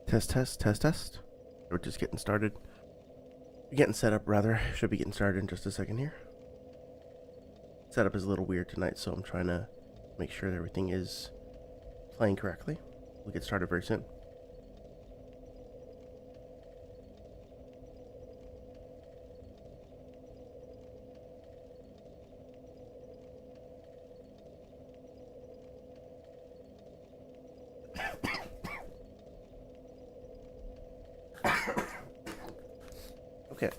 Test, test, test, test. We're just getting started. Getting set up, rather. Should be getting started in just a second here. Setup is a little weird tonight, so I'm trying to make sure that everything is playing correctly. We'll get started very soon. Okay.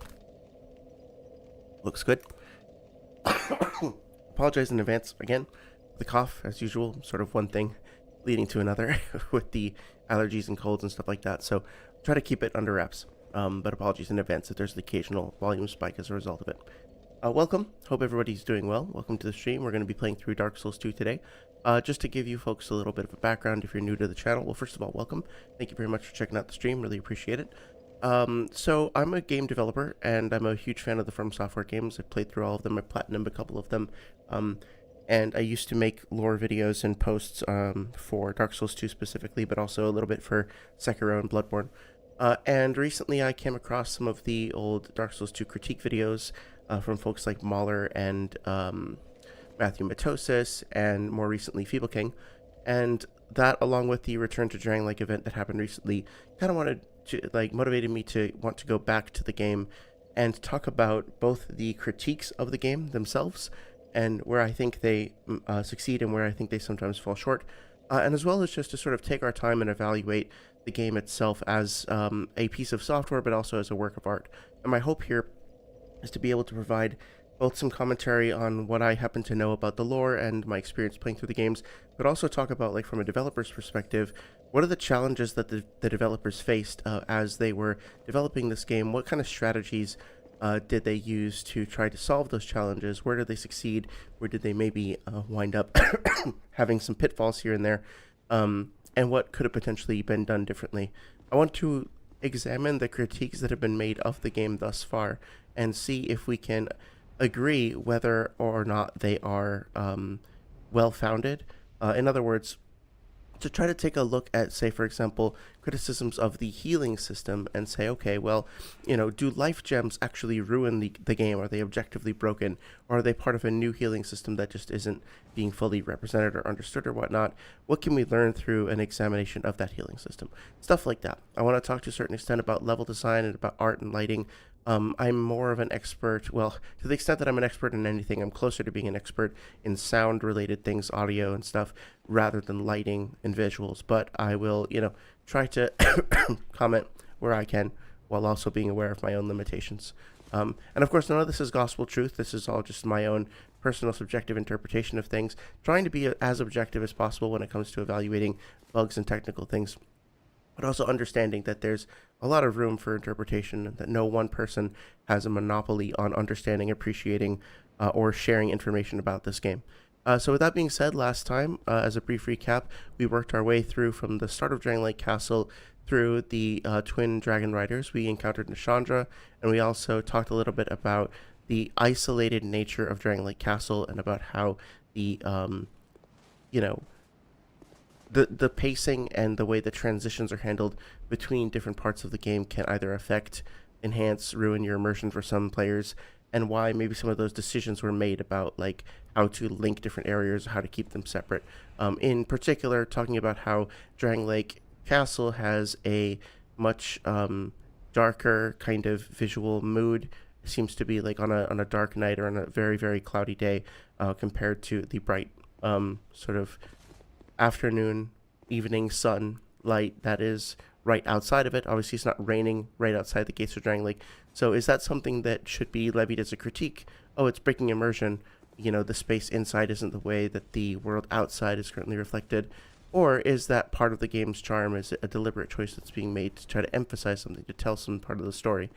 Looks good. Apologize in advance again. The cough, as usual, sort of one thing leading to another with the allergies and colds and stuff like that. So try to keep it under wraps. But apologies in advance if there's an occasional volume spike as a result of it. Welcome. Hope everybody's doing well. Welcome to the stream. We're going to be playing through Dark Souls 2 today. Just to give you folks a little bit of a background if you're new to the channel. Well, first of all, welcome. Thank you very much for checking out the stream. Really appreciate it. So I'm a game developer and I'm a huge fan of the From Software games. I've played through all of them. I platinumed a couple of them. And I used to make lore videos and posts for Dark Souls 2 specifically, but also a little bit for Sekiro and Bloodborne. And recently I came across some of the old Dark Souls 2 critique videos from folks like Mahler and Matthew Matosis, and more recently Feeble King. And that, along with the Return to Drangleic event that happened recently, kind of motivated me to want to go back to the game and talk about both the critiques of the game themselves and where I think they succeed and where I think they sometimes fall short, and as well as just to sort of take our time and evaluate the game itself as a piece of software, but also as a work of art. And my hope here is to be able to provide both some commentary on what I happen to know about the lore and my experience playing through the games, but also talk about, like, from a developer's perspective, what are the challenges that the developers faced as they were developing this game? What kind of strategies did they use to try to solve those challenges? Where did they succeed? Where did they maybe wind up having some pitfalls here and there? And what could have potentially been done differently? I want to examine the critiques that have been made of the game thus far and see if we can agree whether or not they are well-founded. In other words, to try to take a look at, say, for example, criticisms of the healing system and say, okay, well, do life gems actually ruin the game? Are they objectively broken? Or are they part of a new healing system that just isn't being fully represented or understood or whatnot? What can we learn through an examination of that healing system? Stuff like that. I want to talk to a certain extent about level design and about art and lighting. I'm more of an expert, well, to the extent that I'm an expert in anything, I'm closer to being an expert in sound-related things, audio and stuff, rather than lighting and visuals. But I will, try to comment where I can, while also being aware of my own limitations. And of course, none of this is gospel truth. This is all just my own personal subjective interpretation of things, trying to be as objective as possible when it comes to evaluating bugs and technical things, but also understanding that there's a lot of room for interpretation and that no one person has a monopoly on understanding, appreciating, or sharing information about this game. So with that being said, last time, as a brief recap, we worked our way through from the start of Drangleic Castle through the twin Dragonriders. We encountered Nashandra, and we also talked a little bit about the isolated nature of Drangleic Castle and about how the pacing and the way the transitions are handled between different parts of the game can either affect, enhance, ruin your immersion for some players, and why maybe some of those decisions were made about, like, how to link different areas, how to keep them separate. In particular, talking about how Drangleic Castle has a much darker kind of visual mood. It seems to be like on a dark night or on a very, very cloudy day compared to the bright sort of afternoon, evening sun light that is right outside of it. Obviously, it's not raining right outside the gates of Drangleic. So is that something that should be levied as a critique? Oh, it's breaking immersion. The space inside isn't the way that the world outside is currently reflected. Or is that part of the game's charm? Is it a deliberate choice that's being made to try to emphasize something, to tell some part of the story?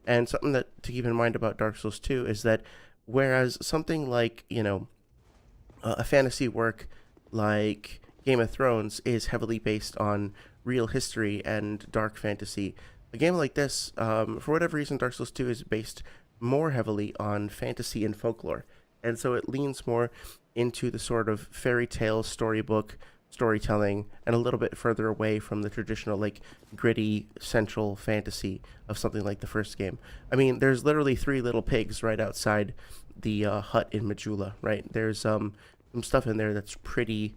And something that to keep in mind about Dark Souls 2 is that whereas something like, a fantasy work like Game of Thrones is heavily based on real history and dark fantasy, a game like this, for whatever reason, Dark Souls 2 is based more heavily on fantasy and folklore. And so it leans more into the sort of fairy tale storybook storytelling and a little bit further away from the traditional like gritty central fantasy of something like the first game. I mean, there's literally three little pigs right outside the hut in Majula, right? There's some stuff in there that's pretty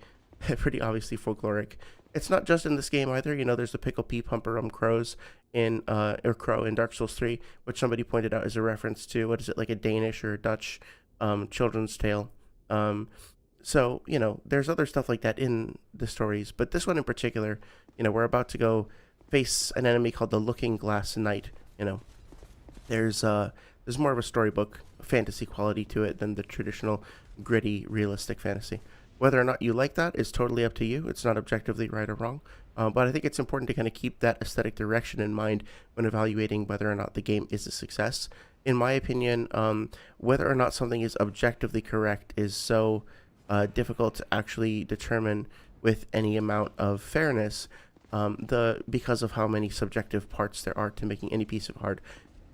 pretty obviously folkloric. It's not just in this game either. You know, there's the pickle pea pumper crows in or crow in Dark Souls 3, which somebody pointed out as a reference to what is it, like a Danish or Dutch children's tale. Um, so you know, there's other stuff like that in the stories, but this one in particular, you know, we're about to go face an enemy called the Looking Glass Knight. You know, there's more of a storybook fantasy quality to it than the traditional gritty realistic fantasy. Whether or not you like that is totally up to you. It's not objectively right or wrong. But I think it's important to kind of keep that aesthetic direction in mind when evaluating whether or not the game is a success. In my opinion, whether or not something is objectively correct is so difficult to actually determine with any amount of fairness, because of how many subjective parts there are to making any piece of art.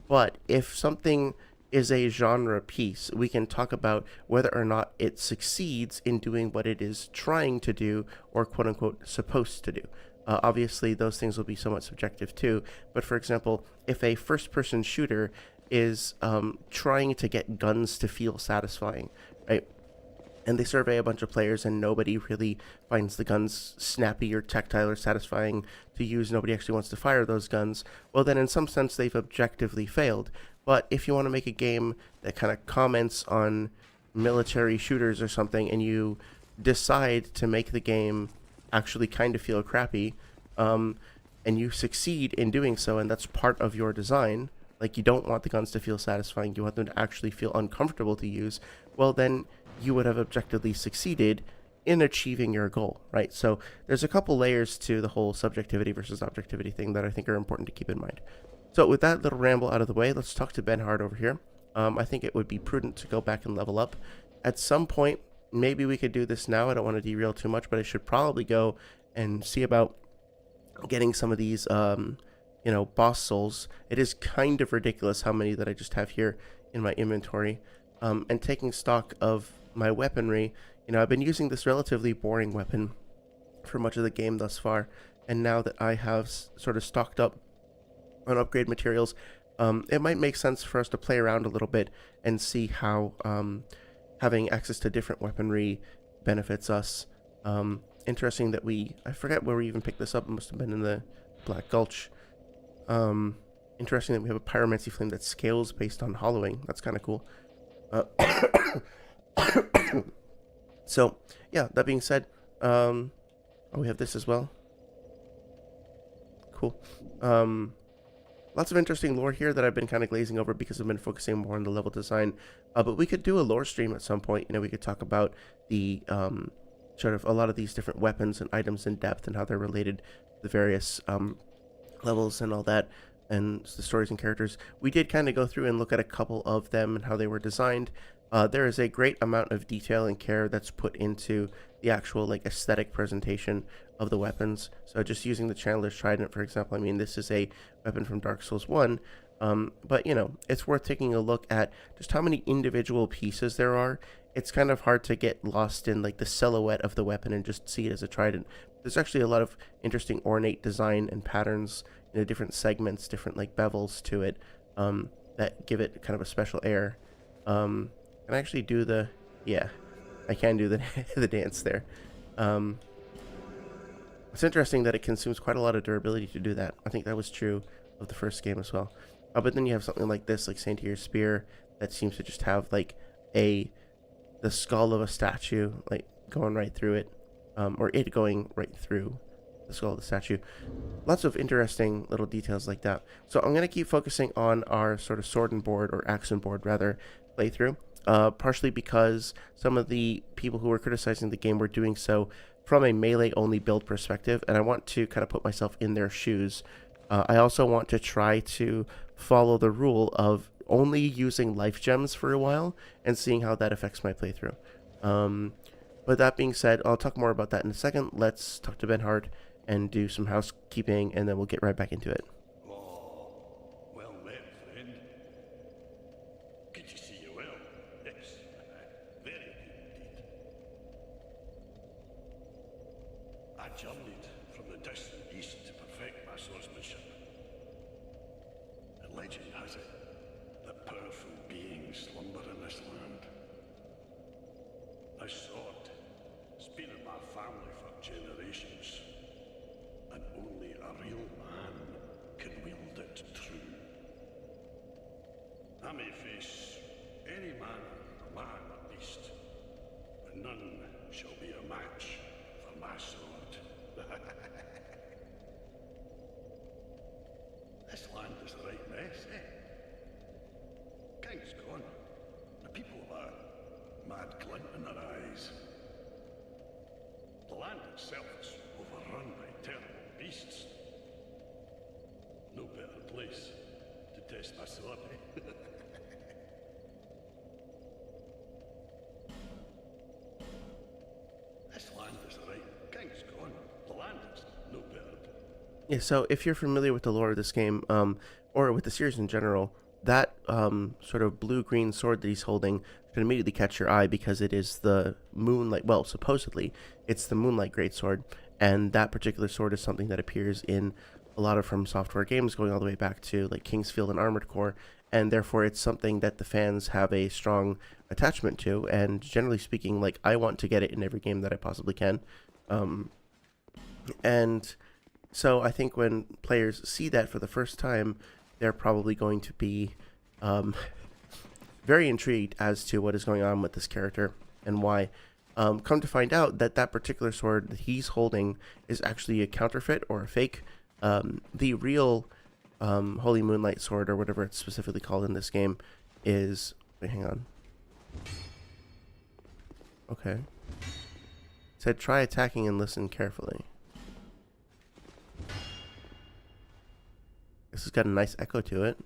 But if something is a genre piece, we can talk about whether or not it succeeds in doing what it is trying to do or quote unquote supposed to do. Obviously, those things will be somewhat subjective too. But for example, if a first person shooter is trying to get guns to feel satisfying, right? And they survey a bunch of players and nobody really finds the guns snappy or tactile or satisfying to use. Nobody actually wants to fire those guns. Well, then in some sense, they've objectively failed. But if you want to make a game that kind of comments on military shooters or something, and you decide to make the game actually kind of feel crappy, and you succeed in doing so, and that's part of your design, like you don't want the guns to feel satisfying, you want them to actually feel uncomfortable to use, well then you would have objectively succeeded in achieving your goal, right? So there's a couple layers to the whole subjectivity versus objectivity thing that I think are important to keep in mind. So with that little ramble out of the way, let's talk to Ben Hard over here. I think it would be prudent to go back and level up. At some point, maybe we could do this now. I don't want to derail too much, but I should probably go and see about getting some of these, boss souls. It is kind of ridiculous how many that I just have here in my inventory. And taking stock of my weaponry, you know, I've been using this relatively boring weapon for much of the game thus far, and now that I have sort of stocked up on upgrade materials, it might make sense for us to play around a little bit and see how having access to different weaponry benefits us. Interesting that I forget where we even picked this up. It must have been in the Black Gulch. Interesting that we have a pyromancy flame that scales based on hollowing. That's kind of cool. So, yeah, that being said, we have this as well. Cool. Lots of interesting lore here that I've been kind of glazing over because I've been focusing more on the level design. But we could do a lore stream at some point. You know, we could talk about the sort of a lot of these different weapons and items in depth and how they're related to the various levels and all that, and the stories and characters. We did kind of go through and look at a couple of them and how they were designed. There is a great amount of detail and care that's put into the actual like aesthetic presentation of the weapons. So just using the Chandler's Trident, for example, I mean, this is a weapon from Dark Souls 1, but you know, it's worth taking a look at just how many individual pieces there are. It's kind of hard to get lost in like the silhouette of the weapon and just see it as a trident. There's actually a lot of interesting ornate design and patterns, you know, different segments, different like bevels to it, that give it kind of a special air. Can I actually do I can do the the dance there. It's interesting that it consumes quite a lot of durability to do that. I think that was true of the first game as well. But then you have something like this, like Saintier's Spear, that seems to just have like the skull of a statue like going right through it, or it going right through the skull of the statue. Lots of interesting little details like that. So I'm going to keep focusing on our sort of sword and board, or axe and board rather, playthrough. Partially because some of the people who were criticizing the game were doing so from a melee-only build perspective, and I want to kind of put myself in their shoes. I also want to try to follow the rule of only using life gems for a while and seeing how that affects my playthrough. But that being said, I'll talk more about that in a second. Let's talk to Ben Hart and do some housekeeping, and then we'll get right back into it. Oh, well met, friend. Good to see you well. Yes, very good indeed. journeyed from the distant east to perfect my swordsmanship. And legend has it that powerful beings slumber in this land. This sword has been in my family for generations, and only a real man can wield it true. I may face any man or beast, but none shall be a match for my sword. This land is a right mess, eh? King's gone. The people have a mad glint in their eyes. The land itself is overrun by terrible beasts. No better place to test my sword, eh? This land is a right. King's gone. The land is no better. Yeah, so if you're familiar with the lore of this game, or with the series in general, that sort of blue-green sword that he's holding should immediately catch your eye because it is the moonlight. Well, supposedly it's the moonlight greatsword, and that particular sword is something that appears in a lot of From Software games, going all the way back to like Kingsfield and Armored Core, and therefore it's something that the fans have a strong attachment to. And generally speaking, like I want to get it in every game that I possibly can, and so I think when players see that for the first time, they're probably going to be very intrigued as to what is going on with this character and why. Come to find out that that particular sword that he's holding is actually a counterfeit or a fake. The real Holy Moonlight Sword, or whatever it's specifically called in this game, is... Wait, hang on. Okay. It said try attacking and listen carefully. This has got a nice echo to it.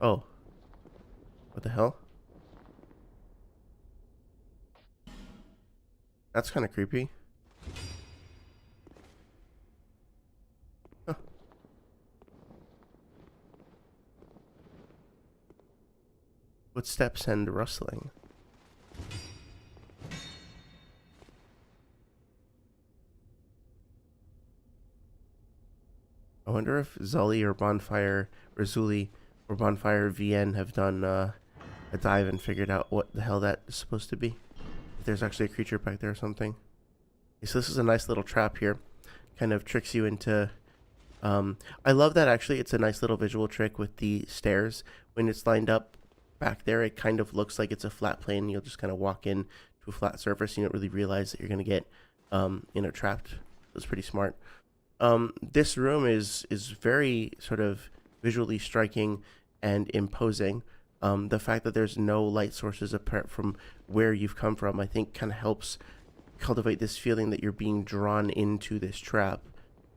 Oh. What the hell? That's kind of creepy. Huh. Footsteps and rustling. I wonder if Zully or Bonfire or Zuli or Bonfire VN have done a dive and figured out what the hell that is supposed to be. If there's actually a creature back there or something. Okay, so this is a nice little trap here. Kind of tricks you into... I love that actually. It's a nice little visual trick with the stairs. When it's lined up back there, it kind of looks like it's a flat plane. You'll just kind of walk in to a flat surface. You don't really realize that you're going to get trapped. It's pretty smart. This room is very sort of visually striking and imposing. The fact that there's no light sources apart from where you've come from, I think kind of helps cultivate this feeling that you're being drawn into this trap.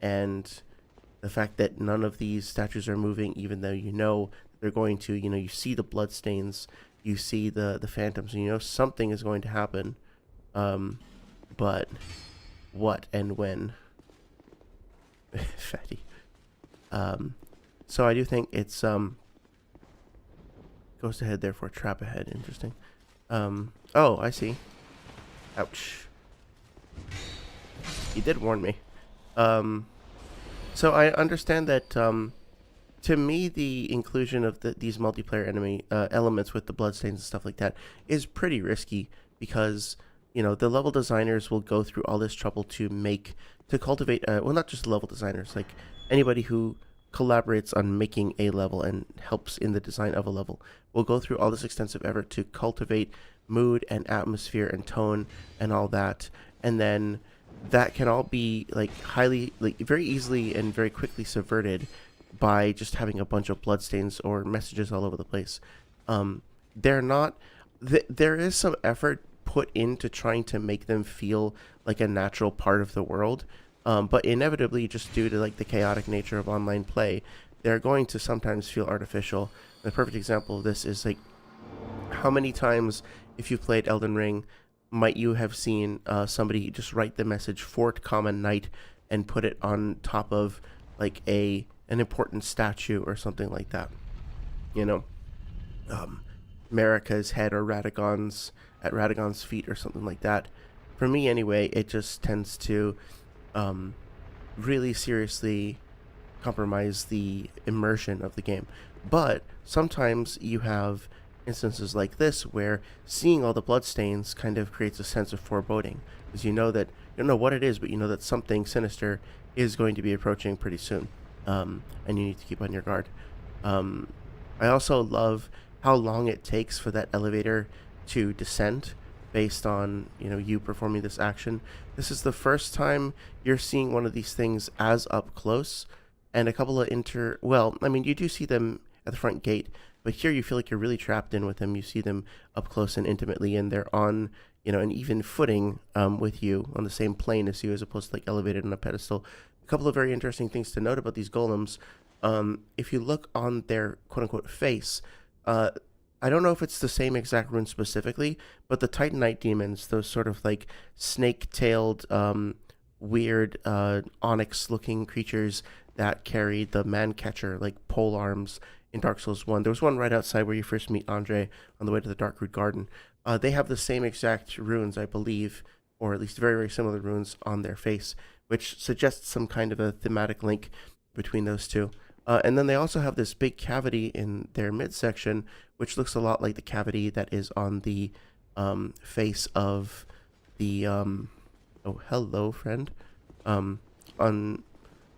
And the fact that none of these statues are moving, even though you know they're going to, you see the bloodstains, you see the phantoms, and you know something is going to happen. But what and when? Fatty. So I do think it's ghost ahead, therefore trap ahead. Interesting. Oh, I see. Ouch. He did warn me. So I understand that to me the inclusion of these multiplayer enemy elements with the bloodstains and stuff like that is pretty risky, because the level designers will go through all this trouble to cultivate, well, not just level designers, like anybody who collaborates on making a level and helps in the design of a level will go through all this extensive effort to cultivate mood and atmosphere and tone and all that. And then that can all be very easily and very quickly subverted by just having a bunch of bloodstains or messages all over the place. There is some effort put into trying to make them feel like a natural part of the world, but inevitably, just due to the chaotic nature of online play, they're going to sometimes feel artificial. The perfect example of this is how many times, if you've played Elden Ring, might you have seen somebody just write the message Fort Common Knight and put it on top of an important statue or something like that? Marika's head or Radagon's feet or something like that. for me anyway, it just tends to um, really seriously compromise the immersion of the game. But sometimes you have instances like this where seeing all the bloodstains kind of creates a sense of foreboding, because you know that you don't know what it is, but you know that something sinister is going to be approaching pretty soon, and you need to keep on your guard. Um, I also love how long it takes for that elevator to descend based on you performing this action. This is the first time you're seeing one of these things as up close, and a couple of well, I mean, you do see them at the front gate, but here you feel like you're really trapped in with them. You see them up close and intimately, and they're on an even footing with you, on the same plane as you, as opposed to like elevated on a pedestal. A couple of very interesting things to note about these golems. If you look on their quote-unquote face, I don't know if it's the same exact rune specifically, but the Titanite demons, those sort of like snake-tailed, weird, onyx-looking creatures that carry the man-catcher, like pole arms in Dark Souls 1. There was one right outside where you first meet Andre on the way to the Darkroot Garden. They have the same exact runes, I believe, or at least very, very similar runes on their face, which suggests some kind of a thematic link between those two. And then they also have this big cavity in their midsection, which looks a lot like the cavity that is on the face of the oh, hello, friend. On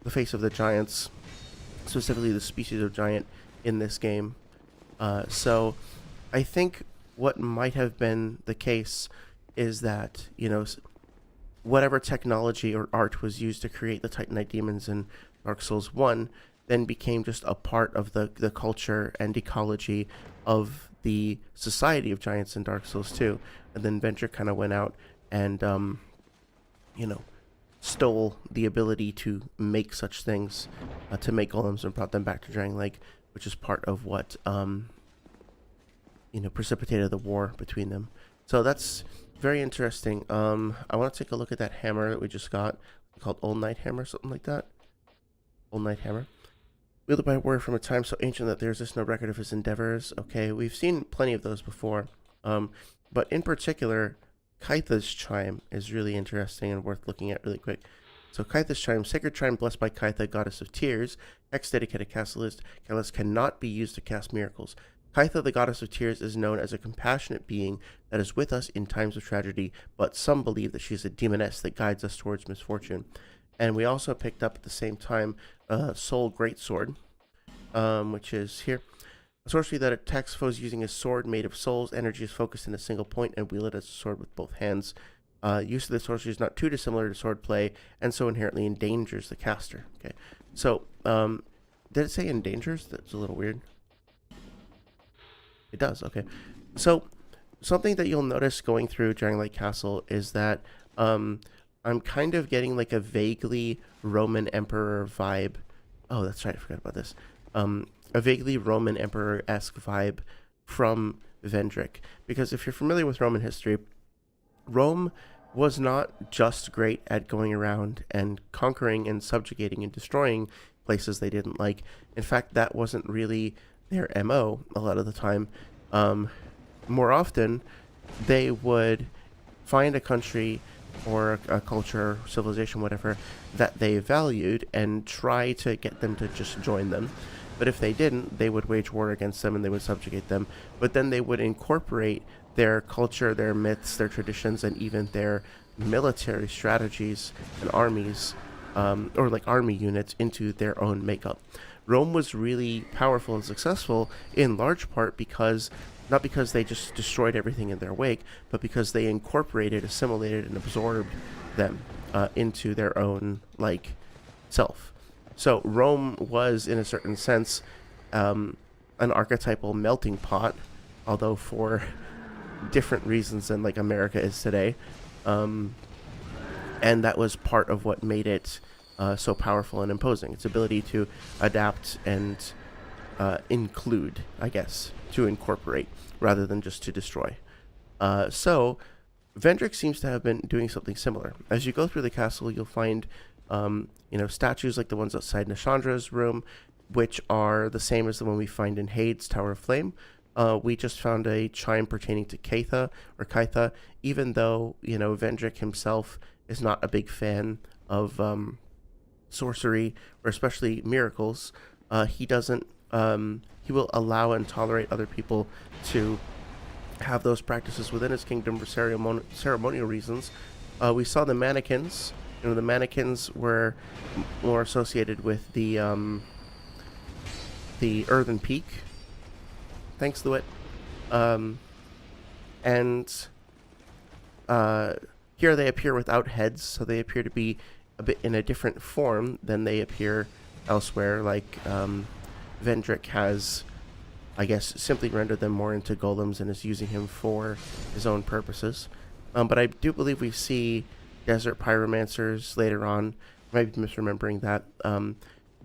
the face of the giants, specifically the species of giant in this game. So I think what might have been the case is that, whatever technology or art was used to create the Titanite demons in Dark Souls 1 then became just a part of the culture and ecology of the society of giants in Dark Souls 2. And then Venture kind of went out and, stole the ability to make such things, to make golems, and brought them back to Drangleic, which is part of what, precipitated the war between them. So that's very interesting. I want to take a look at that hammer that we just got, called Old Knight Hammer, something like that. Old Knight Hammer. Wielded by a warrior from a time so ancient that there is no record of his endeavors. Okay, we've seen plenty of those before. But in particular, Kaitha's Chime is really interesting and worth looking at really quick. So Kaitha's Chime, sacred chime blessed by Kaitha, goddess of tears. Hex dedicated catalyst cannot be used to cast miracles. Kaitha, the goddess of tears, is known as a compassionate being that is with us in times of tragedy, but some believe that she is a demoness that guides us towards misfortune. And we also picked up at the same time Soul Greatsword, which is here. A sorcery that attacks foes using a sword made of souls. Energy is focused in a single point and wielded as a sword with both hands. Use of the sorcery is not too dissimilar to sword play, and so inherently endangers the caster. Okay, so did it say endangers? That's a little weird. It does. Okay, so something that you'll notice going through Drangleic Castle is that I'm kind of getting like a vaguely Roman Emperor vibe. Oh, that's right, I forgot about this. A vaguely Roman Emperor-esque vibe from Vendrick. Because if you're familiar with Roman history, Rome was not just great at going around and conquering and subjugating and destroying places they didn't like. In fact, that wasn't really their MO a lot of the time. More often, they would find a country or a culture, civilization, whatever, that they valued and try to get them to just join them. But if they didn't, they would wage war against them and they would subjugate them. But then they would incorporate their culture, their myths, their traditions, and even their military strategies and armies, or like army units, into their own makeup. Rome was really powerful and successful in large part because, not because they just destroyed everything in their wake, but because they incorporated, assimilated, and absorbed them into their own, like, self. So Rome was, in a certain sense, an archetypal melting pot, although for different reasons than, like, America is today. And that was part of what made it so powerful and imposing. Its ability to adapt and include, I guess, to incorporate, rather than just to destroy. So Vendrick seems to have been doing something similar. As you go through the castle, you'll find statues like the ones outside Nashandra's room, which are the same as the one we find in Hade's Tower of Flame. We just found a chime pertaining to Kaitha, even though, Vendrick himself is not a big fan of sorcery, or especially miracles. He doesn't, he will allow and tolerate other people to have those practices within his kingdom for ceremonial reasons. We saw the mannequins. The mannequins were more associated with the Earthen Peak. Thanks, Lewitt. And here they appear without heads, so they appear to be a bit in a different form than they appear elsewhere. Like Vendrick has, I guess, simply rendered them more into golems and is using him for his own purposes. But I do believe we see desert pyromancers later on. I might be misremembering that.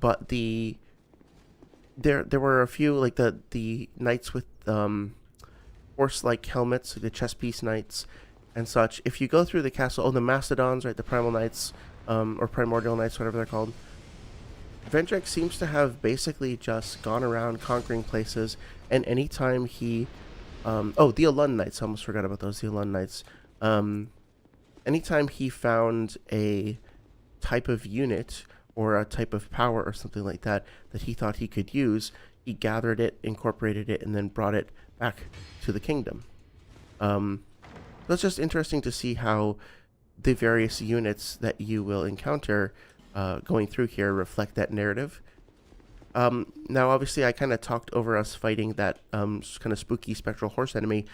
But there were a few, like the knights with horse-like helmets, like the chess piece knights and such. If you go through the castle, the mastodons, right, the primal knights, or primordial knights, whatever they're called. Vendrick seems to have basically just gone around conquering places, and anytime he, the Alun Knights, I almost forgot about those, the Alun Knights. Anytime he found a type of unit or a type of power or something like that that he thought he could use, he gathered it, incorporated it, and then brought it back to the kingdom. So it's just interesting to see how the various units that you will encounter going through here reflect that narrative. Now, obviously, I kind of talked over us fighting that kind of spooky spectral horse enemy.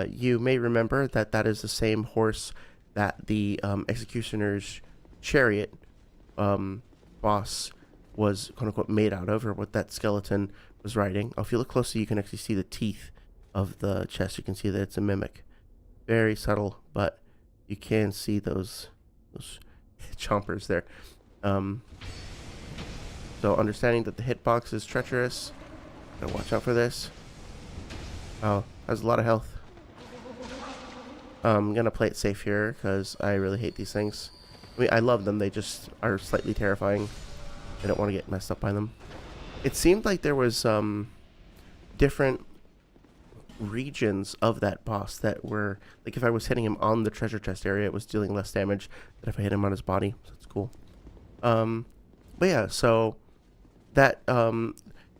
You may remember that that is the same horse that the Executioner's chariot boss was, quote-unquote, made out of, or what that skeleton was riding. If you look closely, you can actually see the teeth of the chest. You can see that it's a mimic. Very subtle, but you can see those chompers there. So understanding that the hitbox is treacherous, gotta watch out for this. Oh, has a lot of health. I'm gonna play it safe here because I really hate these things. I mean, I love them, they just are slightly terrifying. I don't want to get messed up by them. It seemed like there was different regions of that boss that were, like, if I was hitting him on the treasure chest area, it was dealing less damage than if I hit him on his body. So that's cool. But yeah, so that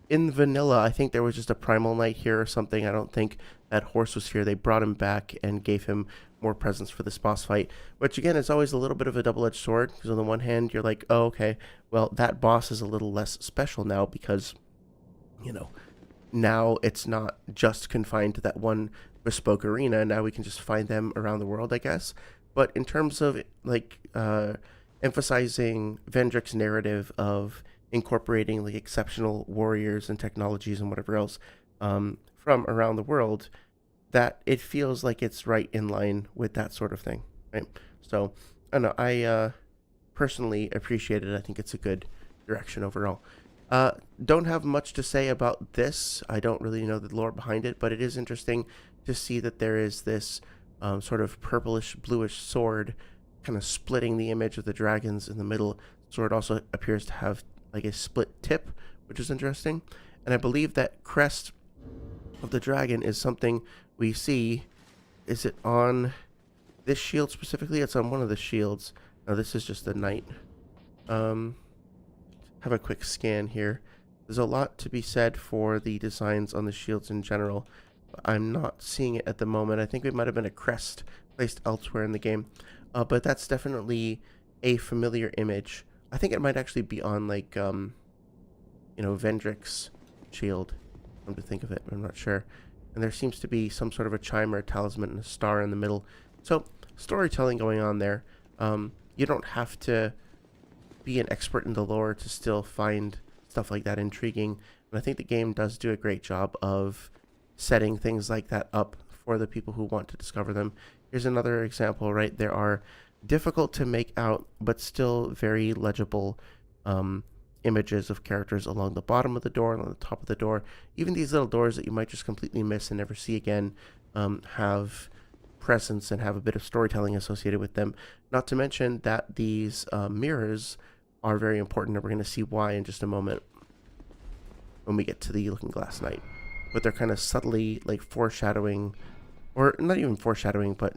in vanilla, I think there was just a primal knight here or something. I don't think that horse was here. They brought him back and gave him more presence for this boss fight, which again is always a little bit of a double-edged sword, because on the one hand you're like, oh, okay, well, that boss is a little less special now because, now it's not just confined to that one bespoke arena. Now we can just find them around the world, I guess. But in terms of, like, emphasizing Vendrick's narrative of incorporating, like, exceptional warriors and technologies and whatever else from around the world, that it feels like it's right in line with that sort of thing, right? So, I don't know, I personally appreciate it. I think it's a good direction overall. Don't have much to say about this. I don't really know the lore behind it, but it is interesting to see that there is this sort of purplish, bluish sword kind of splitting the image of the dragons in the middle. Sword also appears to have like a split tip, which is interesting. And I believe that crest of the dragon is something we see. Is it on this shield specifically? It's on one of the shields. No, this is just the knight. Have a quick scan here. There's a lot to be said for the designs on the shields in general. I'm not seeing it at the moment. I think it might have been a crest placed elsewhere in the game. But that's definitely a familiar image. I think it might actually be on, like, Vendrick's shield. Come to think of it, I'm not sure. And there seems to be some sort of a chime or a talisman and a star in the middle. So, storytelling going on there. You don't have to be an expert in the lore to still find stuff like that intriguing. And I think the game does do a great job of setting things like that up for the people who want to discover them. Here's another example, right? There are difficult to make out, but still very legible images of characters along the bottom of the door and on the top of the door. Even these little doors that you might just completely miss and never see again have presence and have a bit of storytelling associated with them. Not to mention that these mirrors are very important, and we're going to see why in just a moment when we get to the Looking Glass Knight. but they're kind of subtly like foreshadowing, or not even foreshadowing, but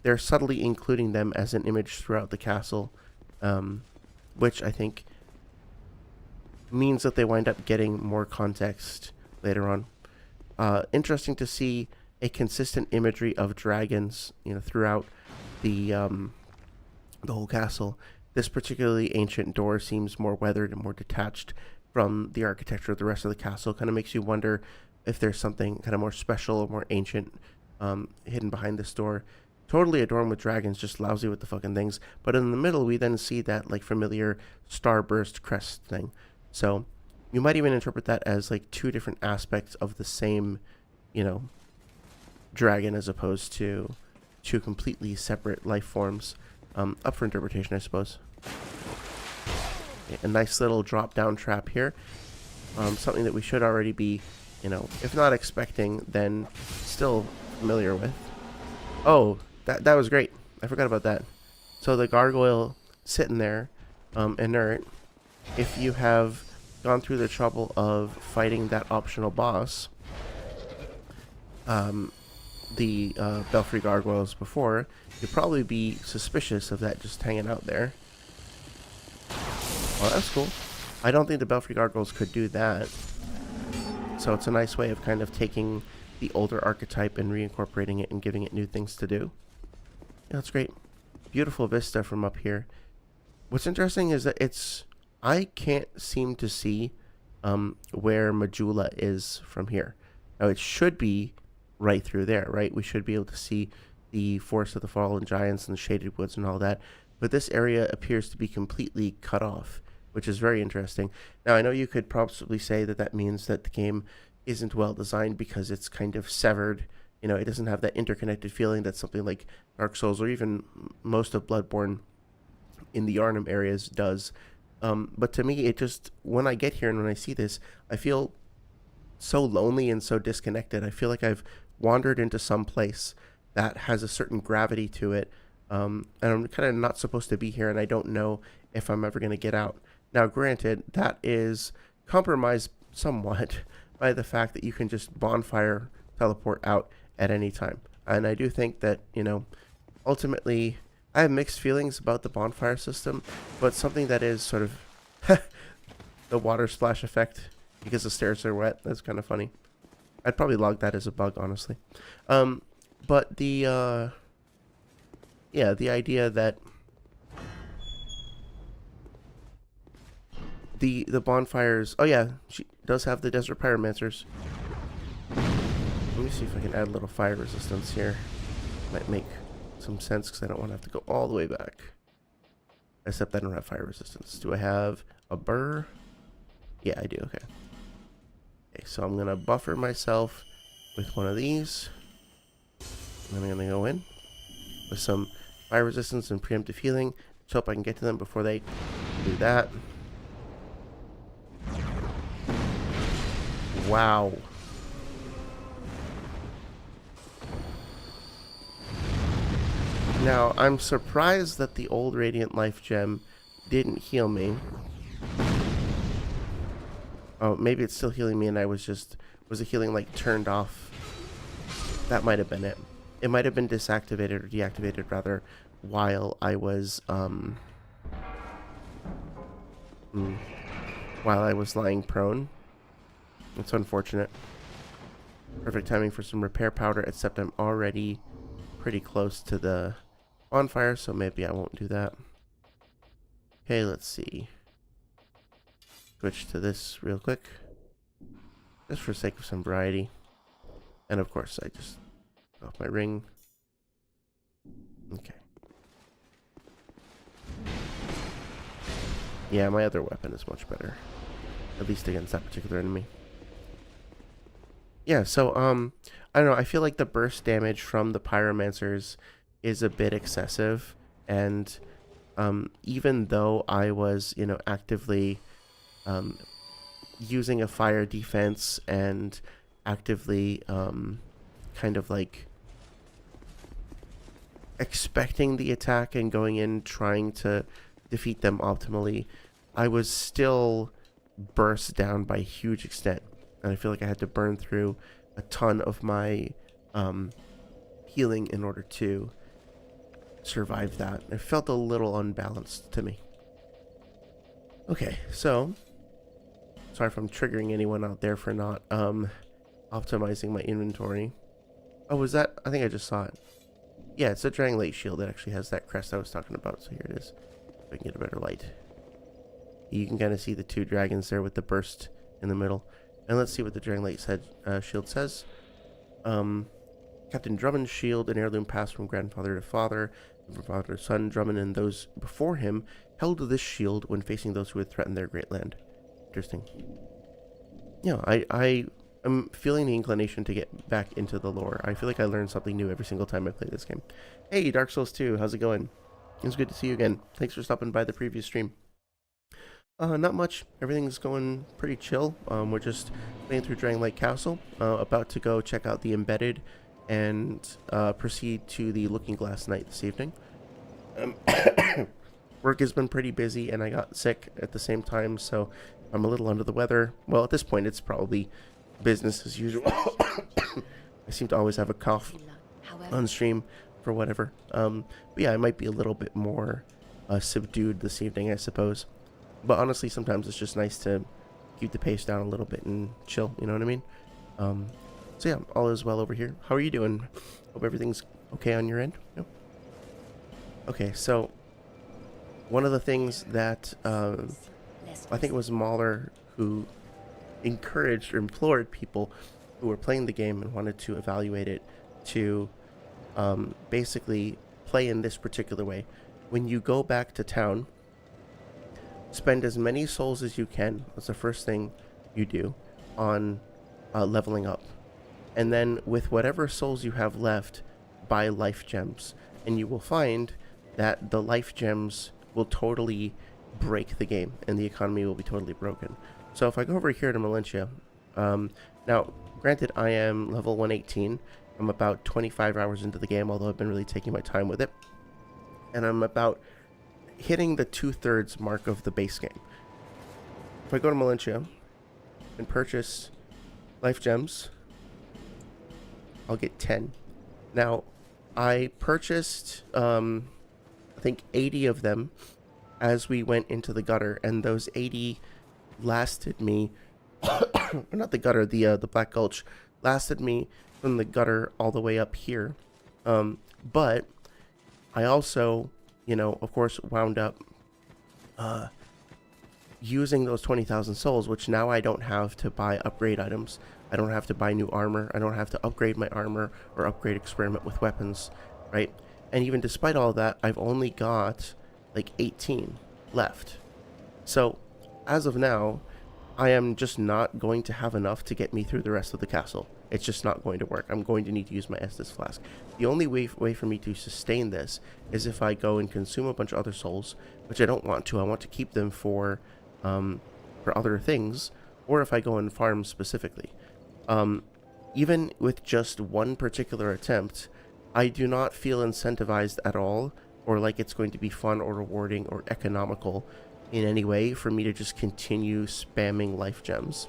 they're subtly including them as an image throughout the castle, which I think means that they wind up getting more context later on. Interesting to see a consistent imagery of dragons, throughout the whole castle. This particularly ancient door seems more weathered and more detached from the architecture of the rest of the castle. Kind of makes you wonder if there's something kind of more special or more ancient hidden behind this door. Totally adorned with dragons, just lousy with the fucking things. But in the middle, we then see that like familiar starburst crest thing. So you might even interpret that as like two different aspects of the same, dragon, as opposed to two completely separate life forms. Up for interpretation, I suppose. Okay, a nice little drop down trap here. Something that we should already be, if not expecting, then still familiar with. Oh, that was great. I forgot about that. So the gargoyle sitting there, inert. If you have gone through the trouble of fighting that optional boss, the Belfry gargoyles before, you'd probably be suspicious of that just hanging out there. Oh, that's cool. I don't think the Belfry gargoyles could do that. So it's a nice way of kind of taking the older archetype and reincorporating it and giving it new things to do. Yeah, that's great. Beautiful vista from up here. What's interesting is that I can't seem to see where Majula is from here. Now it should be right through there, right? We should be able to see the Forest of the Fallen Giants and the Shaded Woods and all that. But this area appears to be completely cut off, which is very interesting. Now, I know you could probably say that that means that the game isn't well designed because it's kind of severed. It doesn't have that interconnected feeling that something like Dark Souls or even most of Bloodborne in the Arnhem areas does. But to me, it just, when I get here and when I see this, I feel so lonely and so disconnected. I feel like I've wandered into some place that has a certain gravity to it, and I'm kind of not supposed to be here, and I don't know if I'm ever going to get out. Now, granted, that is compromised somewhat by the fact that you can just bonfire teleport out at any time. And I do think that, ultimately, I have mixed feelings about the bonfire system, but something that is sort of the water splash effect because the stairs are wet, that's kind of funny. I'd probably log that as a bug, honestly. But the idea that the bonfires, oh yeah, she does have the desert pyromancers. Let me see if I can add a little fire resistance here. Might make some sense because I don't want to have to go all the way back. Except I don't have fire resistance. Do I have a burr? Yeah, I do, okay. Okay, so I'm going to buffer myself with one of these. And then I'm going to go in with some fire resistance and preemptive healing. Let's hope I can get to them before they do that. Wow. Now, I'm surprised that the old Radiant Life Gem didn't heal me. Oh, maybe it's still healing me and I was the healing like turned off? That might have been it. It might have been disactivated or deactivated rather while I was lying prone. It's unfortunate. Perfect timing for some repair powder, except I'm already pretty close to the bonfire, so maybe I won't do that. Okay, let's see. Switch to this real quick. Just for the sake of some variety. And of course, I just off my ring. Okay. Yeah, my other weapon is much better. At least against that particular enemy. Yeah, so, I don't know, I feel like the burst damage from the pyromancers is a bit excessive, and, even though I was, actively, using a fire defense and actively, kind of like expecting the attack and going in trying to defeat them optimally, I was still burst down by a huge extent. and I feel like I had to burn through a ton of my healing in order to survive that. It felt a little unbalanced to me. Okay, so sorry if I'm triggering anyone out there for not optimizing my inventory. Oh, was that? I think I just saw it. Yeah, it's a Drangleic shield that actually has that crest I was talking about. So here it is. If I can get a better light. You can kind of see the two dragons there with the burst in the middle. And let's see what the Drangleic shield says. Captain Drummond's shield, an heirloom passed from grandfather to father, from father to son. Drummond and those before him held this shield when facing those who had threatened their great land. Interesting. Yeah, I am feeling the inclination to get back into the lore. I feel like I learn something new every single time I play this game. Hey, Dark Souls 2, how's it going? It's good to see you again. Thanks for stopping by the previous stream. Not much. Everything's going pretty chill. We're just playing through Drangleic Castle. About to go check out the Embedded and proceed to the Looking Glass Night this evening. Work has been pretty busy, and I got sick at the same time, so I'm a little under the weather. Well, at this point, it's probably business as usual. I seem to always have a cough on stream for whatever. But yeah, I might be a little bit more subdued this evening, I suppose. But honestly, sometimes it's just nice to keep the pace down a little bit and chill, you know what I mean? So yeah, all is well over here. How are you doing? Hope everything's okay on your end? No? Okay, so one of the things that I think it was Mahler who encouraged or implored people who were playing the game and wanted to evaluate it to basically play in this particular way. When you go back to town, spend as many souls as you can. That's the first thing you do on leveling up. And then with whatever souls you have left, buy life gems. And you will find that the life gems will totally break the game and the economy will be totally broken. So if I go over here to Malentia, now granted I am level 118. I'm about 25 hours into the game, although I've been really taking my time with it. And I'm about hitting the 2/3 mark of the base game. If I go to Malentia and purchase life gems, I'll get 10. Now, I purchased, I think 80 of them as we went into the gutter, and those 80 lasted me, not the gutter, the Black Gulch, lasted me from the gutter all the way up here. But I also, you know, of course, wound up using those 20,000 souls, which now I don't have to buy upgrade items. I don't have to buy new armor. I don't have to upgrade my armor or upgrade experiment with weapons, right? And even despite all that, I've only got like 18 left. So as of now, I am just not going to have enough to get me through the rest of the castle. It's just not going to work. I'm going to need to use my Estus Flask. The only way for me to sustain this is if I go and consume a bunch of other souls, which I don't want to. I want to keep them for other things, or if I go and farm specifically. Even with just one particular attempt, I do not feel incentivized at all, or like it's going to be fun or rewarding or economical in any way for me to just continue spamming life gems.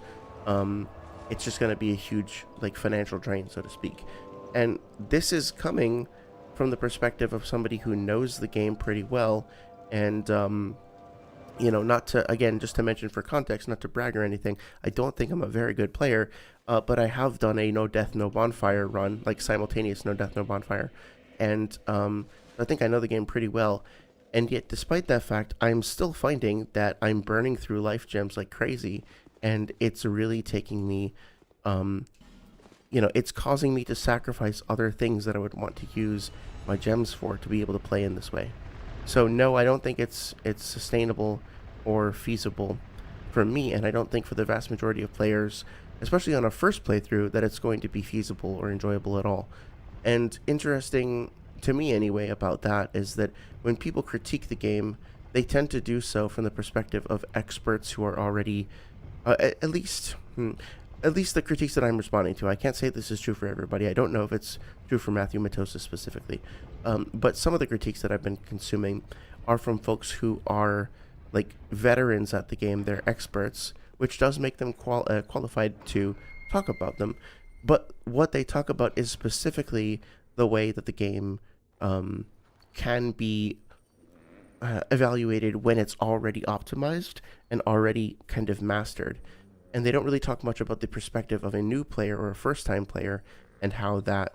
It's just going to be a huge like financial drain, so to speak. And this is coming from the perspective of somebody who knows the game pretty well, and you know, not to, again, just to mention for context, not to brag or anything, I don't think I'm a very good player, but I have done a no death, no bonfire run, like simultaneous no death, no bonfire, and I think I know the game pretty well. And yet, despite that fact, I'm still finding that I'm burning through life gems like crazy, and it's really taking me, you know, it's causing me to sacrifice other things that I would want to use my gems for to be able to play in this way. So no, I don't think it's sustainable or feasible for me, and I don't think for the vast majority of players, especially on a first playthrough, that it's going to be feasible or enjoyable at all. And interesting to me anyway about that is that when people critique the game, they tend to do so from the perspective of experts who are already at least the critiques that I'm responding to. I can't say this is true for everybody. I don't know if it's true for Matthew Matosis specifically, but some of the critiques that I've been consuming are from folks who are like veterans at the game. They're experts which does make them qualified to talk about them. But what they talk about is specifically the way that the game can be evaluated when it's already optimized and already kind of mastered. And they don't really talk much about the perspective of a new player or a first time player and how that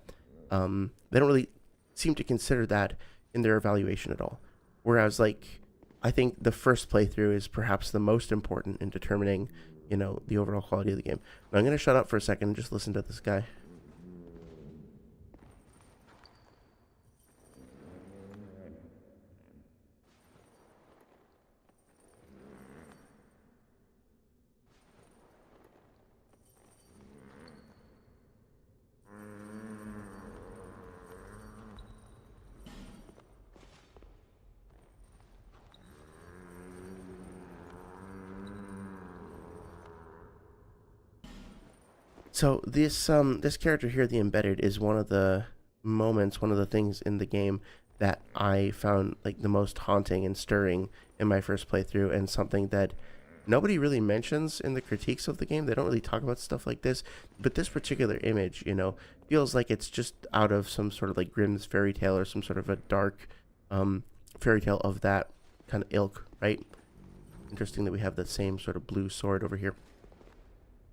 they don't really seem to consider that in their evaluation at all. Whereas, like, I think the first playthrough is perhaps the most important in determining, the overall quality of the game. Now, I'm going to shut up for a second and just listen to this guy. So this character here, the embedded, is one of the moments, one of the things in the game that I found like the most haunting and stirring in my first playthrough, and something that nobody really mentions in the critiques of the game. They don't really talk about stuff like this, but this particular image, feels like it's just out of some sort of like Grimm's fairy tale or some sort of a dark fairy tale of that kind of ilk, right? Interesting that we have that same sort of blue sword over here.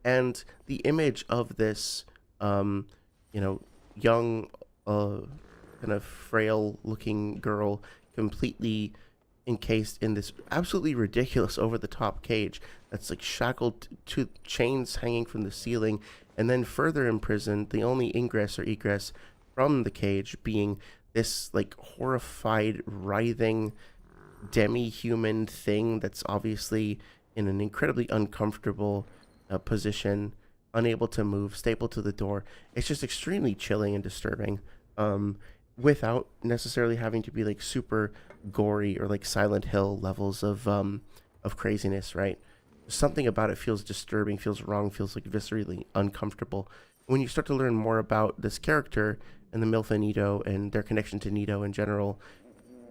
And the image of this, young, kind of frail-looking girl, completely encased in this absolutely ridiculous, over-the-top cage that's like shackled to chains hanging from the ceiling, and then further imprisoned. The only ingress or egress from the cage being this like horrified, writhing, demi-human thing that's obviously in an incredibly uncomfortable position, unable to move, stapled to the door. It's just extremely chilling and disturbing, without necessarily having to be like super gory or like Silent Hill levels of craziness, right? Something about it feels disturbing, feels wrong, feels like viscerally uncomfortable. When you start to learn more about this character and the MILF and Nito and their connection to Nito in general,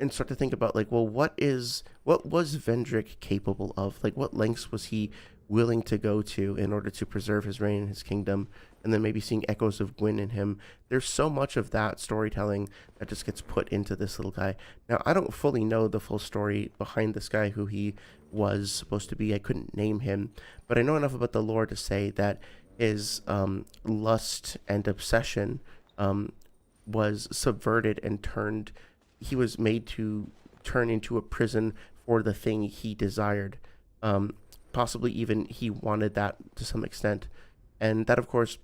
and start to think about like, well, what was Vendrick capable of? Like, what lengths was he willing to go to in order to preserve his reign and his kingdom? And then maybe seeing echoes of Gwyn in him. There's so much of that storytelling that just gets put into this little guy. Now, I don't fully know the full story behind this guy, who he was supposed to be. I couldn't name him, but I know enough about the lore to say that his lust and obsession was subverted and turned. He was made to turn into a prison for the thing he desired. Possibly even he wanted that to some extent. And that, of course,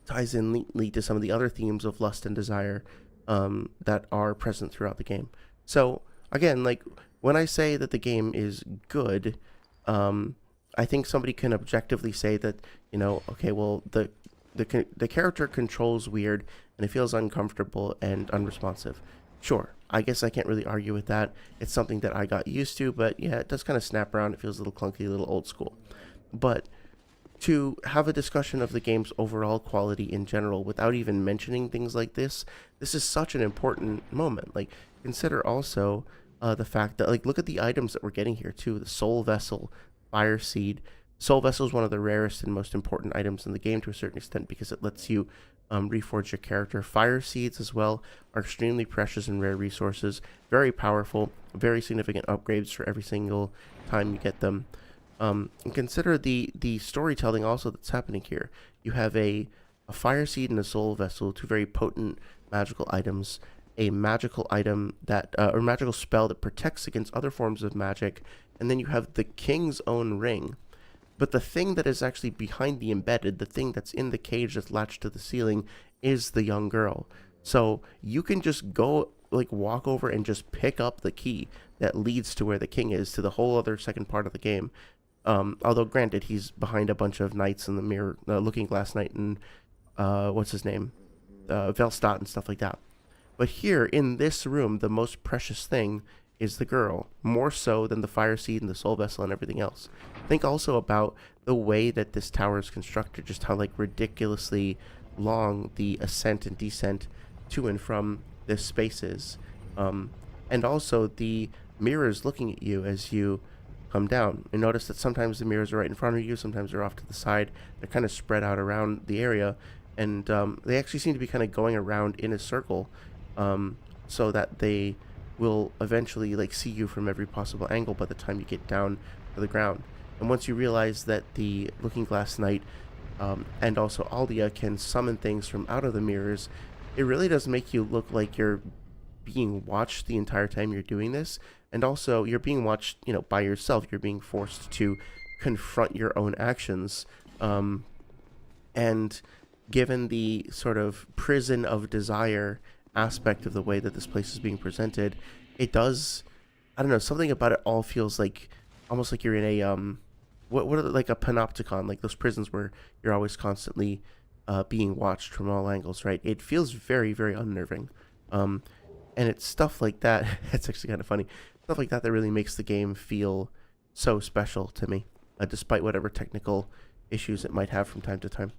ties in neatly to some of the other themes of lust and desire that are present throughout the game. So, again, like, when I say that the game is good, I think somebody can objectively say that, okay, well, the character controls weird, and it feels uncomfortable and unresponsive. Sure, I guess I can't really argue with that. It's something that I got used to, but yeah, it does kind of snap around. It feels a little clunky, a little old school. But to have a discussion of the game's overall quality in general without even mentioning things like this is such an important moment. Like, consider also the fact that, like, look at the items that we're getting here too. The Soul Vessel, Fire Seed. Soul Vessel is one of the rarest and most important items in the game to a certain extent, because it lets you reforge your character. Fire Seeds as well are extremely precious and rare resources, very powerful, very significant upgrades for every single time you get them. And consider the storytelling also that's happening here. You have a Fire Seed and a Soul Vessel, two very potent magical items, a magical item that, or magical spell that protects against other forms of magic, and then you have the King's Own Ring. But the thing that is actually behind the embedded, the thing that's in the cage that's latched to the ceiling, is the young girl. So you can just go, like, walk over and just pick up the key that leads to where the king is, to the whole other second part of the game. Although, granted, he's behind a bunch of knights in the mirror, Looking Glass Knight and, what's his name? Velstadt and stuff like that. But here, in this room, the most precious thing is the girl, more so than the Fire Seed and the Soul Vessel and everything else. Think also about the way that this tower is constructed, just how, like, ridiculously long the ascent and descent to and from this space is. And also the mirrors looking at you as you come down. And notice that sometimes the mirrors are right in front of you, sometimes they're off to the side. They're kind of spread out around the area, and they actually seem to be kind of going around in a circle, so that they will eventually like see you from every possible angle by the time you get down to the ground. And once you realize that the Looking Glass Knight and also Aldia can summon things from out of the mirrors, it really does make you look like you're being watched the entire time you're doing this. And also, you're being watched, by yourself. You're being forced to confront your own actions. And given the sort of prison of desire aspect of the way that this place is being presented, it does, I don't know, something about it all feels like almost like you're in a what are like a panopticon, like those prisons where you're always constantly being watched from all angles, right? It feels very, very unnerving, and it's stuff like that. It's actually kind of funny, stuff like that really makes the game feel so special to me, despite whatever technical issues it might have from time to time.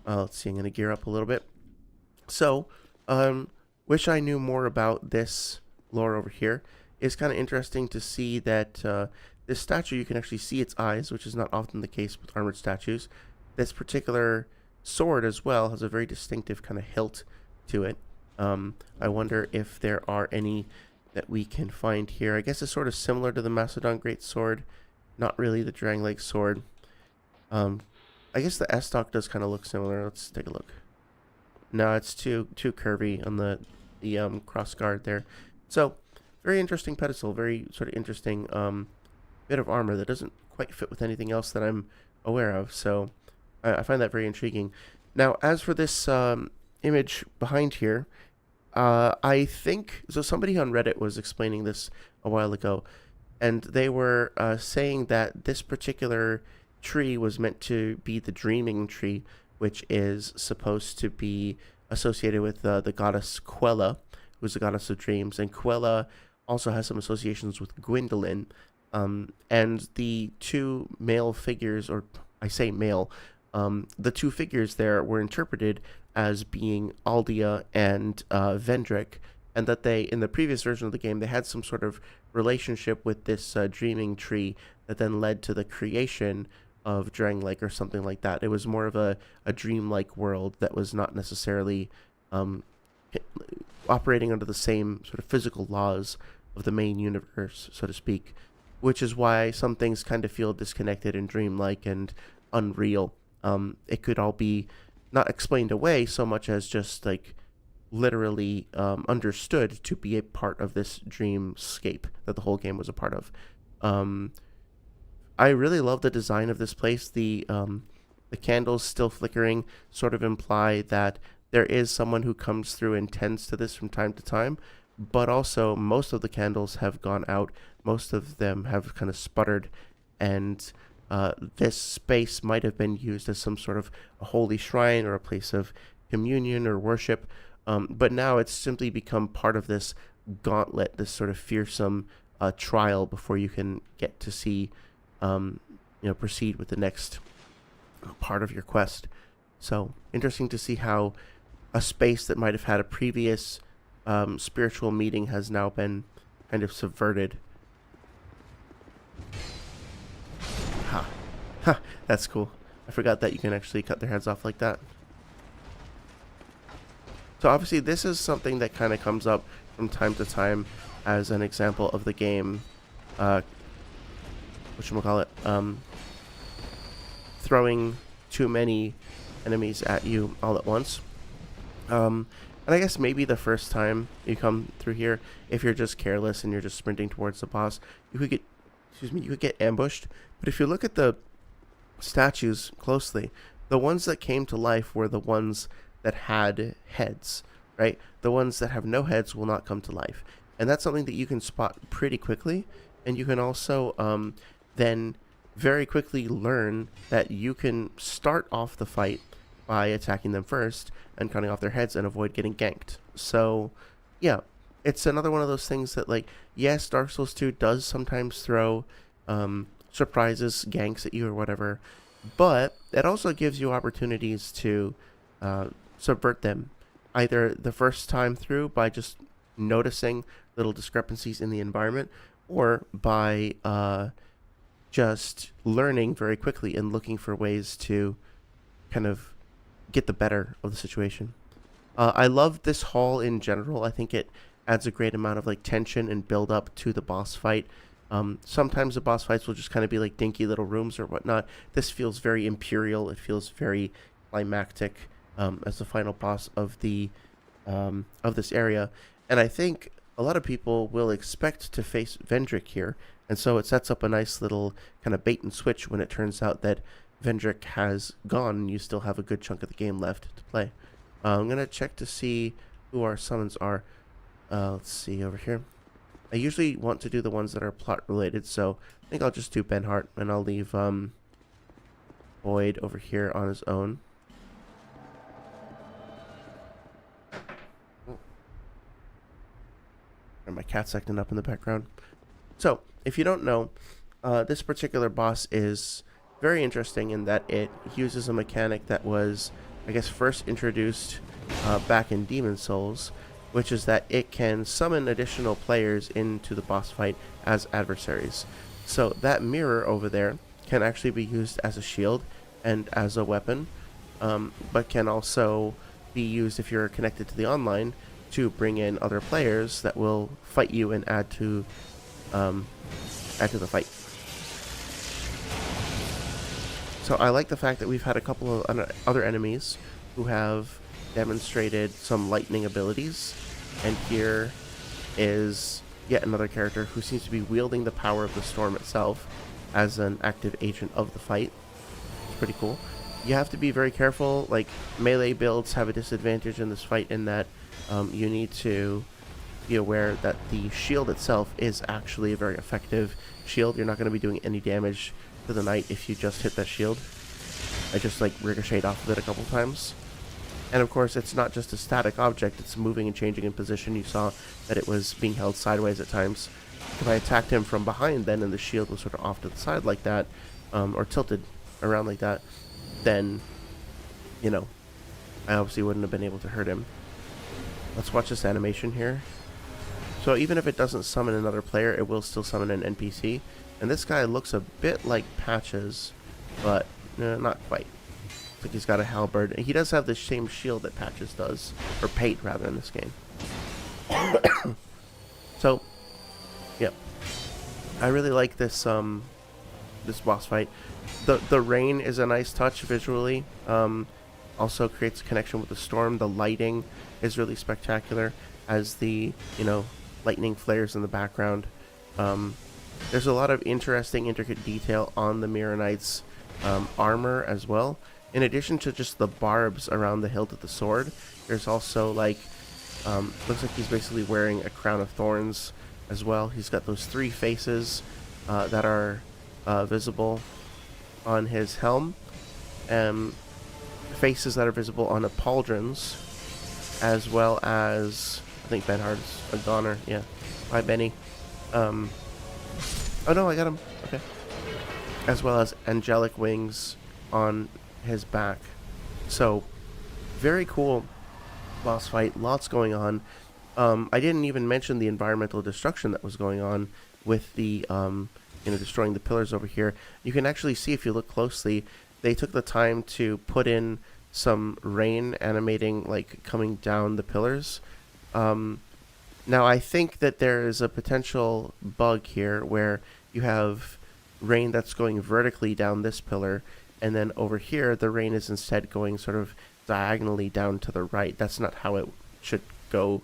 Let's see, I'm gonna gear up a little bit. So, wish I knew more about this lore over here. It's kind of interesting to see that this statue, you can actually see its eyes, which is not often the case with armored statues. This particular sword as well has a very distinctive kind of hilt to it. I wonder if there are any that we can find here. I guess it's sort of similar to the Macedon Great Sword, not really the Drangleic sword. I guess the Estoc does kind of look similar. Let's take a look. No, it's too curvy on the cross guard there. So, very interesting pedestal, very sort of interesting bit of armor that doesn't quite fit with anything else that I'm aware of. So, I find that very intriguing. Now, as for this image behind here, I think, so somebody on Reddit was explaining this a while ago, and they were saying that this particular tree was meant to be the dreaming tree, which is supposed to be associated with the goddess Quella, who's the goddess of dreams. And Quella also has some associations with Gwendolyn. And the two male figures, or I say male, the two figures there were interpreted as being Aldia and Vendrick, and that they, in the previous version of the game, they had some sort of relationship with this dreaming tree that then led to the creation of Drangleic or something like that. It was more of a dreamlike world that was not necessarily operating under the same sort of physical laws of the main universe, so to speak, which is why some things kind of feel disconnected and dreamlike and unreal. It could all be not explained away so much as just like literally understood to be a part of this dreamscape that the whole game was a part of. I really love the design of this place. The candles still flickering sort of imply that there is someone who comes through and tends to this from time to time, but also most of the candles have gone out. Most of them have kind of sputtered, and this space might have been used as some sort of a holy shrine or a place of communion or worship, but now it's simply become part of this gauntlet, this sort of fearsome trial before you can get to see proceed with the next part of your quest. So interesting to see how a space that might have had a previous spiritual meeting has now been kind of subverted. Ha, that's cool. I forgot that you can actually cut their heads off like that. So obviously this is something that kind of comes up from time to time as an example of the game whatchamacallit, throwing too many enemies at you all at once. And I guess maybe the first time you come through here, if you're just careless and you're just sprinting towards the boss, you could get ambushed. But if you look at the statues closely, the ones that came to life were the ones that had heads, right? The ones that have no heads will not come to life. And that's something that you can spot pretty quickly. And you can also then very quickly learn that you can start off the fight by attacking them first and cutting off their heads and avoid getting ganked. So, yeah, it's another one of those things that, like, yes, Dark Souls 2 does sometimes throw surprises, ganks at you or whatever, but it also gives you opportunities to subvert them, either the first time through by just noticing little discrepancies in the environment, or by just learning very quickly and looking for ways to kind of get the better of the situation. I love this hall in general. I think it adds a great amount of like tension and build up to the boss fight. Sometimes the boss fights will just kind of be like dinky little rooms or whatnot. This feels very imperial. It feels very climactic as the final boss of this area. And I think a lot of people will expect to face Vendrick here, and so it sets up a nice little kind of bait and switch when it turns out that Vendrick has gone and you still have a good chunk of the game left to play. I'm going to check to see who our summons are. Let's see over here. I usually want to do the ones that are plot related, so I think I'll just do Benhart, and I'll leave Boyd over here on his own. And my cat's acting up in the background. So, if you don't know, this particular boss is very interesting in that it uses a mechanic that was, I guess, first introduced back in Demon Souls, which is that it can summon additional players into the boss fight as adversaries. So that mirror over there can actually be used as a shield and as a weapon, but can also be used if you're connected to the online to bring in other players that will fight you and add to the fight. So I like the fact that we've had a couple of other enemies who have demonstrated some lightning abilities, and here is yet another character who seems to be wielding the power of the storm itself as an active agent of the fight. It's pretty cool. You have to be very careful. Like, melee builds have a disadvantage in this fight in that you need to be aware that the shield itself is actually a very effective shield. You're not going to be doing any damage to the knight if you just hit that shield. I just like ricocheted off of it a couple times. And of course, it's not just a static object, it's moving and changing in position. You saw that it was being held sideways at times. If I attacked him from behind then and the shield was sort of off to the side like that, or tilted around like that, then, you know, I obviously wouldn't have been able to hurt him. Let's watch this animation here. So even if it doesn't summon another player, it will still summon an NPC. And this guy looks a bit like Patches, but not quite. Looks like he's got a halberd. And he does have the same shield that Patches does, or Pate rather, in this game. So, yep. I really like this this boss fight. The rain is a nice touch visually. Also creates a connection with the storm. The lighting is really spectacular as the, lightning flares in the background. There's a lot of interesting, intricate detail on the Mirror Knight's armor as well. In addition to just the barbs around the hilt of the sword, there's also looks like he's basically wearing a crown of thorns as well. He's got those three faces that are visible on his helm, faces that are visible on the pauldrons, as well as, I think Benhard's a goner. Yeah. Hi, Benny. Oh no, I got him. Okay. As well as angelic wings on his back. So, very cool boss fight. Lots going on. I didn't even mention the environmental destruction that was going on with the, destroying the pillars over here. You can actually see, if you look closely, they took the time to put in some rain animating, like, coming down the pillars. Now, I think that there is a potential bug here where you have rain that's going vertically down this pillar, and then over here, the rain is instead going sort of diagonally down to the right. That's not how it should go.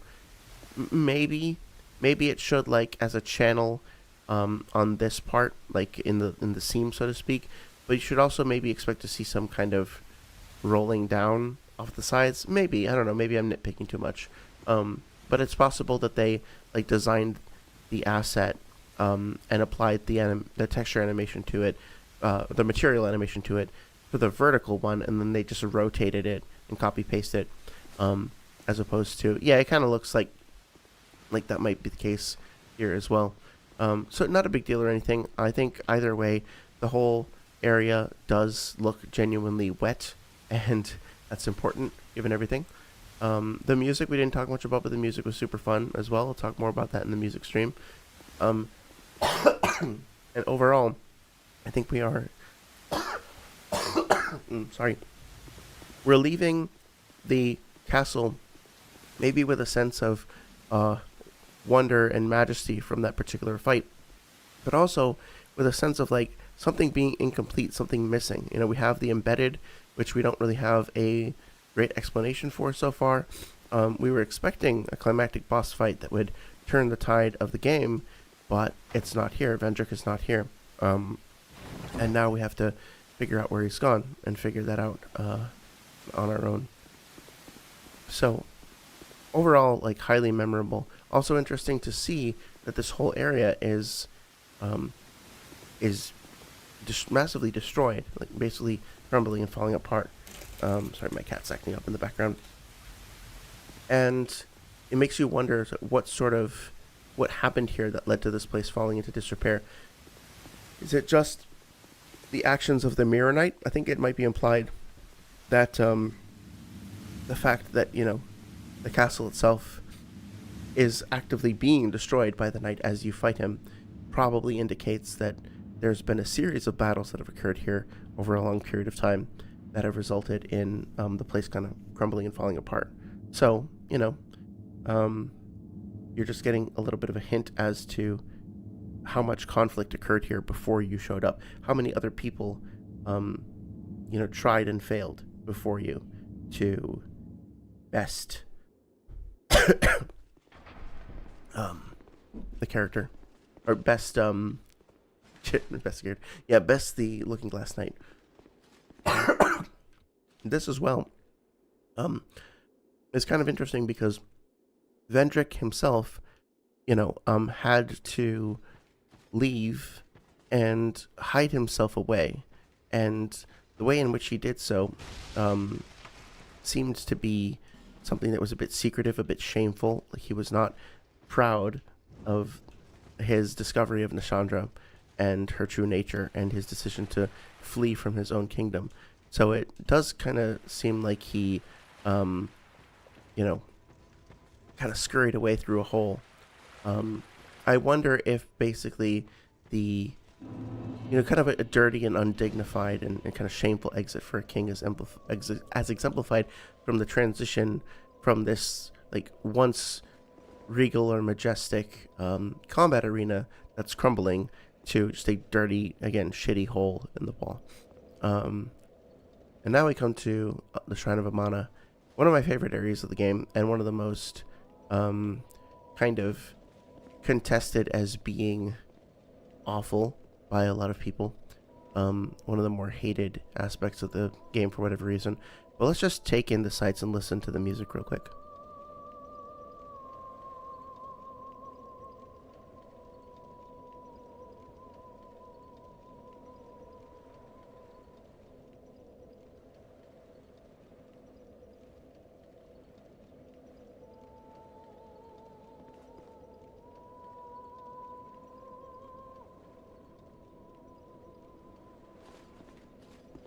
Maybe it should, like, as a channel on this part, like in the seam, so to speak. But you should also maybe expect to see some kind of rolling down off the sides. Maybe, I don't know. Maybe I'm nitpicking too much. But it's possible that they designed the asset and applied the texture animation to it, the material animation to it for the vertical one, and then they just rotated it and copy pasted it, as opposed to, it kind of looks like that might be the case here as well. So not a big deal or anything. I think either way, the whole area does look genuinely wet, and that's important given everything. The music we didn't talk much about, but the music was super fun as well. I'll talk more about that in the music stream. And overall, I think we are. Sorry. We're leaving the castle maybe with a sense of wonder and majesty from that particular fight, but also with a sense of like something being incomplete, something missing. You know, we have the embedded, which we don't really have a great explanation for so far. We were expecting a climactic boss fight that would turn the tide of the game, but it's not here. Vendrick is not here. And now we have to figure out where he's gone and figure that out on our own. So overall, like, highly memorable. Also interesting to see that this whole area is massively destroyed, like basically crumbling and falling apart. Sorry, my cat's acting up in the background. And it makes you wonder what happened here that led to this place falling into disrepair. Is it just the actions of the Mirror Knight? I think it might be implied that the fact that, you know, the castle itself is actively being destroyed by the knight as you fight him probably indicates that there's been a series of battles that have occurred here over a long period of time that have resulted in the place kind of crumbling and falling apart. So, you know, you're just getting a little bit of a hint as to how much conflict occurred here before you showed up. How many other people, you know, tried and failed before you to best the character, or best investigator. Yeah, best the Looking Glass Knight. This as well is kind of interesting because Vendrick himself, you know, had to leave and hide himself away, and the way in which he did so seemed to be something that was a bit secretive, a bit shameful. Like, he was not proud of his discovery of Nashandra and her true nature and his decision to flee from his own kingdom. So it does kind of seem like he, you know, kind of scurried away through a hole. I wonder if basically the, you know, kind of a dirty and undignified and kind of shameful exit for a king is as exemplified from the transition from this, like, once regal or majestic combat arena that's crumbling to just a dirty, again, shitty hole in the wall. And now we come to the Shrine of Amana, one of my favorite areas of the game, and one of the most kind of contested as being awful by a lot of people. One of the more hated aspects of the game for whatever reason. But let's just take in the sights and listen to the music real quick.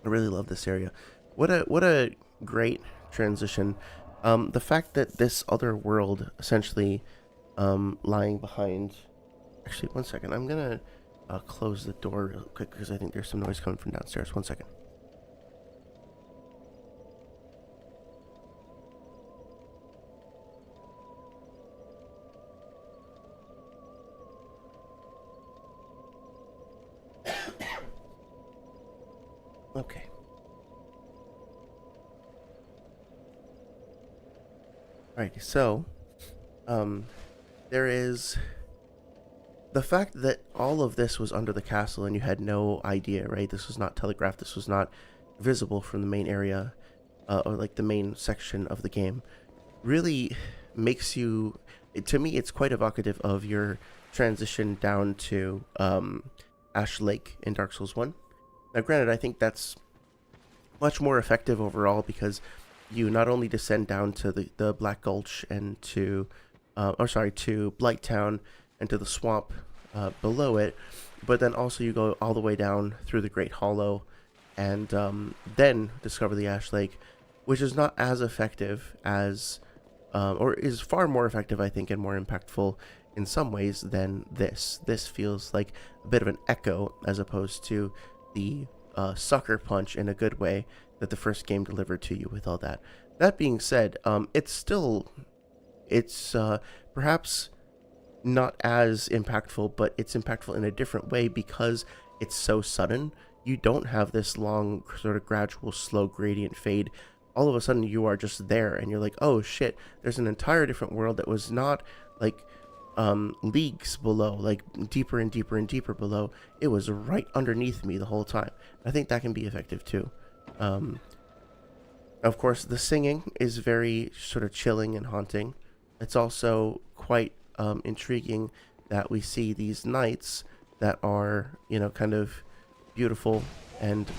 I really love this area. What a great transition. The fact that this other world essentially lying behind. Actually, one second. I'm gonna close the door real quick because I think there's some noise coming from downstairs. One second. Okay. Alrighty, so there is the fact that all of this was under the castle and you had no idea, right? This was not telegraphed, this was not visible from the main area, or like the main section of the game, really makes you, to me, it's quite evocative of your transition down to Ash Lake in Dark Souls 1. Now, granted, I think that's much more effective overall because you not only descend down to the Black Gulch and to Blight Town and to the swamp below it, but then also you go all the way down through the Great Hollow and then discover the Ash Lake, which is not as effective as, or is far more effective, I think, and more impactful in some ways than this. This feels like a bit of an echo as opposed to the sucker punch in a good way that the first game delivered to you with all that. That being said, it's perhaps not as impactful, but it's impactful in a different way because it's so sudden. You don't have this long, sort of gradual, slow gradient fade. All of a sudden, you are just there, and you're like, oh shit, there's an entire different world that was not like leagues below, like deeper and deeper and deeper below. It was right underneath me the whole time. I think that can be effective too. Of course, the singing is very sort of chilling and haunting. It's also quite intriguing that we see these knights that are, kind of beautiful and,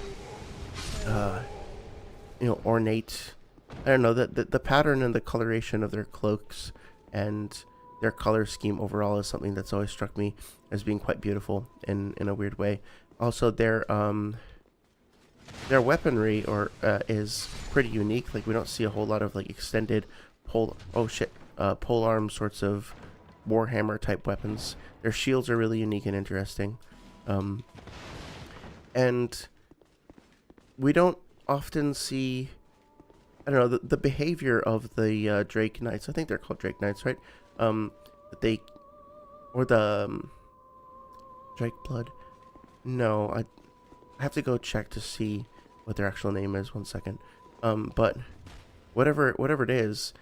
ornate. I don't know, the pattern and the coloration of their cloaks and their color scheme overall is something that's always struck me as being quite beautiful in a weird way. Also, their weaponry is pretty unique. Like, we don't see a whole lot of like extended polearm sorts of warhammer type weapons. Their shields are really unique and interesting, and we don't often see, I don't know, the behavior of the Drake Knights. I think they're called Drake Knights, right? Drake Blood. No, I have to go check to see what their actual name is. 1 second. But whatever it is,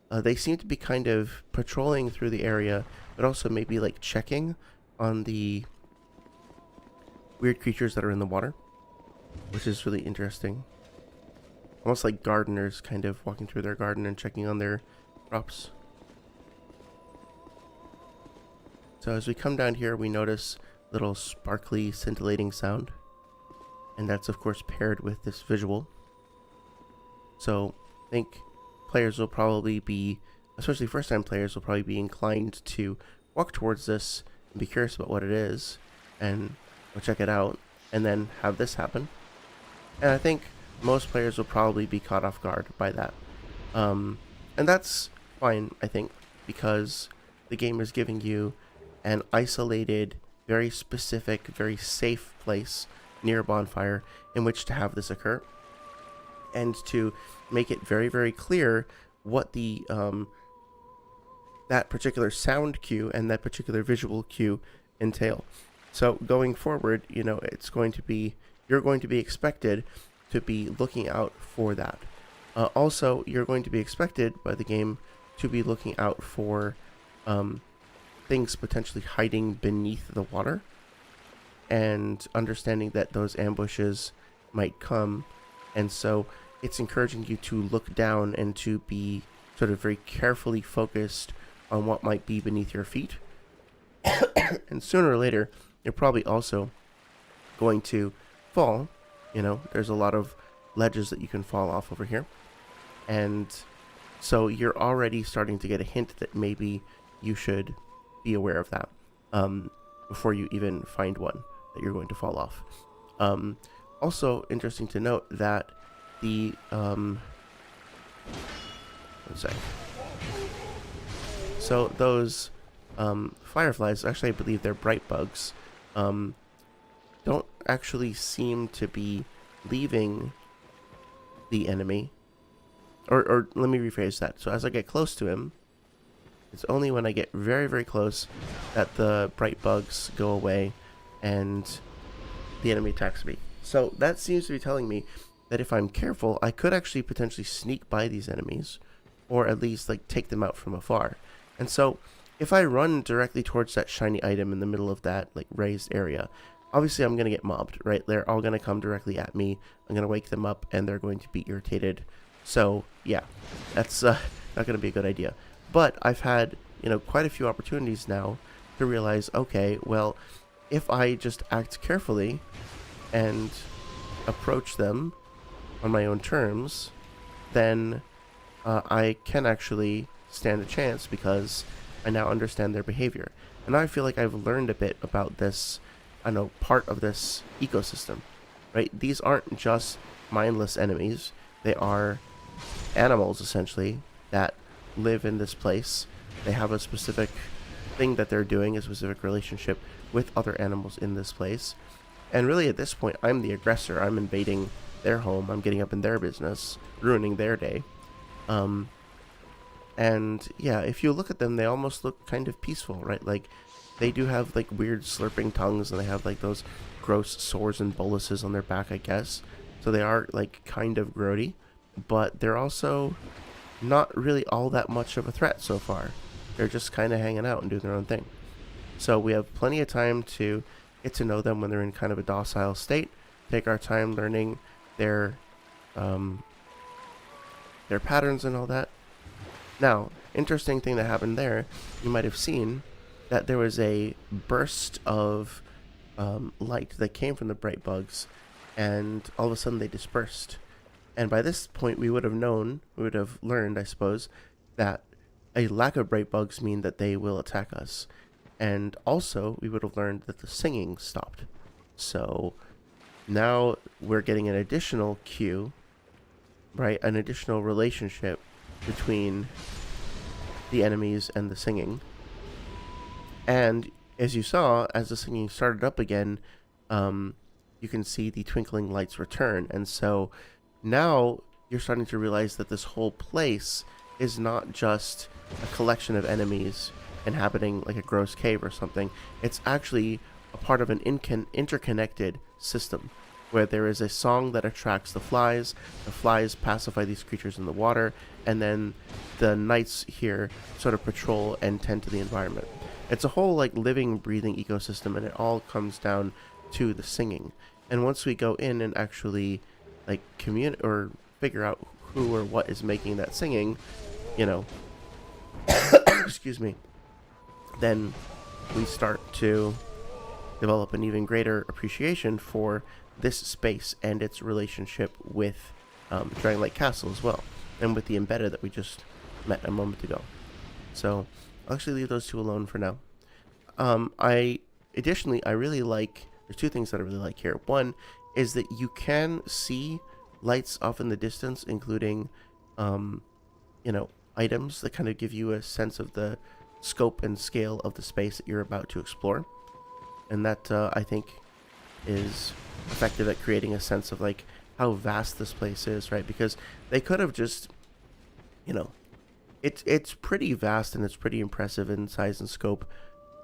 they seem to be kind of patrolling through the area, but also maybe like checking on the weird creatures that are in the water, which is really interesting. Almost like gardeners kind of walking through their garden and checking on their crops. So as we come down here, we notice little sparkly, scintillating sound. And that's, of course, paired with this visual. So I think players will probably be, especially first-time players, will probably be inclined to walk towards this and be curious about what it is and go check it out and then have this happen. And I think most players will probably be caught off guard by that. And that's fine, I think, because the game is giving you an isolated, very specific, very safe place near a bonfire in which to have this occur, and to make it very, very clear what the that particular sound cue and that particular visual cue entail. So going forward, it's going to be, you're going to be expected to be looking out for that. Also, you're going to be expected by the game to be looking out for things potentially hiding beneath the water, and understanding that those ambushes might come. And so it's encouraging you to look down and to be sort of very carefully focused on what might be beneath your feet. And sooner or later, you're probably also going to fall. There's a lot of ledges that you can fall off over here. And so you're already starting to get a hint that maybe you should be aware of that before you even find one that you're going to fall off. Also interesting to note that the one sec. So those fireflies, actually I believe they're bright bugs, don't actually seem to be leaving the enemy. Or let me rephrase that. So as I get close to him, it's only when I get very, very close that the bright bugs go away and the enemy attacks me. So that seems to be telling me that if I'm careful, I could actually potentially sneak by these enemies, or at least like take them out from afar. And so if I run directly towards that shiny item in the middle of that like raised area, obviously I'm going to get mobbed, right? They're all going to come directly at me. I'm going to wake them up and they're going to be irritated. So yeah, that's not going to be a good idea. But I've had, quite a few opportunities now to realize, okay, well, if I just act carefully and approach them on my own terms, then I can actually stand a chance because I now understand their behavior. And I feel like I've learned a bit about this, part of this ecosystem, right? These aren't just mindless enemies. They are animals, essentially, that live in this place. They have a specific thing that they're doing, a specific relationship with other animals in this place. And really, at this point, I'm the aggressor. I'm invading their home. I'm getting up in their business, ruining their day. And yeah, if you look at them, they almost look kind of peaceful, right? Like, they do have like weird slurping tongues, and they have like those gross sores and boluses on their back, I guess. So they are like kind of grody, but they're also not really all that much of a threat so far. They're just kind of hanging out and doing their own thing. So we have plenty of time to get to know them when they're in kind of a docile state. Take our time learning their patterns and all that. Now, interesting thing that happened there, you might have seen that there was a burst of light that came from the bright bugs, and all of a sudden they dispersed. And by this point, we would have learned, I suppose, that a lack of bright bugs mean that they will attack us. And also, we would have learned that the singing stopped. So now we're getting an additional cue, right? An additional relationship between the enemies and the singing. And as you saw, as the singing started up again, you can see the twinkling lights return. And so now you're starting to realize that this whole place is not just a collection of enemies inhabiting like a gross cave or something. It's actually a part of an interconnected system where there is a song that attracts the flies pacify these creatures in the water, and then the knights here sort of patrol and tend to the environment. It's a whole like living, breathing ecosystem, and it all comes down to the singing. And once we go in and actually like or figure out who or what is making that singing, you know, excuse me, then we start to develop an even greater appreciation for this space and its relationship with Drangleic Castle as well, and with the embedded that we just met a moment ago. So I'll actually leave those two alone for now. I really like, there's two things that I really like here. One is that you can see lights off in the distance, including, items that kind of give you a sense of the scope and scale of the space that you're about to explore. And that, I think, is effective at creating a sense of like how vast this place is, right? Because they could have just, it's pretty vast and it's pretty impressive in size and scope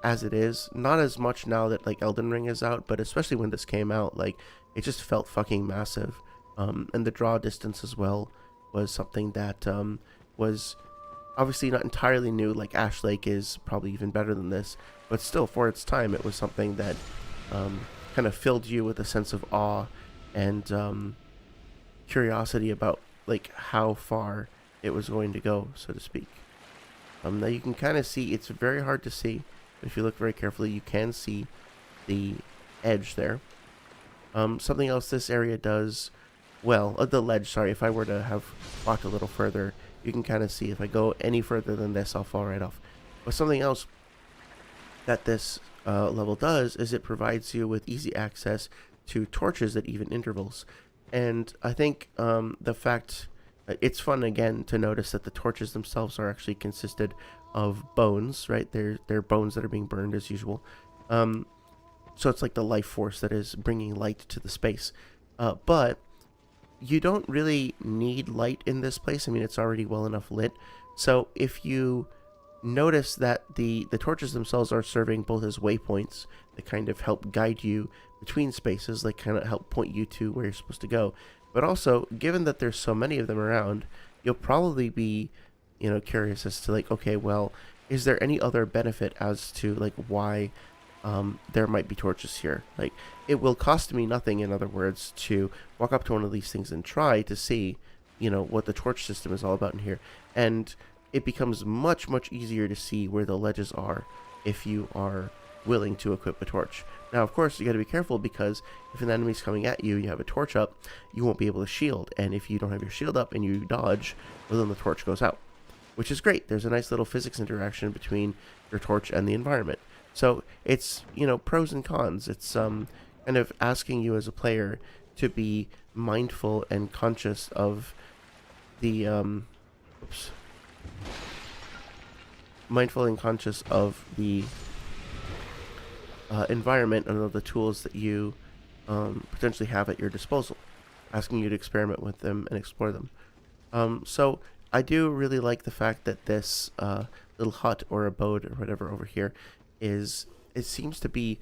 as it is. Not as much now that like Elden Ring is out, but especially when this came out, like it just felt fucking massive. And the draw distance as well was something that was obviously not entirely new. Like Ash Lake is probably even better than this, but still for its time it was something that kind of filled you with a sense of awe and curiosity about like how far it was going to go, so to speak. Now you can kind of see, it's very hard to see, but if you look very carefully you can see the edge there. Something else this area does well, the ledge, sorry, if I were to have walked a little further, you can kind of see if I go any further than this I'll fall right off. But something else that this level does is it provides you with easy access to torches at even intervals. And I think the fact, it's fun again to notice that the torches themselves are actually consisted of bones, right? They're bones that are being burned as usual. So it's like the life force that is bringing light to the space. But you don't really need light in this place. I mean, it's already well enough lit. So if you notice that the torches themselves are serving both as waypoints that kind of help guide you between spaces, like kind of help point you to where you're supposed to go. But also, given that there's so many of them around, you'll probably be, curious as to like, okay, well, is there any other benefit as to like why there might be torches here? Like, it will cost me nothing, in other words, to walk up to one of these things and try to see, what the torch system is all about in here. And it becomes much, much easier to see where the ledges are if you are willing to equip a torch. Now, of course, you got to be careful, because if an enemy's coming at you, you have a torch up, you won't be able to shield. And if you don't have your shield up and you dodge, well, then the torch goes out, which is great. There's a nice little physics interaction between your torch and the environment. So it's, pros and cons. It's kind of asking you as a player to be mindful and conscious of the mindful and conscious of the environment and of the tools that you potentially have at your disposal, asking you to experiment with them and explore them. So I do really like the fact that this little hut or abode or whatever over here it seems to be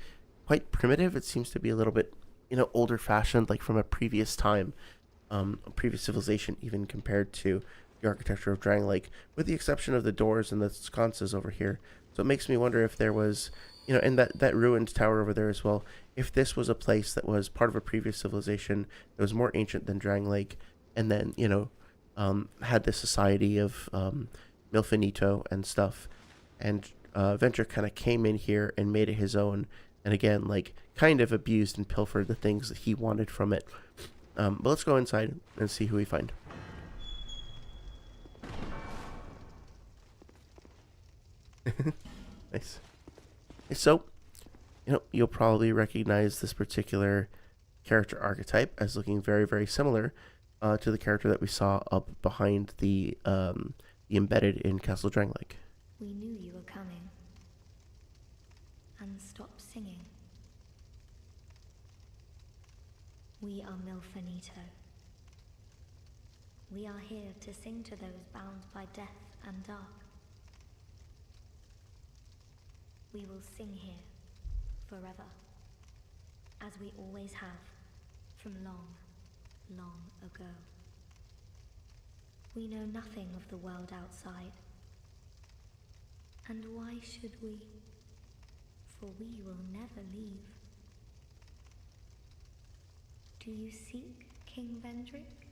quite primitive. It seems to be a little bit, older fashioned, like from a previous time, a previous civilization, even compared to the architecture of Drangleic, with the exception of the doors and the sconces over here. So it makes me wonder if there was, in that ruined tower over there as well, if this was a place that was part of a previous civilization that was more ancient than Drangleic, and then, had this society of Milfinito and stuff, and Venture kind of came in here and made it his own, and again, like, kind of abused and pilfered the things that he wanted from it. But let's go inside and see who we find. Nice. So, you'll probably recognize this particular character archetype as looking very, very similar to the character that we saw up behind the embedded in Castle Drangleic. We knew you were coming. And stop singing. We are Milfinito. We are here to sing to those bound by death and dark. We will sing here forever, as we always have, from long, long ago. We know nothing of the world outside. And why should we? For we will never leave. Do you seek King Vendrick?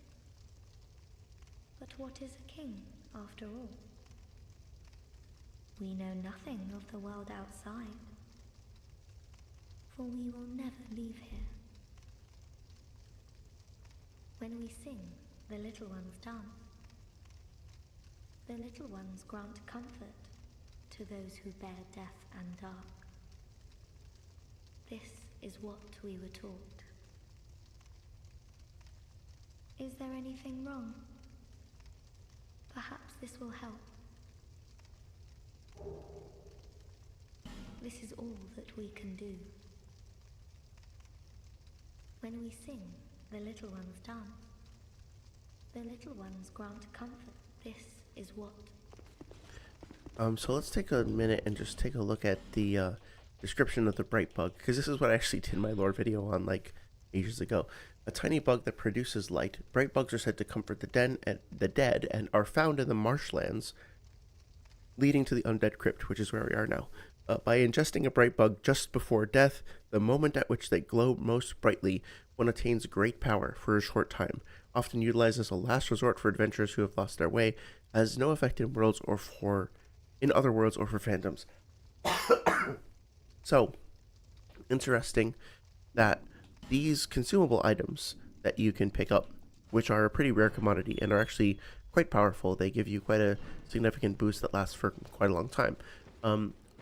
But what is a king, after all? We know nothing of the world outside, for we will never leave here. When we sing, the little ones dance. The little ones grant comfort to those who bear death and dark. This is what we were taught. Is there anything wrong? Perhaps this will help. This is all that we can do. When we sing, the little ones dance. The little ones grant comfort. This is what. So let's take a minute and just take a look at the description of the bright bug, because this is what I actually did my lore video on like ages ago. A tiny bug that produces light. Bright bugs are said to comfort the dead and are found in the marshlands leading to the undead crypt, which is where we are now. By ingesting a bright bug just before death, the moment at which they glow most brightly, one attains great power for a short time, often utilized as a last resort for adventurers who have lost their way, has no effect in other worlds or for phantoms. So, interesting that these consumable items that you can pick up, which are a pretty rare commodity and are actually quite powerful, they give you quite a significant boost that lasts for quite a long time,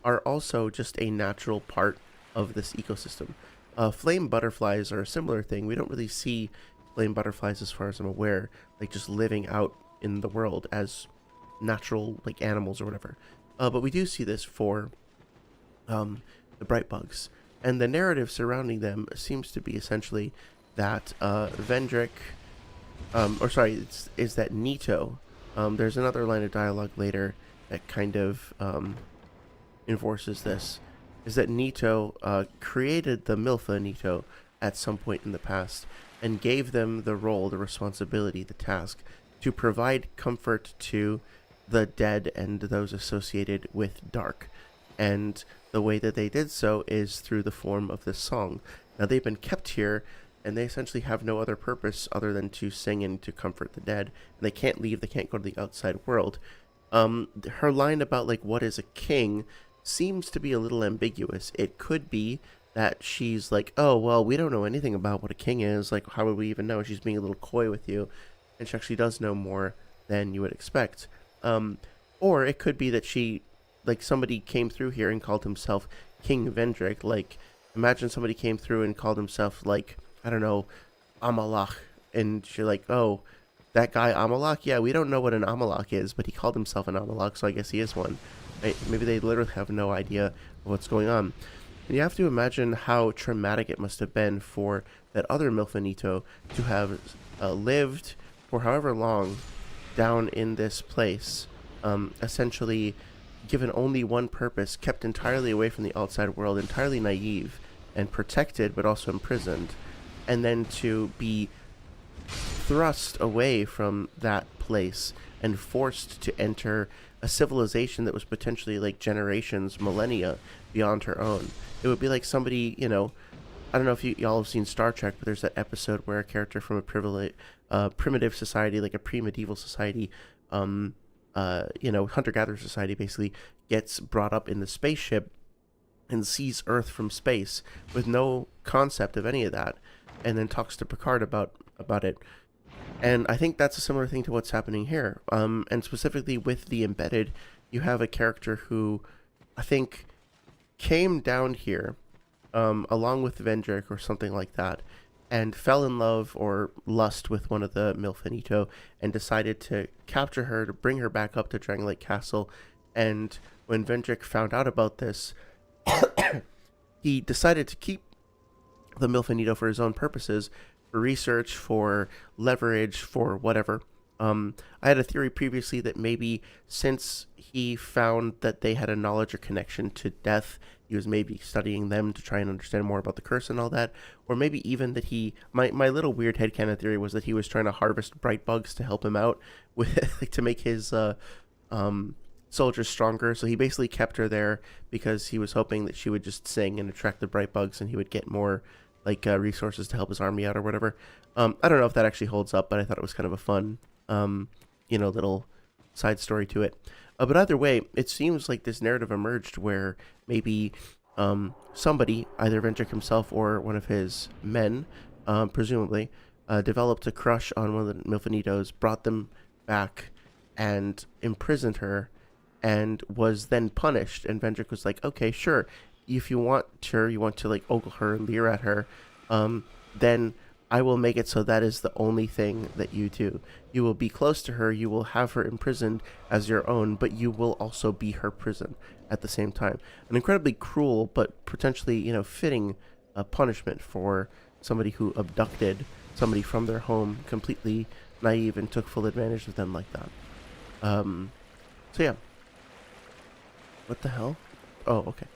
are also just a natural part of this ecosystem. Flame butterflies are a similar thing. We don't really see flame butterflies, as far as I'm aware, like just living out in the world as natural like animals or whatever. But we do see this for the bright bugs, and the narrative surrounding them seems to be essentially that Vendrick, is that Nito. There's another line of dialogue later that kind of enforces this. Is that Nito created the Milfinito at some point in the past and gave them the role, the responsibility, the task to provide comfort to the dead and those associated with dark. And the way that they did so is through the form of this song. Now they've been kept here, and they essentially have no other purpose other than to sing and to comfort the dead. And they can't leave, they can't go to the outside world. Her line about like what is a king seems to be a little ambiguous. It could be that she's like, oh, well, we don't know anything about what a king is. Like, how would we even know? She's being a little coy with you. And she actually does know more than you would expect. Or it could be that she, like, somebody came through here and called himself King Vendrick. Like, imagine somebody came through and called himself, like, I don't know, Amalak. And you're like, oh, that guy Amalak? Yeah, we don't know what an Amalak is, but he called himself an Amalak, so I guess he is one. right? Maybe they literally have no idea of what's going on. And you have to imagine how traumatic it must have been for that other Milfanito to have lived for however long down in this place, essentially given only one purpose, kept entirely away from the outside world, entirely naive and protected, but also imprisoned, and then to be thrust away from that place and forced to enter a civilization that was potentially like generations, millennia beyond her own. It would be like somebody, I don't know if y'all have seen Star Trek, but there's that episode where a character from a primitive society, like a pre-medieval society, hunter-gatherer society, basically gets brought up in the spaceship and sees Earth from space with no concept of any of that, and then talks to Picard about it. And I think that's a similar thing to what's happening here. And specifically with the embedded, you have a character who I think came down here along with Vendrick or something like that, and fell in love or lust with one of the Milfanito and decided to capture her to bring her back up to Drangleic Castle. And when Vendrick found out about this, he decided to keep the Milfanito for his own purposes, for research, for leverage, for whatever. I had a theory previously that maybe since he found that they had a knowledge or connection to death, he was maybe studying them to try and understand more about the curse and all that. Or maybe even that my little weird headcanon theory was that he was trying to harvest bright bugs to help him out with, to make his soldiers stronger. So he basically kept her there because he was hoping that she would just sing and attract the bright bugs, and he would get more resources to help his army out or whatever. I don't know if that actually holds up, but I thought it was kind of a fun, little side story to it. But either way, it seems like this narrative emerged where maybe somebody, either Vendrick himself or one of his men, presumably, developed a crush on one of the Milfanitos, brought them back, and imprisoned her, and was then punished. And Vendrick was like, okay, sure, if you want to ogle her, leer at her, then I will make it so that is the only thing that you do. You will be close to her, you will have her imprisoned as your own, but you will also be her prison at the same time. An incredibly cruel, but potentially, fitting punishment for somebody who abducted somebody from their home, completely naive, and took full advantage of them like that. So yeah. What the hell? Oh, okay.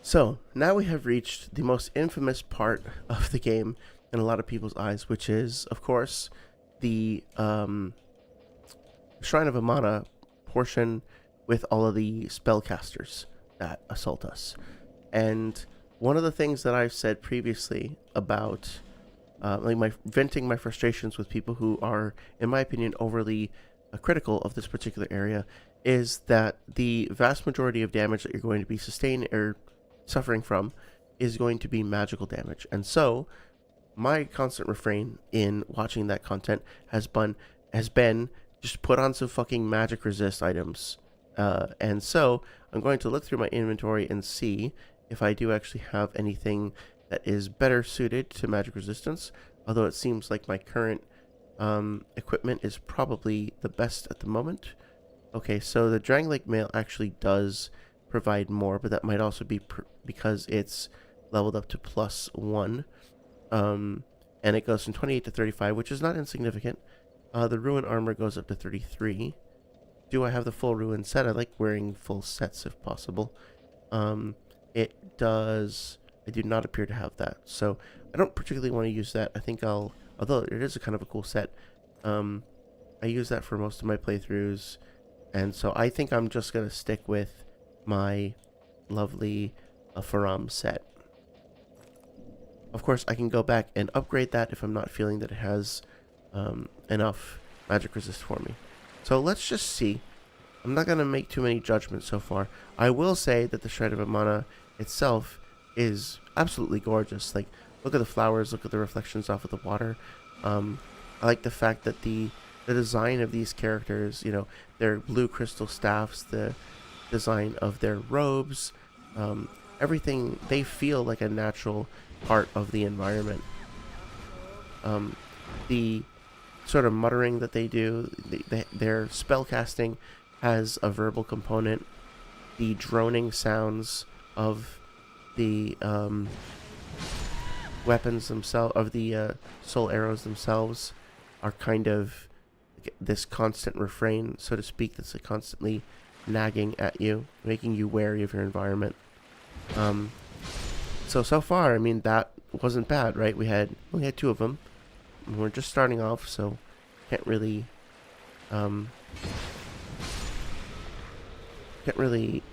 So, now we have reached the most infamous part of the game in a lot of people's eyes, which is, of course, the Shrine of Amana portion with all of the spellcasters that assault us. And one of the things that I've said previously about venting my frustrations with people who are, in my opinion, overly critical of this particular area is that the vast majority of damage that you're going to be sustaining or suffering from is going to be magical damage. And so my constant refrain in watching that content has been just put on some fucking magic resist items. And so I'm going to look through my inventory and see if I do actually have anything that is better suited to magic resistance, although it seems like my current equipment is probably the best at the moment. Okay, so the Drangleic mail actually does provide more, but that might also be because it's leveled up to +1. And it goes from 28 to 35, which is not insignificant. The Ruin armor goes up to 33. Do I have the full Ruin set? I like wearing full sets if possible. It does... I do not appear to have that, so I don't particularly want to use that. I think although it is a kind of a cool set, I use that for most of my playthroughs, and so I think I'm just going to stick with my lovely Faram set. Of course, I can go back and upgrade that if I'm not feeling that it has enough magic resist for me. So let's just see. I'm not going to make too many judgments so far. I will say that the Shrine of Amana itself is absolutely gorgeous. Like, look at the flowers, look at the reflections off of the water. I like the fact that the design of these characters, their blue crystal staffs, the design of their robes, everything, they feel like a natural part of the environment. The sort of muttering that they do, their spell casting has a verbal component. The droning sounds of the weapons themselves, of the soul arrows themselves, are kind of this constant refrain, so to speak, that's constantly nagging at you, making you wary of your environment. So far, I mean, that wasn't bad, right? We only had 2 of them. And we're just starting off, so can't really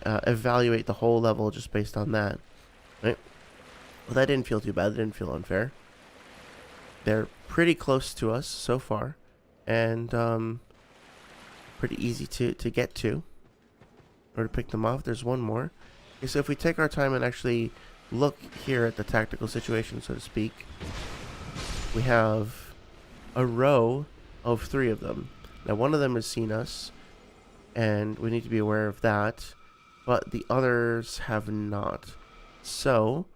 evaluate the whole level just based on that, right? Well, that didn't feel too bad. That didn't feel unfair. They're pretty close to us so far, and pretty easy to get to or to pick them off. There's one more. Okay, so if we take our time and actually look here at the tactical situation, so to speak, we have a row of 3 of them. Now, one of them has seen us, and we need to be aware of that, but the others have not. So,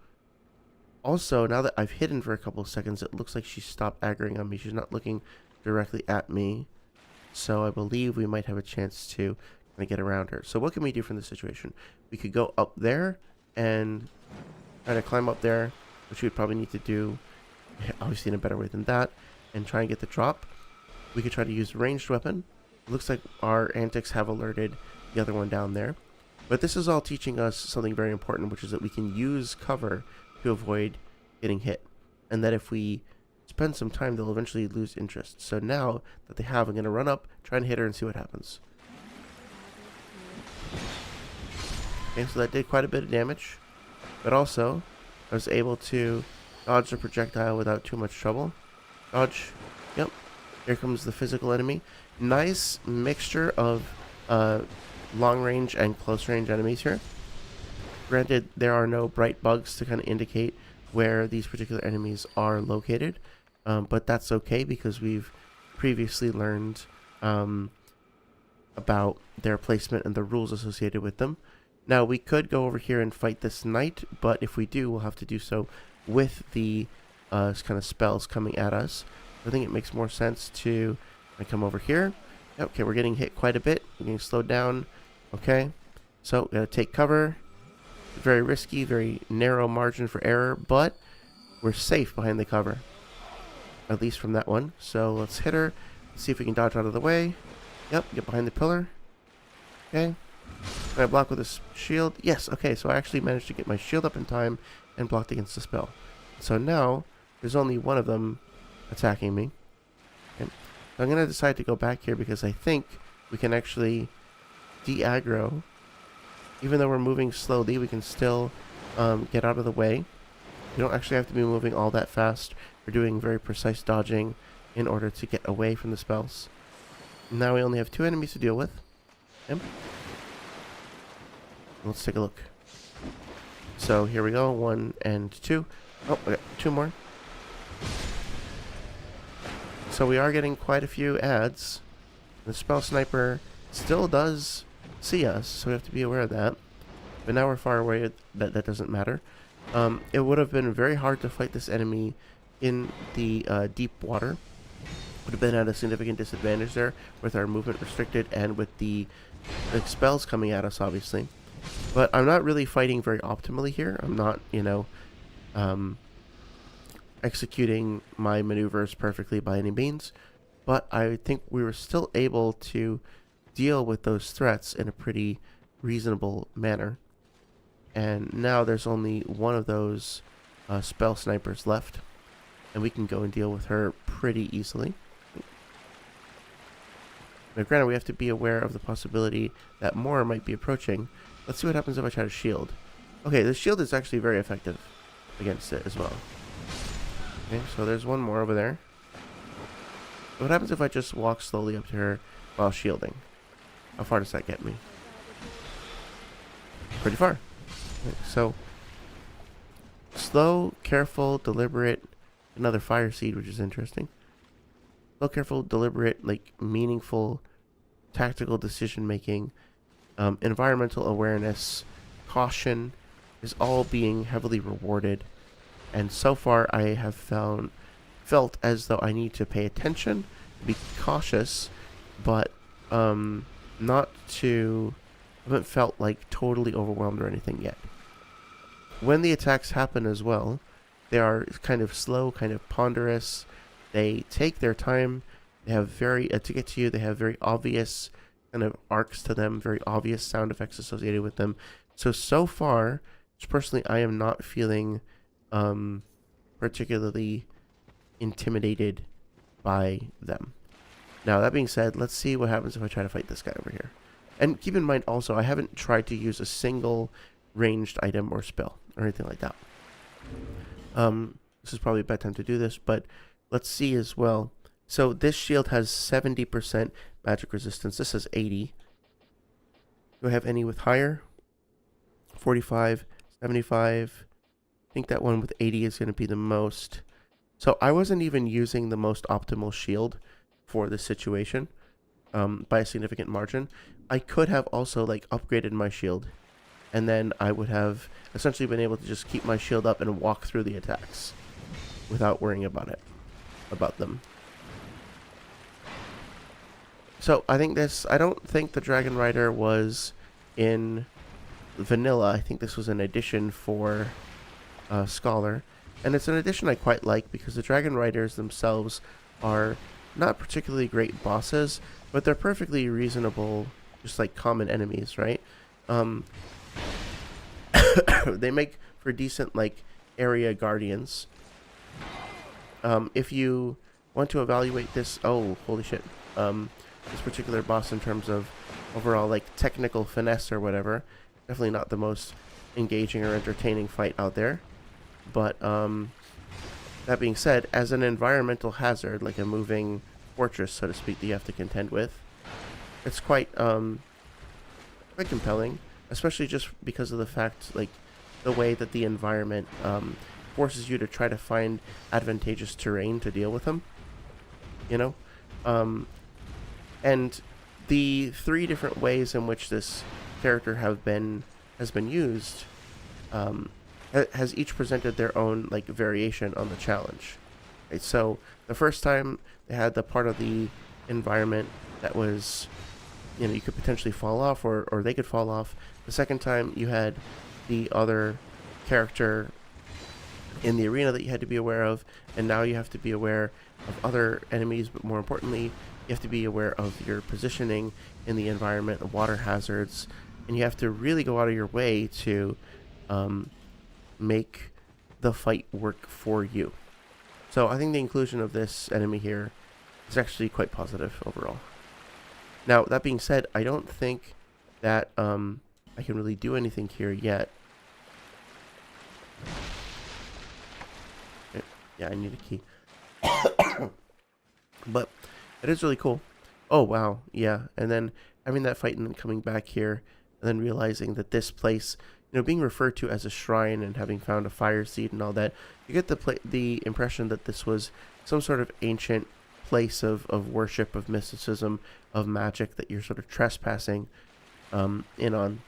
also, now that I've hidden for a couple of seconds, it looks like she stopped aggroing on me. She's not looking directly at me, so I believe we might have a chance to kind of get around her. So what can we do from this situation? We could go up there and try to climb up there, which we'd probably need to do, obviously, in a better way than that, and try and get the drop. We could try to use a ranged weapon. It looks like our antics have alerted the other one down there. But this is all teaching us something very important, which is that we can use cover to avoid getting hit. And that if we spend some time, they'll eventually lose interest. So now that they have, I'm going to run up, try and hit her and see what happens. Okay, so that did quite a bit of damage. But also, I was able to dodge the projectile without too much trouble. Dodge. Yep. Here comes the physical enemy. Nice mixture of long range and close range enemies here. Granted, there are no bright bugs to kind of indicate where these particular enemies are located. But that's okay because we've previously learned about their placement and the rules associated with them. Now, we could go over here and fight this knight, but if we do, we'll have to do so with the kind of spells coming at us. I think it makes more sense to come over here. Okay, we're getting hit quite a bit. We're getting slowed down. Okay, so gotta take cover. Very risky, very narrow margin for error, but we're safe behind the cover. At least from that one. So let's hit her. See if we can dodge out of the way. Yep, get behind the pillar. Okay. Can I block with a shield? Yes, okay, so I actually managed to get my shield up in time and blocked against the spell. So now, there's only one of them attacking me. Okay. So I'm going to decide to go back here because I think we can actually de-aggro. Even though we're moving slowly, we can still get out of the way. You don't actually have to be moving all that fast. We're doing very precise dodging in order to get away from the spells. Now we only have 2 enemies to deal with. Okay. Let's take a look. So here we go, 1 and 2. Oh, I got 2 more. So we are getting quite a few adds. The spell sniper still does see us, so we have to be aware of that. But now we're far away, that doesn't matter. It would have been very hard to fight this enemy in the deep water. Would have been at a significant disadvantage there with our movement restricted and with the spells coming at us, obviously. But I'm not really fighting very optimally here. I'm not, executing my maneuvers perfectly by any means. But I think we were still able to deal with those threats in a pretty reasonable manner. And now there's only one of those spell snipers left. And we can go and deal with her pretty easily. Now, granted, we have to be aware of the possibility that more might be approaching. Let's see what happens if I try to shield. Okay, the shield is actually very effective against it as well. Okay, so there's one more over there. What happens if I just walk slowly up to her while shielding? How far does that get me? Pretty far. Okay, so, slow, careful, deliberate. Another fire seed, which is interesting. Slow, careful, deliberate, like meaningful, tactical decision making, environmental awareness, caution is all being heavily rewarded. And so far, I have felt as though I need to pay attention, be cautious, but haven't felt like totally overwhelmed or anything yet. When the attacks happen as well, they are kind of slow, kind of ponderous. They take their time. They have to get to you, they have very obvious kind of arcs to them, very obvious sound effects associated with them. So far, personally, I am not feeling particularly intimidated by them. Now, that being said, let's see what happens if I try to fight this guy over here. And keep in mind also, I haven't tried to use a single ranged item or spell or anything like that. This is probably a bad time to do this, but let's see as well. So this shield has 70% magic resistance. This has 80. Do I have any with higher? 45, 75. I think that one with 80 is going to be the most. So I wasn't even using the most optimal shield for this situation by a significant margin. I could have also like upgraded my shield, and then I would have essentially been able to just keep my shield up and walk through the attacks without worrying about them. So I don't think the Dragon Rider was in vanilla. I think this was an addition for Scholar. And it's an addition I quite like because the Dragon Riders themselves are not particularly great bosses, but they're perfectly reasonable, just like common enemies, right? They make for decent like area guardians. If you want to evaluate this, oh holy shit, this particular boss in terms of overall like technical finesse or whatever, definitely not the most engaging or entertaining fight out there. But that being said, as an environmental hazard, like a moving fortress, so to speak, that you have to contend with, it's quite compelling, especially just because of the fact, like, the way that the environment forces you to try to find advantageous terrain to deal with them, you know? And the 3 different ways in which this character has been used has each presented their own like variation on the challenge. Right? So the first time they had the part of the environment that was, you know, you could potentially fall off or they could fall off. The second time you had the other character in the arena that you had to be aware of, and now you have to be aware of other enemies, but more importantly, you have to be aware of your positioning in the environment, the water hazards, and you have to really go out of your way to make the fight work for you. So I think the inclusion of this enemy here is actually quite positive overall. Now, that being said, I don't think that I can really do anything here yet. Yeah, I need a key. But it is really cool. Oh, wow. Yeah. And then having that fight and then coming back here and then realizing that this place, you know, being referred to as a shrine and having found a fire seed and all that, you get the impression that this was some sort of ancient place of worship, of mysticism, of magic that you're sort of trespassing in on.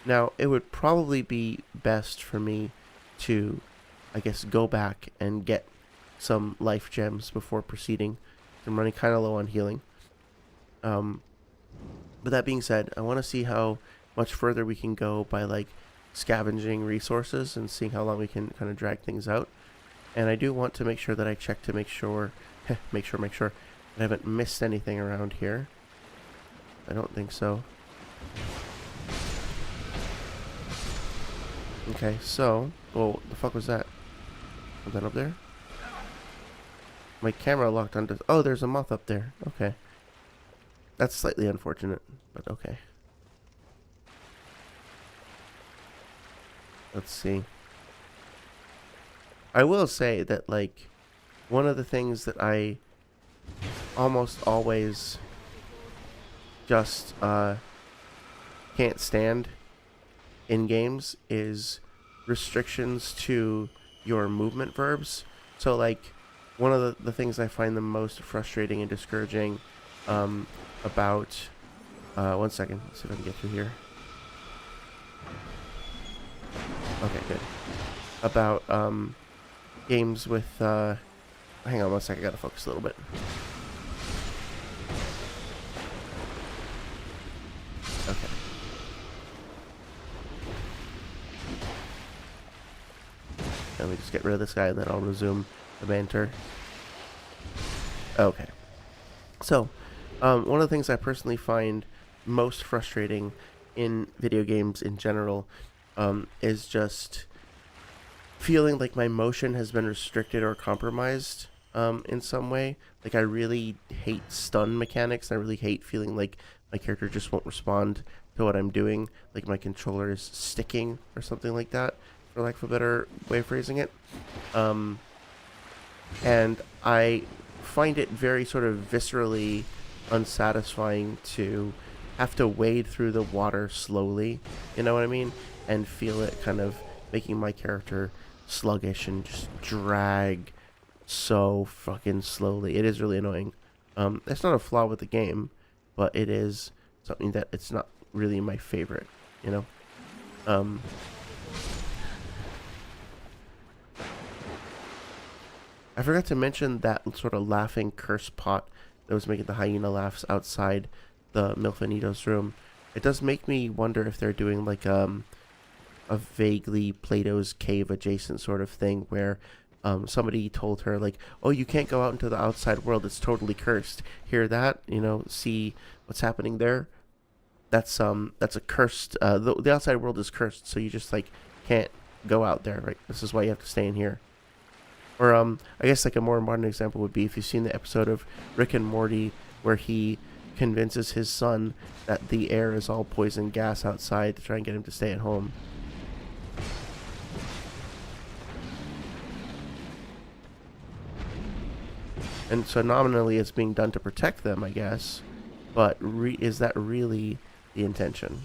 Now, it would probably be best for me to, I guess, go back and get some life gems before proceeding. I'm running kind of low on healing. But that being said, I want to see how much further we can go by like scavenging resources and seeing how long we can kind of drag things out. And I do want to make sure that I check to make sure that I haven't missed anything around here. I don't think so. Okay, so, oh, the fuck was that? Was that up there? My camera locked onto, oh, there's a moth up there. Okay. That's slightly unfortunate, but okay. Let's see. I will say that, like, one of the things that I almost always just can't stand in games is restrictions to your movement verbs. So, like, one of the things I find the most frustrating and discouraging about... one second. Let's see if I can get through here. Okay, good. About games with... hang on one second, I gotta focus a little bit. me just get rid of this guy and then I'll resume the banter. Okay. So, one of the things I personally find most frustrating in video games in general is just feeling like my motion has been restricted or compromised in some way. Like, I really hate stun mechanics. I really hate feeling like my character just won't respond to what I'm doing. Like my controller is sticking or something like that, for lack of a better way of phrasing it. And I find it very sort of viscerally unsatisfying to have to wade through the water slowly, you know what I mean? And feel it kind of making my character sluggish and just drag so fucking slowly. It is really annoying. It's not a flaw with the game, but it is something that it's not really my favorite, you know? I forgot to mention that sort of laughing curse pot that was making the hyena laughs outside the Milfanito's room. It does make me wonder if they're doing like a vaguely Plato's cave adjacent sort of thing where somebody told her like, oh, you can't go out into the outside world, it's totally cursed. Hear that? You know, see what's happening there? That's a cursed, the outside world is cursed, so you just like can't go out there, right? This is why you have to stay in here. Or I guess like a more modern example would be if you've seen the episode of Rick and Morty where he convinces his son that the air is all poison gas outside to try and get him to stay at home. And so nominally it's being done to protect them, I guess. But is that really the intention?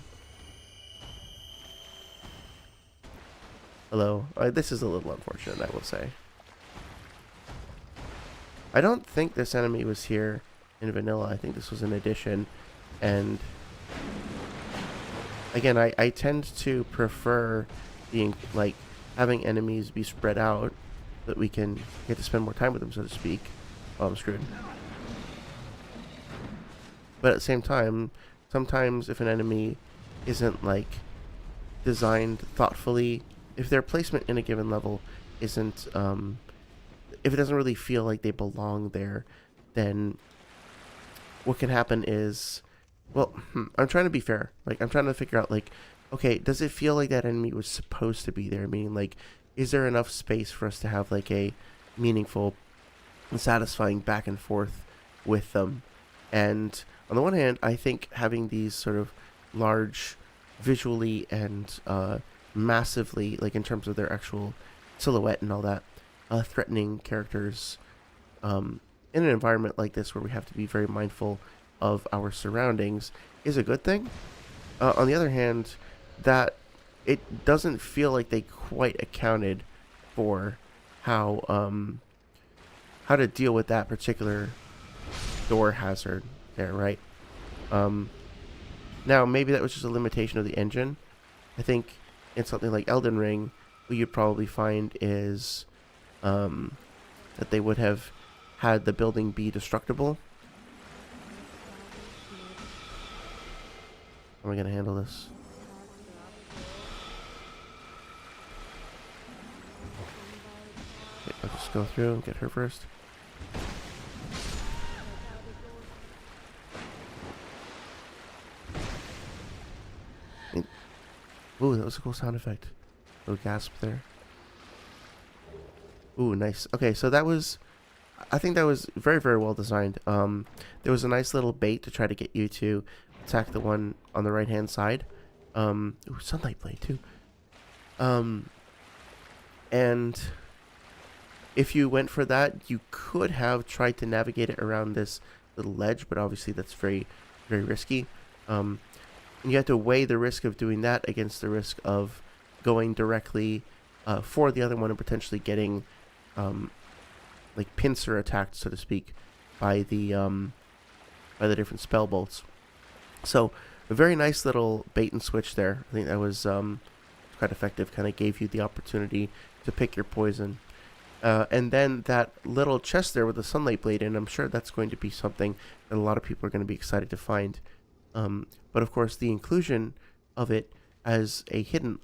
Hello? This is a little unfortunate, I will say. I don't think this enemy was here in vanilla. I think this was an addition. And again, I tend to prefer being like having enemies be spread out so that we can get to spend more time with them, so to speak. Oh, I'm screwed. But at the same time, sometimes if an enemy isn't like designed thoughtfully, if their placement in a given level isn't if it doesn't really feel like they belong there, then what can happen is, well, I'm trying to be fair. Like, I'm trying to figure out, like, okay, does it feel like that enemy was supposed to be there? Meaning, like, is there enough space for us to have, like, a meaningful and satisfying back and forth with them? And on the one hand, I think having these sort of large, visually and massively, like, in terms of their actual silhouette and all that, threatening characters in an environment like this where we have to be very mindful of our surroundings is a good thing. On the other hand, that it doesn't feel like they quite accounted for how to deal with that particular door hazard there, right? Now, maybe that was just a limitation of the engine. I think in something like Elden Ring, what you'd probably find is that they would have had the building be destructible. How am I going to handle this? Okay, I'll just go through and get her first. Ooh, that was a cool sound effect. Little gasp there. Ooh, nice. Okay, so that was, I think that was very, very well designed. There was a nice little bait to try to get you to attack the one on the right-hand side. Ooh, sunlight blade too. And if you went for that, you could have tried to navigate it around this little ledge, but obviously that's very, very risky. And you have to weigh the risk of doing that against the risk of going directly for the other one and potentially getting like pincer attacked, so to speak, by the different spell bolts. So a very nice little bait and switch there. I think that was quite effective. Kind of gave you the opportunity to pick your poison. And then that little chest there with the sunlight blade in, I'm sure that's going to be something that a lot of people are going to be excited to find. But of course, the inclusion of it as a hidden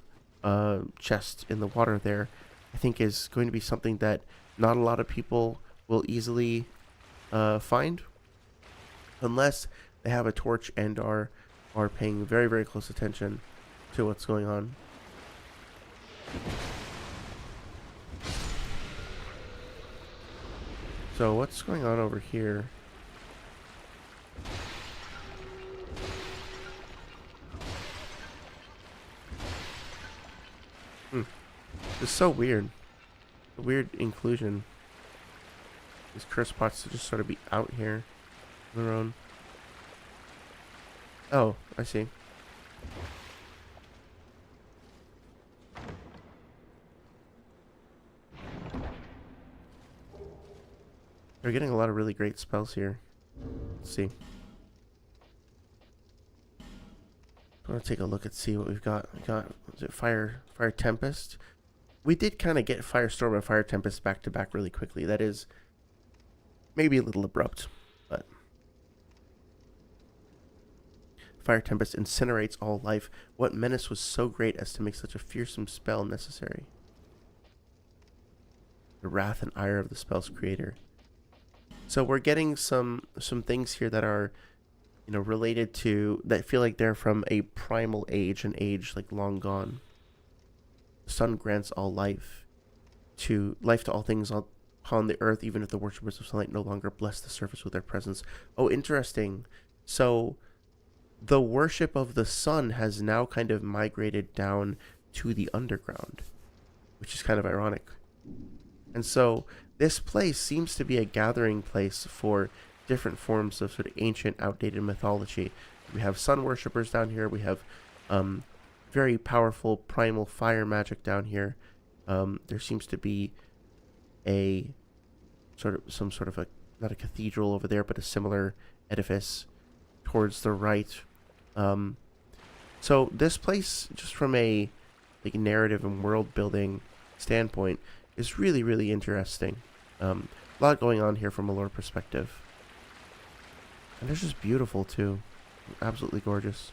chest in the water there I think is going to be something that not a lot of people will easily find unless they have a torch and are paying very, very close attention to what's going on. So what's going on over here? It's so weird. A weird inclusion. These curse pots to just sort of be out here on their own. Oh, I see. We're getting a lot of really great spells here. Let's see. I want to take a look and see what we've got. We got, is it Fire Tempest? We did kind of get Firestorm and Fire Tempest back to back really quickly. That is maybe a little abrupt, but Fire Tempest incinerates all life. What menace was so great as to make such a fearsome spell necessary? The wrath and ire of the spell's creator. So we're getting some things here that are, you know, related to, that feel like they're from a primal age, an age like long gone. The sun grants all life to all things upon the earth, even if the worshippers of sunlight no longer bless the surface with their presence. Oh, interesting. So the worship of the sun has now kind of migrated down to the underground, which is kind of ironic. And so this place seems to be a gathering place for different forms of sort of ancient, outdated mythology. We have sun worshippers down here. We have very powerful primal fire magic down here. There seems to be some sort of a, not a cathedral over there, but a similar edifice towards the right. So this place, just from a like narrative and world building standpoint, is really, really interesting. A lot going on here from a lore perspective. And it's just beautiful too. Absolutely gorgeous.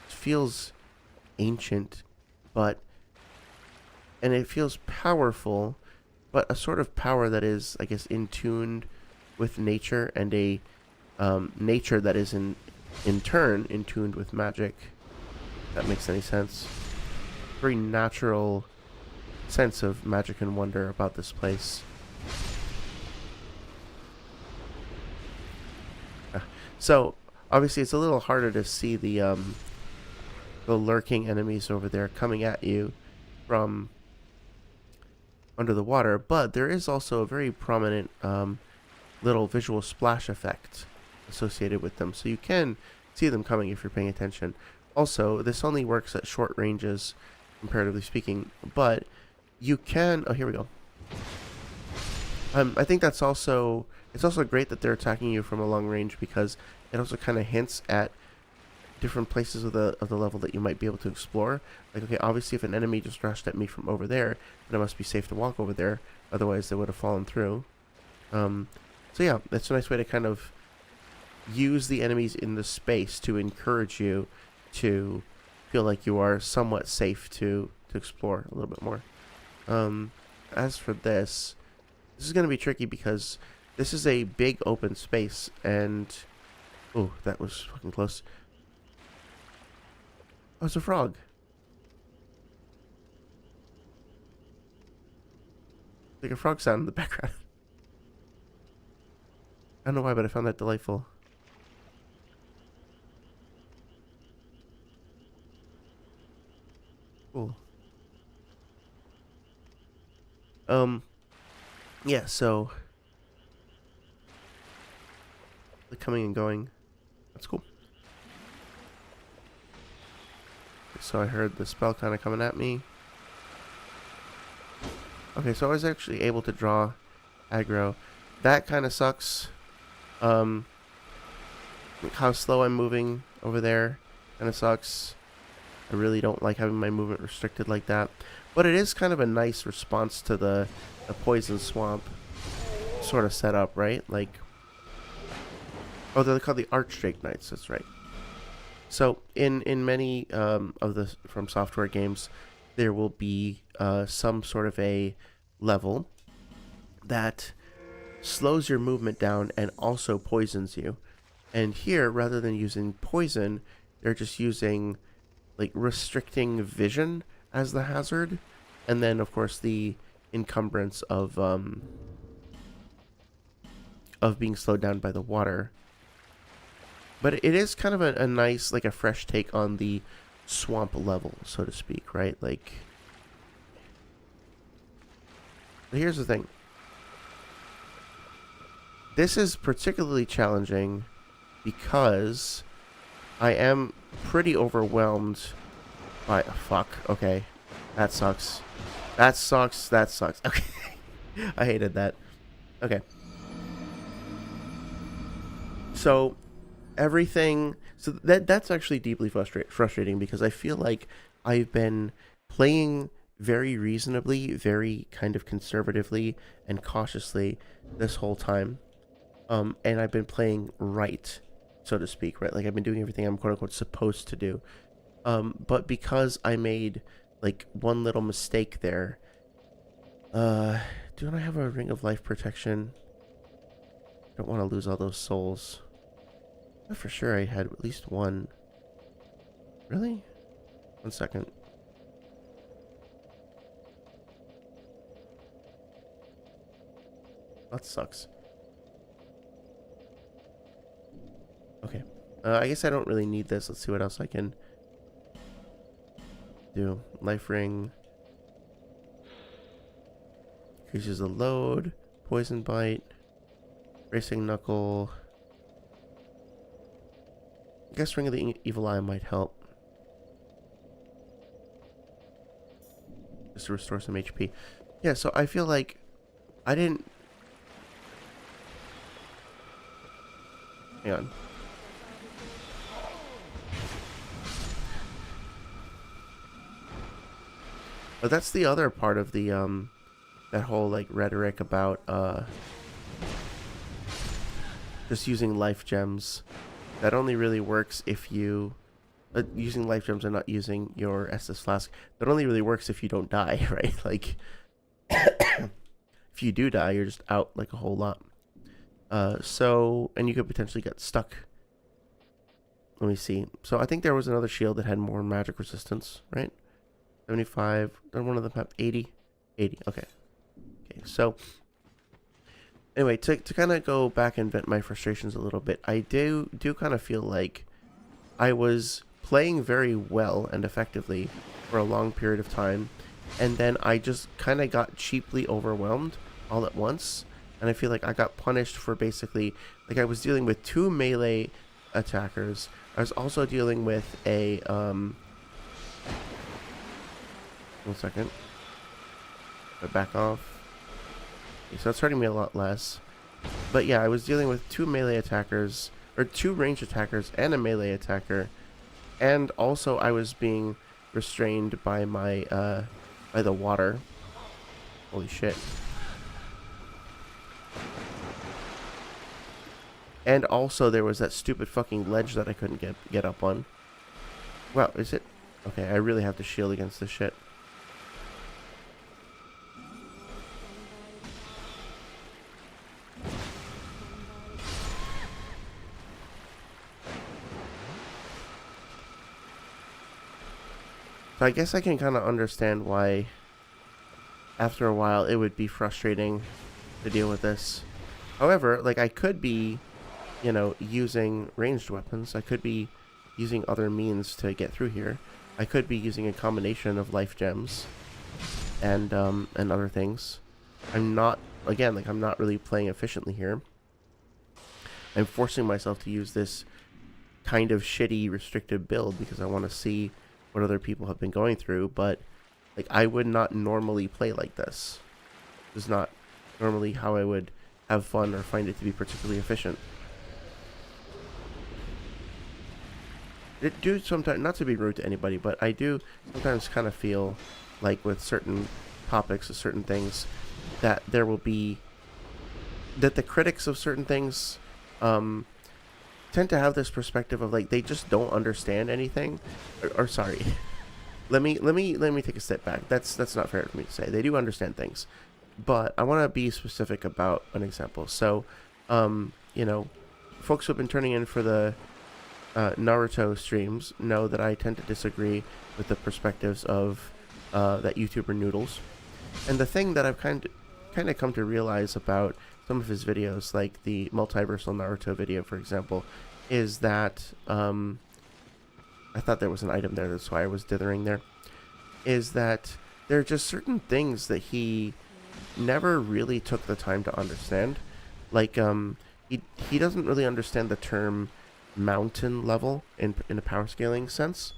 It feels ancient, and it feels powerful, but a sort of power that is, I guess, in tuned with nature, and a nature that is in turn in tuned with magic. If that makes any sense. Very natural sense of magic and wonder about this place. So obviously it's a little harder to see the lurking enemies over there coming at you from under the water, but there is also a very prominent little visual splash effect associated with them, so you can see them coming if you're paying attention. Also, this only works at short ranges, comparatively speaking, but you can... Oh, here we go. I think that's also... It's also great that they're attacking you from a long range, because it also kind of hints at different places of the level that you might be able to explore. Like, okay, obviously if an enemy just rushed at me from over there, then it must be safe to walk over there, otherwise they would have fallen through. So yeah, that's a nice way to kind of use the enemies in the space to encourage you to feel like you are somewhat safe to explore a little bit more. As for this is going to be tricky, because this is a big open space, and... Oh, that was fucking close. Oh, it's a frog. Like a frog sound in the background. I don't know why, but I found that delightful. Cool. Yeah, so the coming and going. That's cool. So I heard the spell kind of coming at me. Okay, so I was actually able to draw aggro. That kind of sucks. Like how slow I'm moving over there kind of sucks. I really don't like having my movement restricted like that. But it is kind of a nice response to the poison swamp sort of setup, right? Like, oh, they're called the Archdrake Knights, that's right. So in many of the From Software games, there will be some sort of a level that slows your movement down and also poisons you. And here, rather than using poison, they're just using like restricting vision as the hazard, and then of course the encumbrance of being slowed down by the water. But it is kind of a nice, like a fresh take on the swamp level, so to speak, right? Like, but here's the thing. This is particularly challenging because I am pretty overwhelmed by... fuck, okay. That sucks. That sucks, that sucks. Okay. I hated that. Okay. So, everything... So that's actually deeply frustrating because I feel like I've been playing very reasonably, very kind of conservatively and cautiously this whole time. And I've been playing right, so to speak, right? Like, I've been doing everything I'm quote-unquote supposed to do. But because I made, like, one little mistake there... don't I have a Ring of Life Protection? Don't want to lose all those souls. I thought for sure I had at least one. Really? 1 second. That sucks. Okay. I guess I don't really need this. Let's see what else I can do. Life ring. Increases the load. Poison bite. Racing knuckle. I guess Ring of the Evil Eye might help. Just to restore some HP. Yeah, so I feel like I didn't... Hang on. But that's the other part of the, that whole, like, rhetoric about, just using life gems. That only really works if you... using life gems and not using your Estus Flask. That only really works if you don't die, right? Like, if you do die, you're just out, like, a whole lot. So... And you could potentially get stuck. Let me see. So I think there was another shield that had more magic resistance, right? 75. And one of them have 80. 80. Okay. Okay. So anyway, to kind of go back and vent my frustrations a little bit, I do kind of feel like I was playing very well and effectively for a long period of time, and then I just kind of got cheaply overwhelmed all at once, and I feel like I got punished for basically, like, I was dealing with 2 melee attackers. I was also dealing with a 1 second. Back off. Okay, so it's hurting me a lot less. But yeah, I was dealing with 2 melee attackers, or 2 ranged attackers and a melee attacker. And also I was being restrained by my, by the water. Holy shit. And also there was that stupid fucking ledge that I couldn't get up on. Wow, is it? Okay, I really have to shield against this shit. So I guess I can kind of understand why after a while it would be frustrating to deal with this. However, like, I could be, you know, using ranged weapons. I could be using other means to get through here. I could be using a combination of life gems and other things. I'm not, again, like, I'm not really playing efficiently here. I'm forcing myself to use this kind of shitty restricted build because I want to see what other people have been going through, but, like, I would not normally play like this. This is not normally how I would have fun or find it to be particularly efficient. It do sometimes, not to be rude to anybody, but I do sometimes kind of feel like with certain topics or certain things that there will be, that the critics of certain things tend to have this perspective of like they just don't understand anything, or sorry, let me take a step back. That's not fair for me to say. They do understand things, but I want to be specific about an example. So, you know, folks who have been turning in for the Naruto streams know that I tend to disagree with the perspectives of that YouTuber Noodles, and the thing that I've kind of come to realize about some of his videos, like the multiversal Naruto video, for example, is that I thought there was an item there, that's why I was dithering there, is that there are just certain things that he never really took the time to understand. Like, he doesn't really understand the term mountain level in a power scaling sense.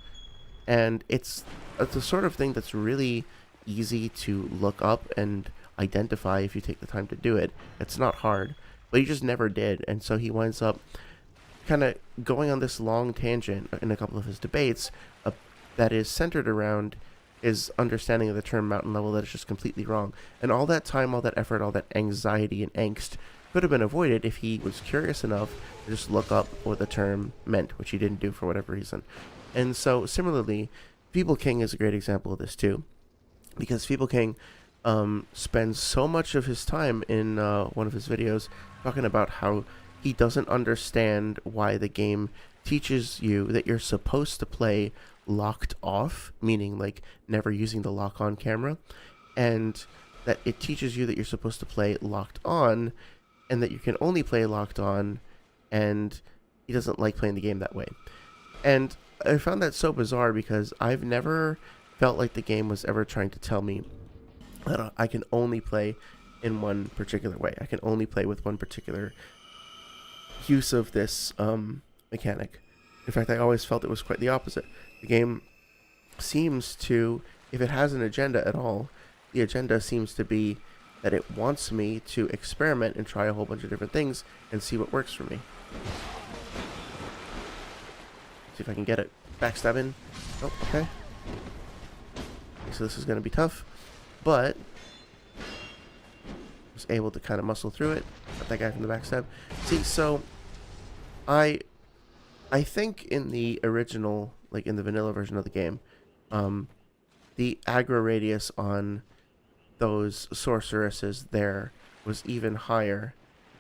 And it's the sort of thing that's really easy to look up and identify if you take the time to do it. It's not hard, but he just never did. And so he winds up kind of going on this long tangent in a couple of his debates that is centered around his understanding of the term mountain level that is just completely wrong. And all that time, all that effort, all that anxiety and angst could have been avoided if he was curious enough to just look up what the term meant, which he didn't do for whatever reason. And so similarly, Feeble King is a great example of this too, because Feeble King spends so much of his time in one of his videos talking about how he doesn't understand why the game teaches you that you're supposed to play locked off, meaning like never using the lock on camera, and that it teaches you that you're supposed to play locked on, and that you can only play locked on, and he doesn't like playing the game that way. And I found that so bizarre because I've never felt like the game was ever trying to tell me that I can only play in one particular way. I can only play with one particular use of this mechanic. In fact, I always felt it was quite the opposite. The game seems to, if it has an agenda at all, the agenda seems to be that it wants me to experiment and try a whole bunch of different things and see what works for me. See if I can get it. Backstab in. Oh, okay. So this is going to be tough, but I was able to kind of muscle through it. Got that guy from the backstab. See, so I think in the original, like in the vanilla version of the game, the aggro radius on those sorceresses there was even higher,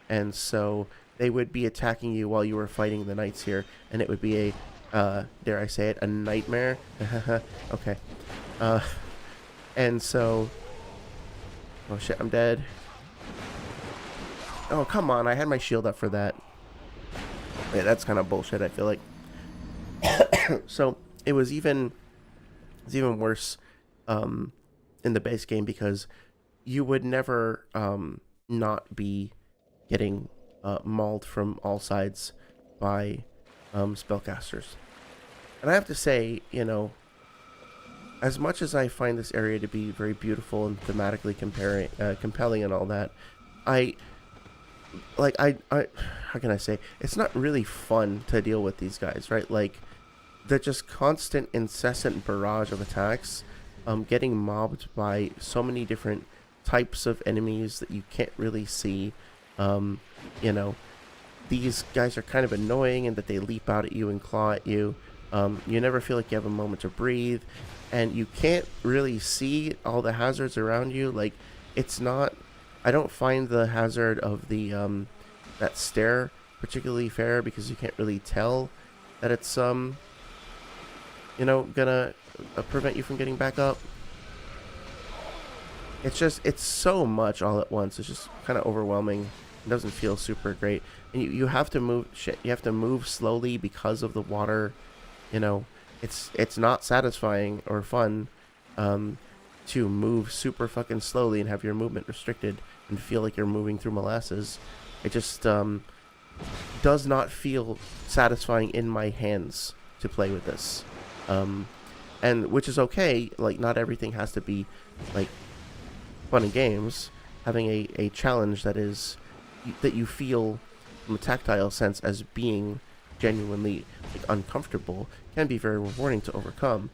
and so they would be attacking you while you were fighting the knights here, and it would be a dare I say it, a nightmare. Okay. And so, oh shit, I'm dead. Oh, come on, I had my shield up for that. Yeah, that's kind of bullshit, I feel like. So it was even worse in the base game, because you would never not be getting mauled from all sides by spellcasters. And I have to say, you know, as much as I find this area to be very beautiful and thematically compelling and all that, I how can I say, it's not really fun to deal with these guys, right? Like, the just constant, incessant barrage of attacks, getting mobbed by so many different types of enemies that you can't really see. You know, these guys are kind of annoying in that they leap out at you and claw at you. You never feel like you have a moment to breathe, and you can't really see all the hazards around you. Like, it's not, I don't find the hazard of the that stair particularly fair, because you can't really tell that it's you know, gonna prevent you from getting back up. It's so much all at once. It's just kind of overwhelming. It doesn't feel super great, and you have to move you have to move slowly because of the water. You know, it's not satisfying or fun to move super fucking slowly and have your movement restricted and feel like you're moving through molasses. It just does not feel satisfying in my hands to play with this. And which is okay. Like, not everything has to be like fun and games. Having a challenge that is that you feel from a tactile sense as being genuinely like uncomfortable can be very rewarding to overcome.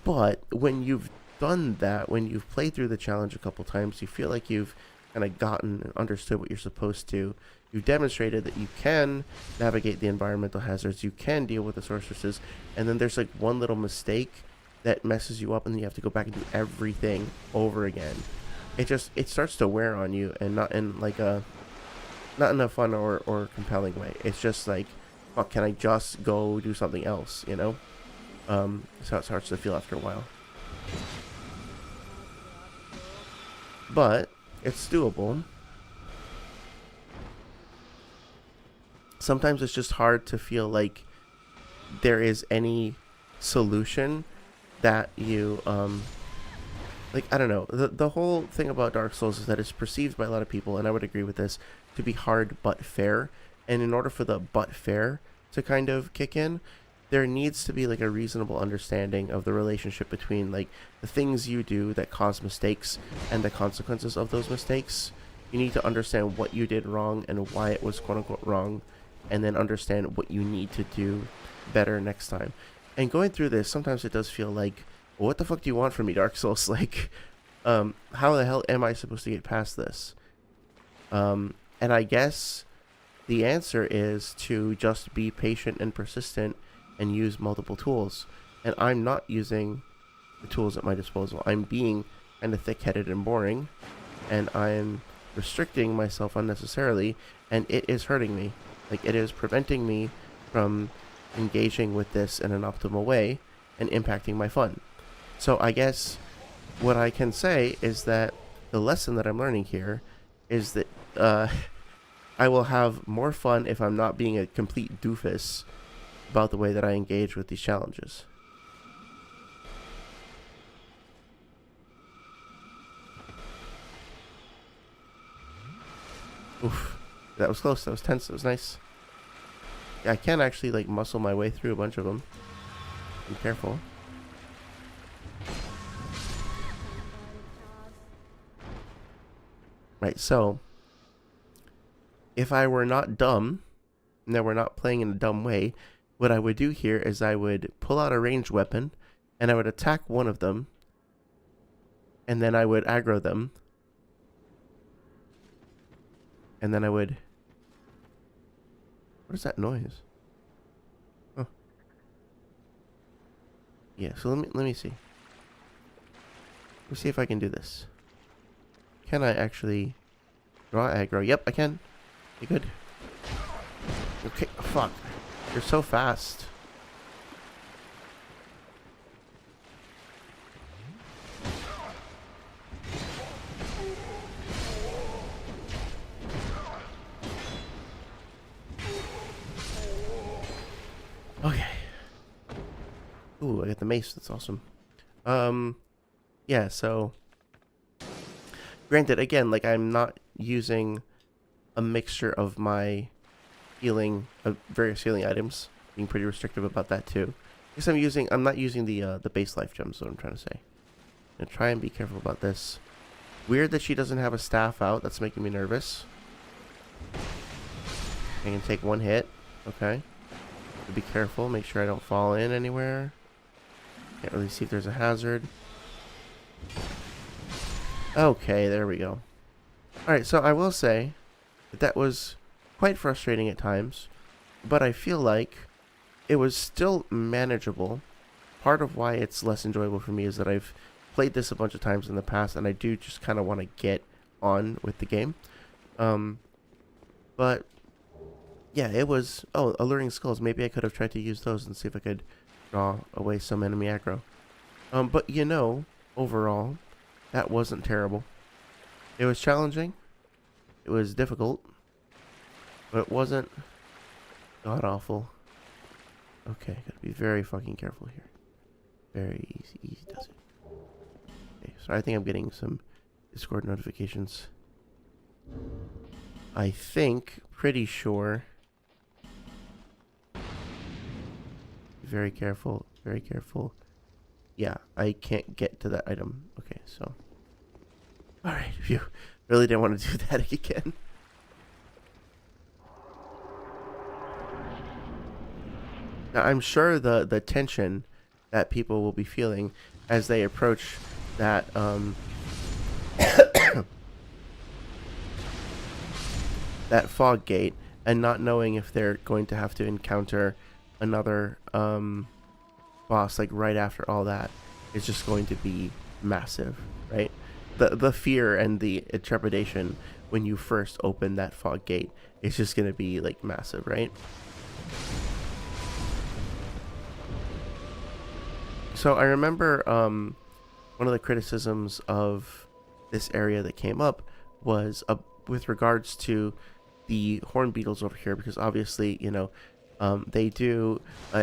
But when you've done that, when you've played through the challenge a couple times, you feel like you've kind of gotten and understood what you're supposed to. You've demonstrated that you can navigate the environmental hazards, you can deal with the sorceresses, and then there's like one little mistake that messes you up and then you have to go back and do everything over again. It starts to wear on you, and not in like a fun or compelling way. It's just like, oh, can I just go do something else, you know? That's how it starts to feel after a while. But it's doable. Sometimes it's just hard to feel like there is any solution that you like, I don't know. The whole thing about Dark Souls is that it's perceived by a lot of people, and I would agree with this, to be hard but fair. And in order for the but fair to kind of kick in, there needs to be like a reasonable understanding of the relationship between like the things you do that cause mistakes and the consequences of those mistakes. You need to understand what you did wrong and why it was quote unquote wrong, and then understand what you need to do better next time. And going through this, sometimes it does feel like, well, what the fuck do you want from me, Dark Souls? Like, how the hell am I supposed to get past this? And I guess the answer is to just be patient and persistent and use multiple tools. And I'm not using the tools at my disposal. I'm being kind of thick-headed and boring, and I'm restricting myself unnecessarily, and it is hurting me. Like, it is preventing me from engaging with this in an optimal way and impacting my fun. So I guess what I can say is that the lesson that I'm learning here is that I will have more fun if I'm not being a complete doofus about the way that I engage with these challenges. Oof. That was close. That was tense. That was nice. Yeah, I can actually like muscle my way through a bunch of them. Be careful. Right, so if I were not dumb, and that we're not playing in a dumb way, what I would do here is I would pull out a ranged weapon, and I would attack one of them, and then I would aggro them, and then I would... What is that noise? Oh. Yeah, so let me see. Let me see if I can do this. Can I actually draw aggro? Yep, I can. Okay, good. Okay, fuck. You're so fast. Okay. Ooh, I got the mace. That's awesome. Yeah, so... Granted, again, like, I'm not using a mixture of my healing, various healing items, being pretty restrictive about that too. I guess I'm not using the base life gems, is what I'm trying to say. I'm gonna try and be careful about this. Weird that she doesn't have a staff out, that's making me nervous. I can take one hit, okay. Be careful, make sure I don't fall in anywhere. Can't really see if there's a hazard. Okay, there we go. Alright, so I will say that was quite frustrating at times, but I feel like it was still manageable. Part of why it's less enjoyable for me is that I've played this a bunch of times in the past, and I do just kind of want to get on with the game. But yeah, it was... Oh, alluring skulls. Maybe I could have tried to use those and see if I could draw away some enemy aggro. But you know, overall, that wasn't terrible. It was challenging. It was difficult. But it wasn't god-awful. Okay, gotta be very fucking careful here. Very easy does it. Okay, so I think I'm getting some Discord notifications. I think, pretty sure. Very careful, very careful. Yeah, I can't get to that item. Okay, so. Alright, if you really didn't want to do that again. Now, I'm sure the tension that people will be feeling as they approach that that fog gate and not knowing if they're going to have to encounter another boss like right after all that is just going to be massive, right? The fear and the trepidation when you first open that fog gate is just going to be like massive, right? So I remember one of the criticisms of this area that came up was with regards to the horn beetles over here, because obviously, you know, they do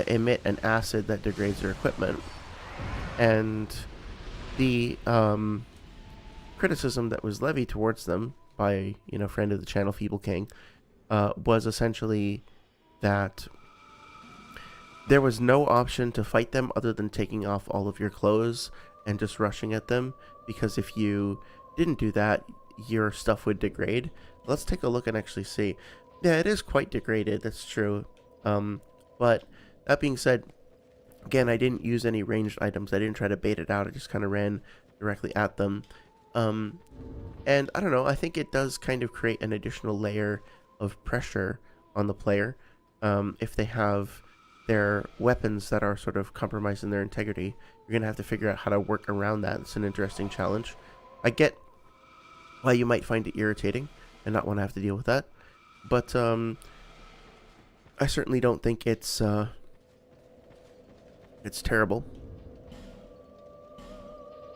emit an acid that degrades their equipment. And the criticism that was levied towards them by, you know, friend of the channel, Feeble King, was essentially that there was no option to fight them other than taking off all of your clothes and just rushing at them, because if you didn't do that, your stuff would degrade. Let's take a look and actually see. Yeah, it is quite degraded, that's true. But that being said, again, I didn't use any ranged items. I didn't try to bait it out. I just kind of ran directly at them. And I don't know, I think it does kind of create an additional layer of pressure on the player. If they have their weapons that are sort of compromising their integrity, you're going to have to figure out how to work around that. It's an interesting challenge. I get why you might find it irritating and not want to have to deal with that. But I certainly don't think it's terrible.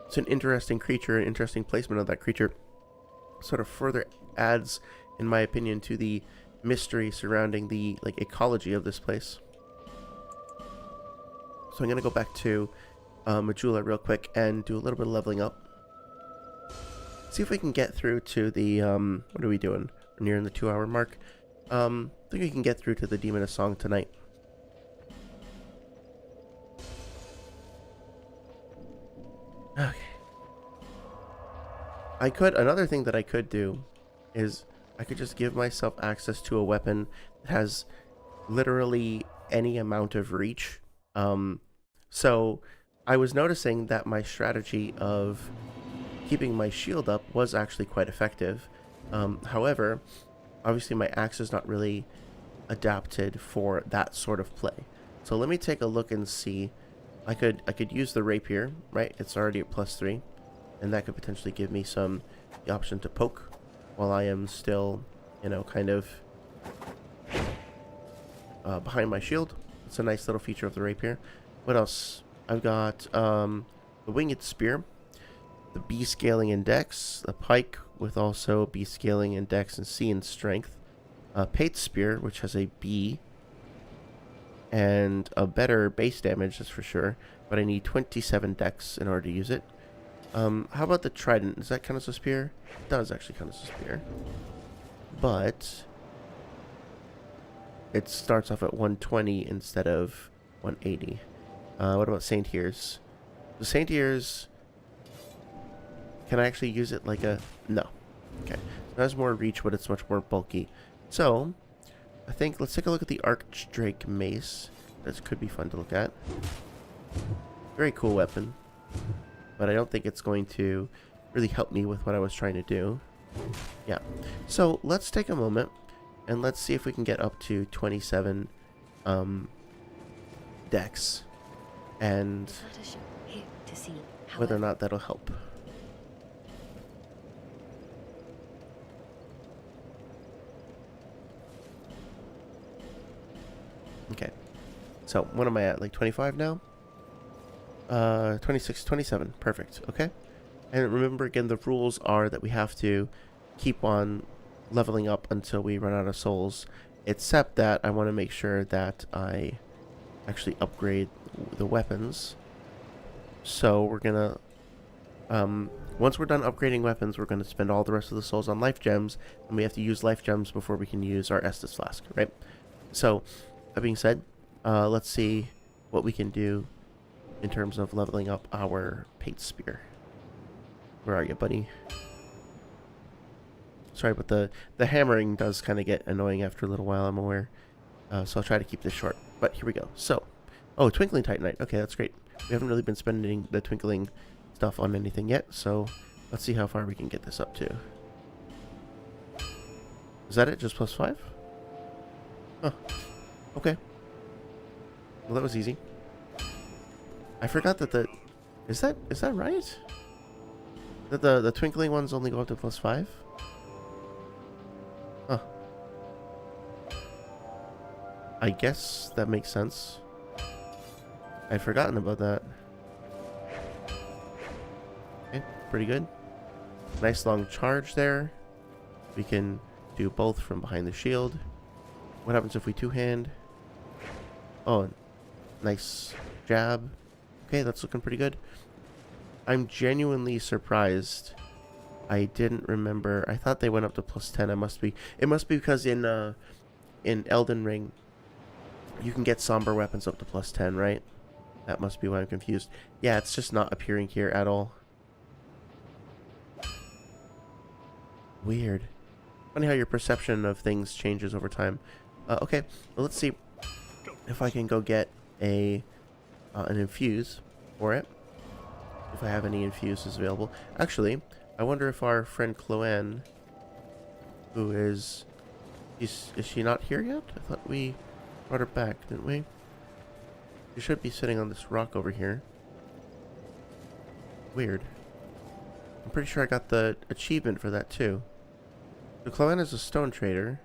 It's an interesting creature, an interesting placement of that creature. Sort of further adds, in my opinion, to the mystery surrounding the ecology of this place. So I'm going to go back to Majula real quick and do a little bit of leveling up. See if we can get through to the, what are we doing? We're nearing the 2-hour mark. I think we can get through to the Demon of Song tonight. Okay. Another thing that I could do is I could just give myself access to a weapon that has literally any amount of reach. So I was noticing that my strategy of keeping my shield up was actually quite effective. However, obviously my axe is not really adapted for that sort of play. So let me take a look and see. I could use the rapier, right? It's already at +3, and that could potentially give me the option to poke while I am still, you know, kind of behind my shield. It's a nice little feature of the rapier. What else? I've got the winged spear, the B scaling index, the pike with also B scaling index and C in strength, Pate's spear, which has a B and a better base damage, that's for sure, but I need 27 dex in order to use it. How about the trident? Does that count as a spear? It does actually count as a spear, but it starts off at 120 instead of 180. What about Saint Ears? The Saint Ears, can I actually use it like a... No. Okay. It has more reach, but it's much more bulky. So, I think let's take a look at the Archdrake Mace. This could be fun to look at. Very cool weapon, but I don't think it's going to really help me with what I was trying to do. Yeah. So, let's take a moment and let's see if we can get up to 27 dex and whether or not that'll help. Okay, so what am I at, like 25 now? 26, 27, perfect. Okay, and remember again, the rules are that we have to keep on leveling up until we run out of souls, except that I want to make sure that I actually upgrade the weapons. So we're gonna once we're done upgrading weapons, we're gonna spend all the rest of the souls on life gems, and we have to use life gems before we can use our Estus flask, right? So that being said, let's see what we can do in terms of leveling up our Pate's spear. Where are you, buddy? Sorry, but the hammering does kind of get annoying after a little while, I'm aware. So I'll try to keep this short. But here we go. So, oh, Twinkling Titanite. Okay, that's great. We haven't really been spending the twinkling stuff on anything yet, so let's see how far we can get this up to. Is that it? Just +5? Huh. Okay. Well, that was easy. I forgot that the... Is that right? That the twinkling ones only go up to +5? Huh. I guess that makes sense. I'd forgotten about that. Okay, pretty good. Nice long charge there. We can do both from behind the shield. What happens if we two-hand? Oh, nice jab. Okay, that's looking pretty good. I'm genuinely surprised. I didn't remember. I thought they went up to +10. It must be because in Elden Ring, you can get somber weapons up to +10, right? That must be why I'm confused. Yeah, it's just not appearing here at all. Weird. Funny how your perception of things changes over time. Okay, well, let's see if I can go get an infuse for it. If I have any infuses available. Actually, I wonder if our friend Chloanne, who is she not here yet? I thought we brought her back, didn't we? She should be sitting on this rock over here. Weird. I'm pretty sure I got the achievement for that too. So Chloanne is a stone trader.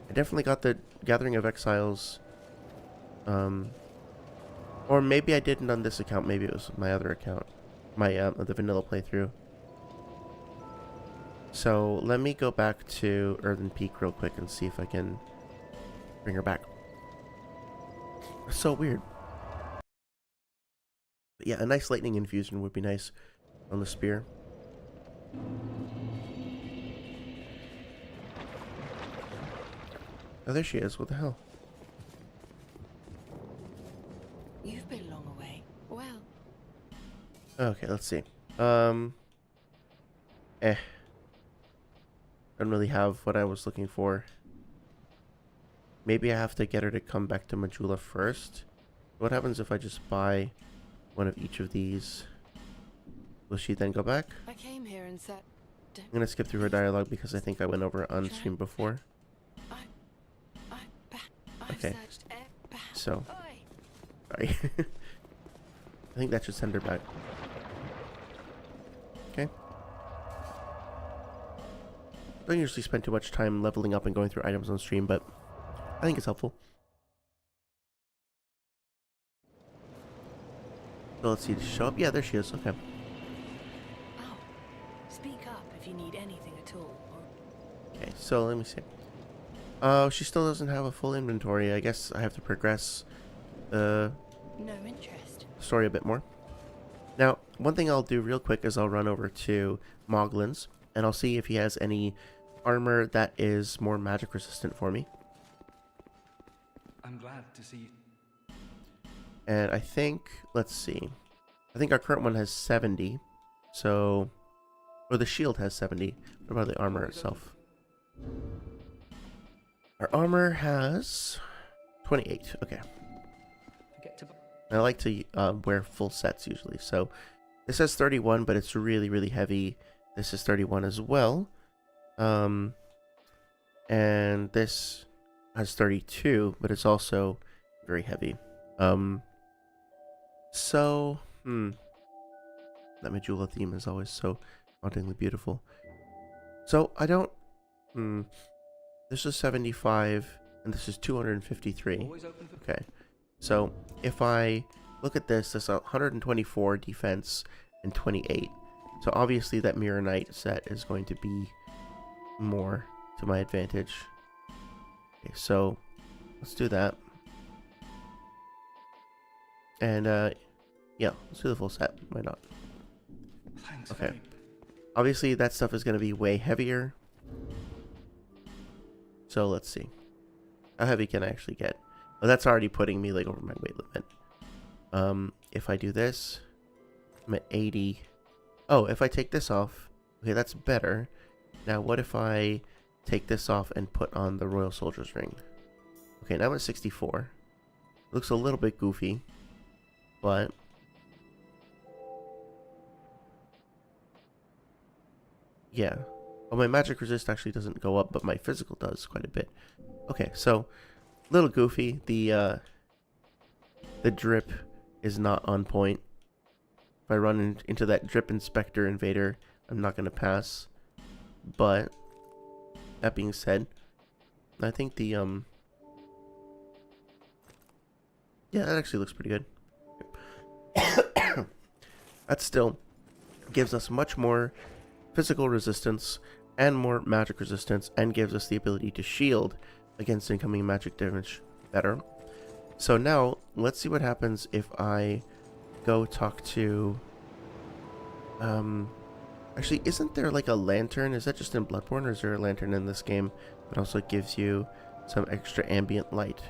I definitely got the Gathering of Exiles. Or maybe I didn't on this account. Maybe it was my other account. My the vanilla playthrough. So let me go back to Earthen Peak real quick and see if I can bring her back. So weird. But yeah, a nice lightning infusion would be nice on the spear. Oh, there she is. What the hell? You've been long away. Well. Okay, let's see. Don't really have what I was looking for. Maybe I have to get her to come back to Majula first. What happens if I just buy one of each of these? Will she then go back? I came here and said... I'm gonna skip through her dialogue because I think I went over it on stream before. Okay. So. Sorry. I think that should send her back. Okay. Don't usually spend too much time leveling up and going through items on stream, but I think it's helpful. So let's see, does she show up? Yeah, there she is. Okay. Oh, speak up if you need anything at all. Okay, so let me see. Oh, she still doesn't have a full inventory. I guess I have to progress No interest. story a bit more. Now, one thing I'll do real quick is I'll run over to Moglin's and I'll see if he has any armor that is more magic resistant for me. I'm glad to see. And I think, let's see. I think our current one has 70. So, or the shield has 70. What about the armor itself? Our armor has 28. Okay. I like to wear full sets usually. So this has 31, but it's really, really heavy. This is 31 as well. And this has 32, but it's also very heavy. So, that Majula theme is always so hauntingly beautiful. So I don't, this is 75, and this is 253. Okay. So, if I look at this, there's 124 defense and 28. So, obviously, that Mirror Knight set is going to be more to my advantage. Okay, so, let's do that. And, yeah, let's do the full set. Why not? Thanks. Okay. Obviously, that stuff is going to be way heavier. So, let's see. How heavy can I actually get? Oh, that's already putting me like over my weight limit. If I do this, I'm at 80. Oh, if I take this off, okay, that's better. Now, what if I take this off and put on the Royal Soldier's Ring? Okay, now I'm at 64. Looks a little bit goofy, but yeah. Oh, my magic resist actually doesn't go up, but my physical does quite a bit. Okay, so a little goofy. The drip is not on point. If I run into that drip inspector invader, I'm not going to pass. But that being said, I think the yeah, that actually looks pretty good. That still gives us much more physical resistance and more magic resistance, and gives us the ability to shield against incoming magic damage better. So now let's see what happens if I go talk to actually, isn't there like a lantern? Is that just in Bloodborne, or is there a lantern in this game that also gives you some extra ambient light?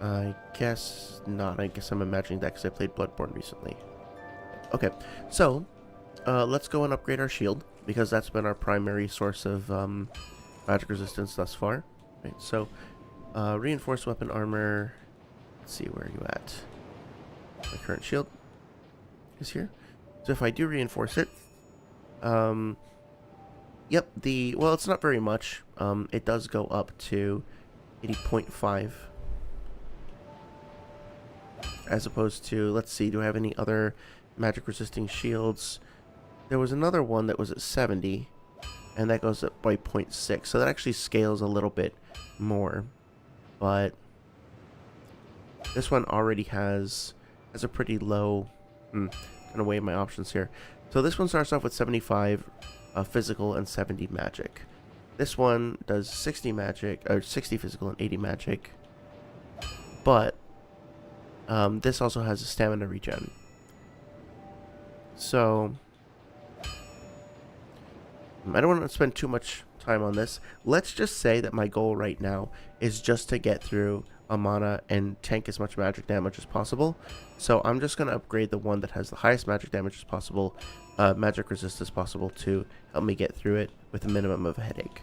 I guess not. I guess I'm imagining that because I played Bloodborne recently. Okay, so let's go and upgrade our shield, because that's been our primary source of magic resistance thus far. Right, so reinforced weapon armor. Let's see, where are you at? My current shield is here. So if I do reinforce it, yep, well, it's not very much. It does go up to 80.5. As opposed to, let's see, do I have any other magic resisting shields? There was another one that was at 70, and that goes up by 0.6, so that actually scales a little bit more. But this one already has a pretty low, kind of weigh my options here. So this one starts off with 75 physical and 70 magic. This one does 60 magic, or 60 physical and 80 magic. But this also has a stamina regen. So I don't want to spend too much time on this. Let's just say that my goal right now is just to get through Amana and tank as much magic damage as possible. So I'm just going to upgrade the one that has the highest magic damage as possible, magic resist as possible, to help me get through it with a minimum of a headache.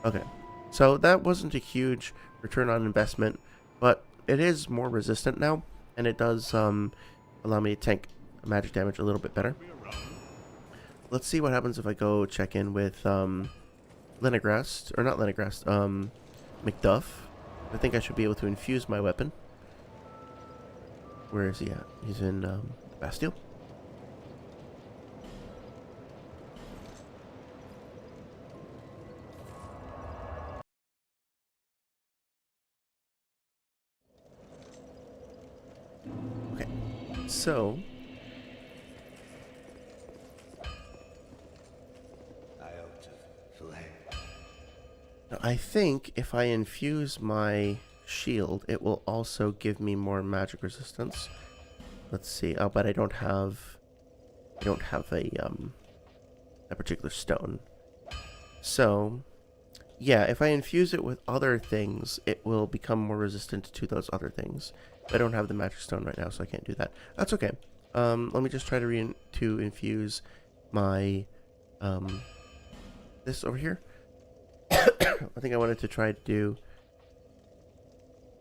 Okay, so that wasn't a huge return on investment, but it is more resistant now, and it does allow me to tank magic damage a little bit better. Let's see what happens if I go check in with Lenegrast, or not Lenegrast, Macduff. I think I should be able to infuse my weapon. Where is he at? He's in the Bastille. Okay, so I think if I infuse my shield, it will also give me more magic resistance. Let's see. Oh, but I don't have a particular stone. So, yeah, if I infuse it with other things, it will become more resistant to those other things. I don't have the magic stone right now, so I can't do that. That's okay. Let me just try to infuse my this over here. I think I wanted to try to do...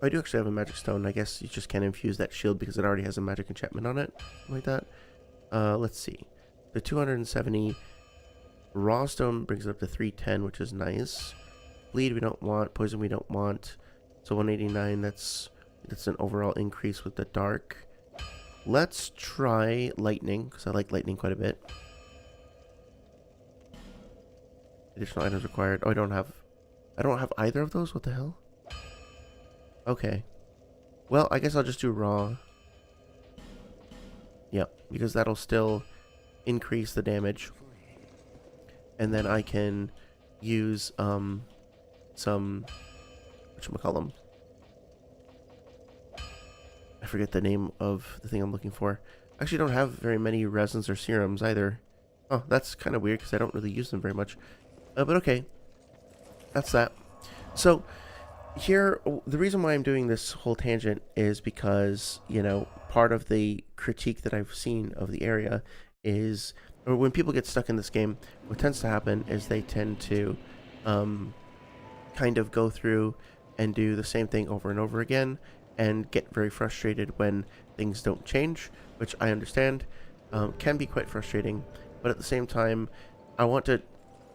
I do actually have a magic stone. I guess you just can't infuse that shield because it already has a magic enchantment on it. Like that. Let's see. The 270 raw stone brings it up to 310, which is nice. Bleed we don't want. Poison we don't want. So 189, that's an overall increase with the dark. Let's try lightning, because I like lightning quite a bit. Additional items required. Oh, I don't have either of those? What the hell? Okay. Well, I guess I'll just do raw. Yep, because that'll still increase the damage. And then I can use some whatchamacallem. I forget the name of the thing I'm looking for. I actually don't have very many resins or serums either. Oh, that's kind of weird because I don't really use them very much. But okay. That's that. So, here, the reason why I'm doing this whole tangent is because, you know, part of the critique that I've seen of the area is, or when people get stuck in this game, what tends to happen is they tend to kind of go through and do the same thing over and over again and get very frustrated when things don't change, which I understand can be quite frustrating. but at the same time, I want to,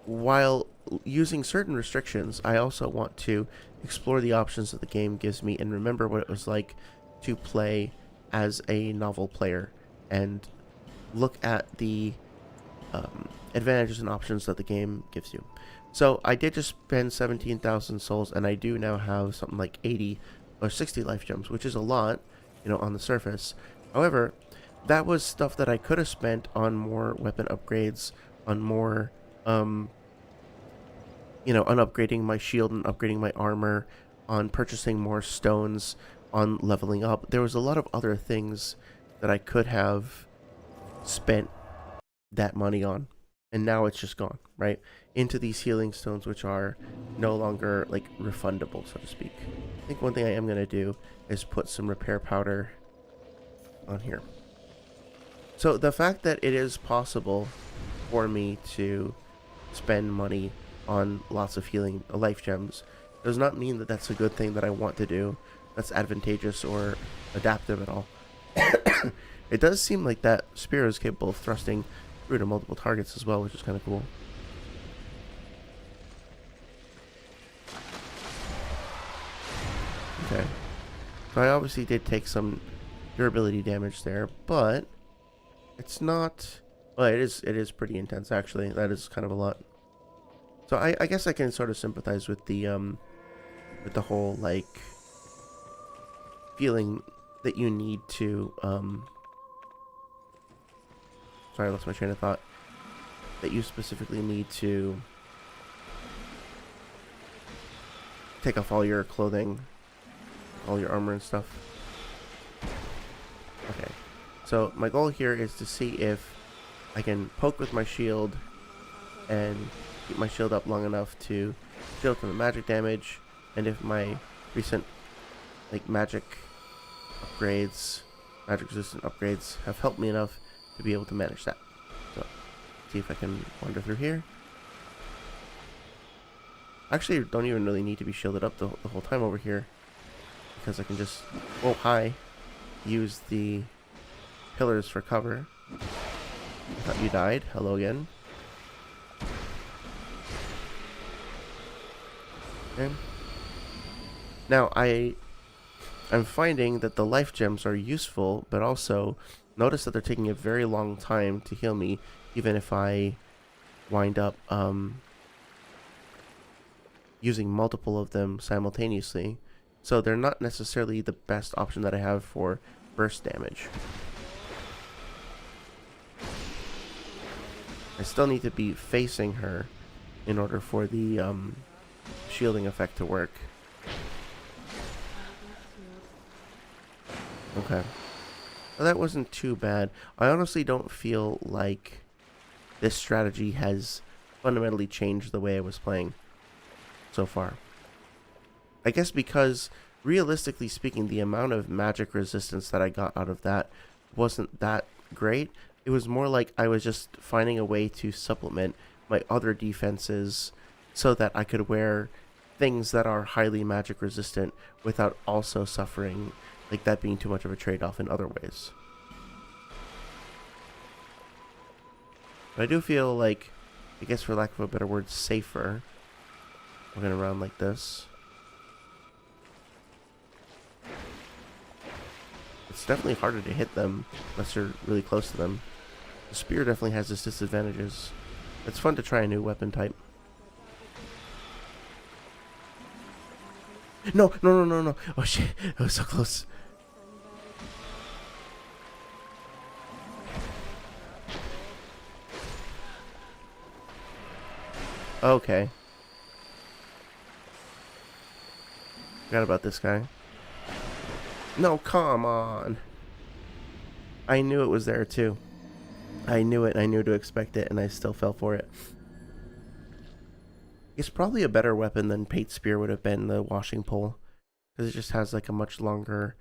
while using certain restrictions, I also want to explore the options that the game gives me and remember what it was like to play as a novel player and look at the advantages and options that the game gives you. So I did just spend 17,000 souls, and I do now have something like 80 or 60 life gems, which is a lot, on the surface. However, that was stuff that I could have spent on more weapon upgrades, on more, on upgrading my shield and upgrading my armor, on purchasing more stones, on leveling up. There was a lot of other things that I could have spent that money on, and now it's just gone, right? Into these healing stones, which are no longer, like, refundable, so to speak. I think one thing I am going to do is put some repair powder on here. So the fact that it is possible for me to spend money on lots of healing life gems does not mean that that's a good thing that I want to do, that's advantageous or adaptive at all. It does seem like that spear is capable of thrusting through to multiple targets as well, which is kind of cool. Okay. So I obviously did take some durability damage there, but it's not... Well, it is pretty intense, actually. That is kind of a lot. So I guess I can sort of sympathize with the whole, like, feeling that you need to, sorry, I lost my train of thought. That you specifically need to take off all your clothing, all your armor and stuff. Okay. So my goal here is to see if I can poke with my shield and keep my shield up long enough to shield from the magic damage, and if my recent, like, magic resistant upgrades have helped me enough to be able to manage that. So, see if I can wander through here. Actually, don't even really need to be shielded up the whole time over here, because I can just, oh, hi, use the pillars for cover. I thought you died. Hello again. Okay. Now, I'm finding that the life gems are useful, but also notice that they're taking a very long time to heal me, even if I wind up using multiple of them simultaneously. So they're not necessarily the best option that I have for burst damage. I still need to be facing her in order for the shielding effect to work. Okay. Well, that wasn't too bad. I honestly don't feel like this strategy has fundamentally changed the way I was playing so far. I guess because, realistically speaking, the amount of magic resistance that I got out of that wasn't that great. It was more like I was just finding a way to supplement my other defenses so that I could wear things that are highly magic resistant without also suffering, like, that being too much of a trade-off in other ways. But I do feel like, I guess for lack of a better word, safer walking around like this. It's definitely harder to hit them unless you're really close to them. The spear definitely has its disadvantages. It's fun to try a new weapon type. No, no, no, no, no. Oh shit, that was so close. Okay. Forgot about this guy. No, come on. I knew it was there too. I knew it, and I knew to expect it, and I still fell for it. It's probably a better weapon than Pate's Spear would have been, the washing pole, because it just has like a much longer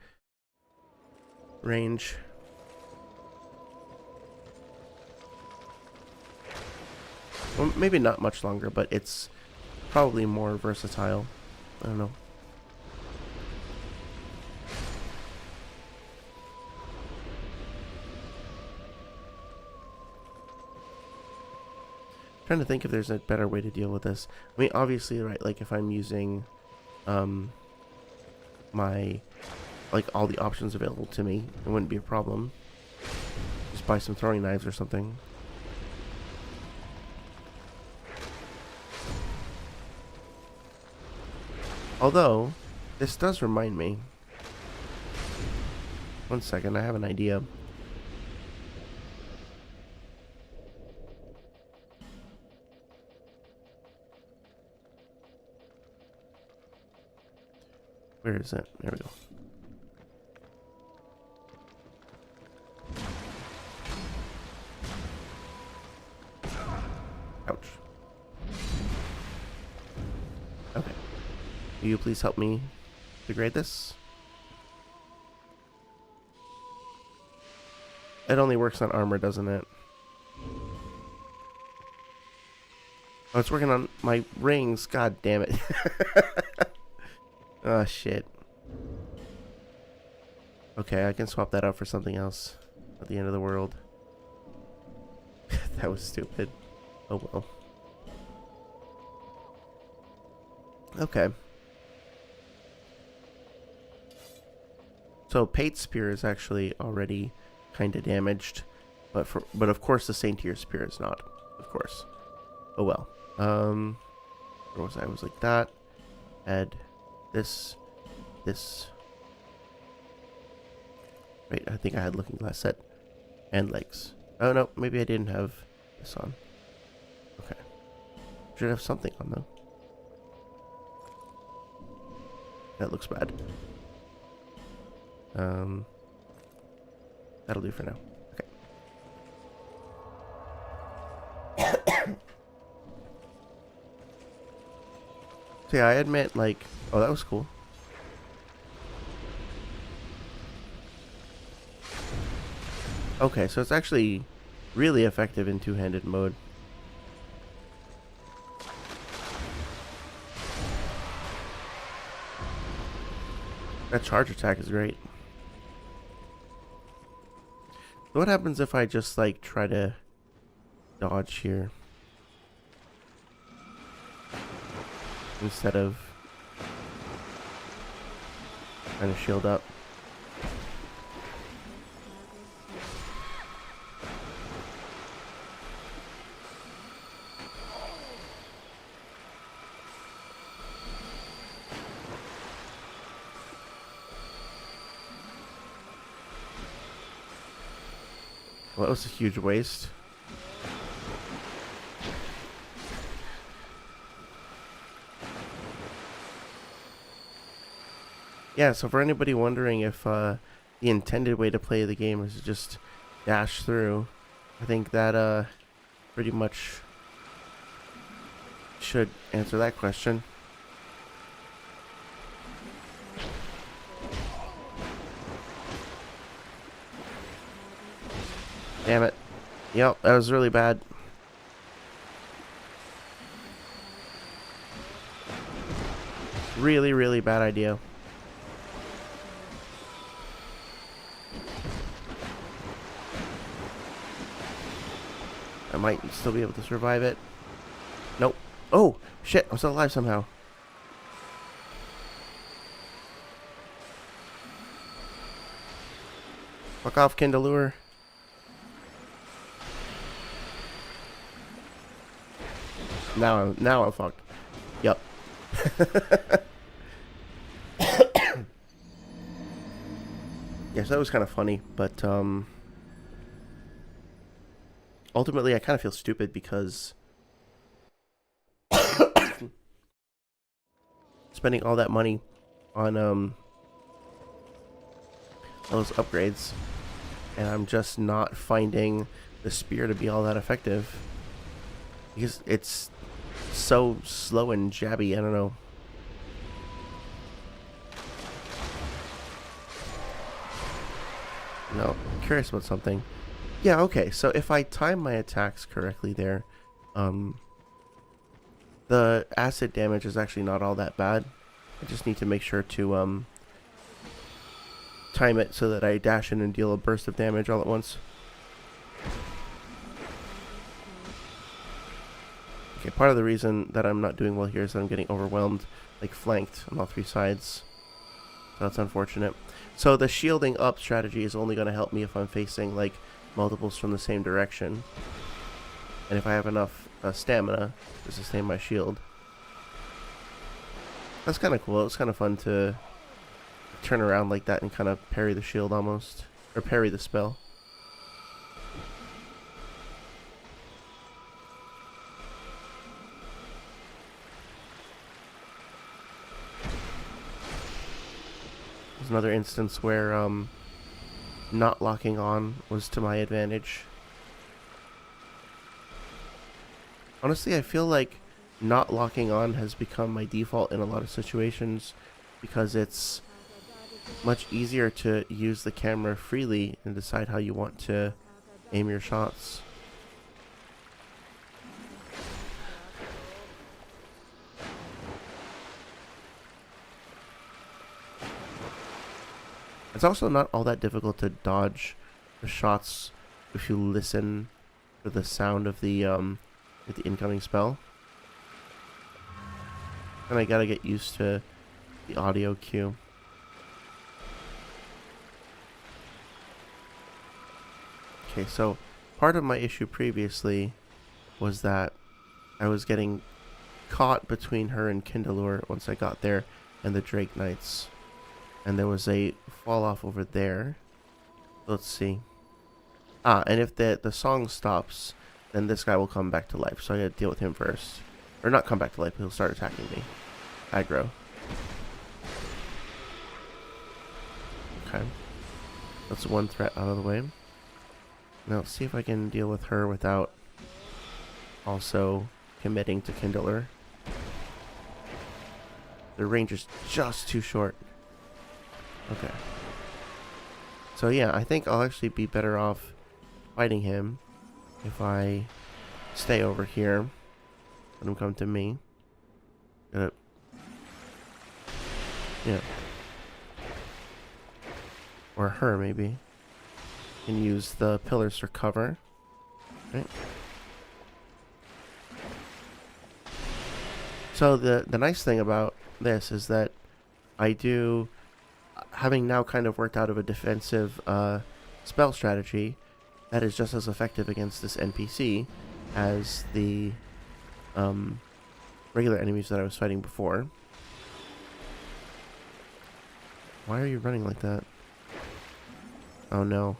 range. Well, maybe not much longer, but it's probably more versatile. I don't know. trying to think if there's a better way to deal with this. I mean, obviously, right, like if I'm using my, like all the options available to me, it wouldn't be a problem. Just buy some throwing knives or something. Although, this does remind me. One second, I have an idea. Where is it? There we go. Ouch. Okay. Will you please help me degrade this? It only works on armor, doesn't it? Oh, it's working on my rings. God damn it. Oh, shit. Okay, I can swap that out for something else at the end of the world. That was stupid. Oh, well. Okay. So, Pate's spear is actually already kind of damaged. But of course the Saint Tier spear is not. Of course. Oh, well. Where was I? I was like that. Add this. Wait, I think I had looking glass set. And legs. Oh, no. Maybe I didn't have this on. Okay. Should have something on, though. That looks bad. That'll do for now. Okay. So yeah, I admit, like... Oh, that was cool. Okay, so it's actually really effective in two-handed mode. That charge attack is great. So what happens if I just, like, try to dodge here? Instead of trying to shield up. Well, that was a huge waste. Yeah, so for anybody wondering if the intended way to play the game is to just dash through, I think that pretty much should answer that question. Damn it. Yep, that was really bad. Really, really bad idea. I might still be able to survive it. Nope. Oh, shit, I'm still alive somehow. Fuck off, Kindalure. Now I'm fucked. Yep. Yes, that was kind of funny, but ultimately I kind of feel stupid because spending all that money on those upgrades, and I'm just not finding the spear to be all that effective because it's so slow and jabby. I don't know. No, I'm curious about something. Yeah, okay, so if I time my attacks correctly there, the acid damage is actually not all that bad. I just need to make sure to time it so that I dash in and deal a burst of damage all at once. Okay, part of the reason that I'm not doing well here is that I'm getting overwhelmed, like flanked on all three sides. So that's unfortunate. So the shielding up strategy is only going to help me if I'm facing like multiples from the same direction. And if I have enough stamina to sustain my shield. That's kind of cool. It's kind of fun to turn around like that and kind of parry the shield almost. Or parry the spell. There's another instance where not locking on was to my advantage. Honestly, I feel like not locking on has become my default in a lot of situations because it's much easier to use the camera freely and decide how you want to aim your shots. It's also not all that difficult to dodge the shots if you listen for the sound of the incoming spell. And I gotta get used to the audio cue. Okay, so part of my issue previously was that I was getting caught between her and Kindalure once I got there and the Drake Knights. And there was a fall off over there. Let's see. And if the song stops, then this guy will come back to life. So I gotta deal with him first. Or not come back to life, he'll start attacking me. Aggro. Okay. That's one threat out of the way. Now let's see if I can deal with her without also committing to Kindler. The range is just too short. Okay. So yeah, I think I'll actually be better off fighting him if I stay over here. Let him come to me. Yeah. Or her, maybe. Can use the pillars for cover. Right. So the nice thing about this is that I do, having now kind of worked out of a defensive spell strategy that is just as effective against this NPC as the regular enemies that I was fighting before. Why are you running like that? Oh no.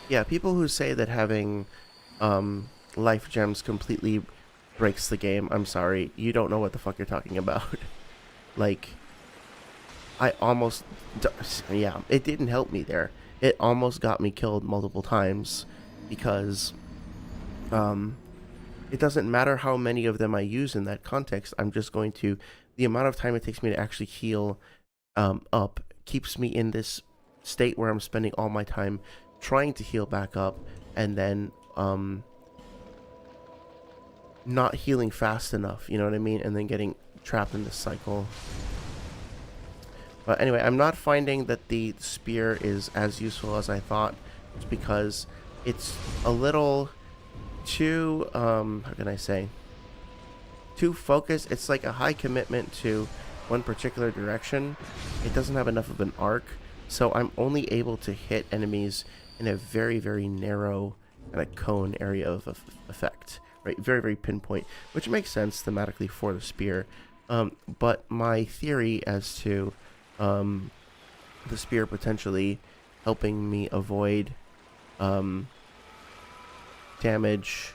Yeah, people who say that having life gems completely breaks the game, I'm sorry, you don't know what the fuck you're talking about. Like, I almost, yeah, it didn't help me there. It almost got me killed multiple times because it doesn't matter how many of them I use in that context. I'm just going to, the amount of time it takes me to actually heal up keeps me in this state where I'm spending all my time trying to heal back up and then not healing fast enough, you know what I mean, and then getting trapped in this cycle. But anyway, I'm not finding that the spear is as useful as I thought. It's because it's a little too how can I say, too focused. It's like a high commitment to one particular direction. It doesn't have enough of an arc, so I'm only able to hit enemies in a very, very narrow kind of cone area of effect, right? Very, very pinpoint, which makes sense thematically for the spear. But my theory as to the spear potentially helping me avoid damage.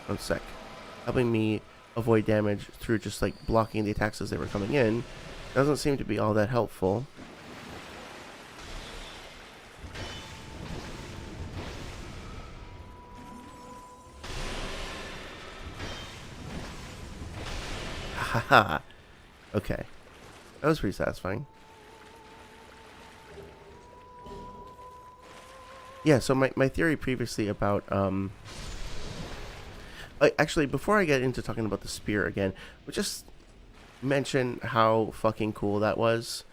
One sec. Helping me avoid damage through just like blocking the attacks as they were coming in doesn't seem to be all that helpful. Haha. Okay. That was pretty satisfying. Yeah, so my theory previously about actually, before I get into talking about the spear again, we'll just mention how fucking cool that was.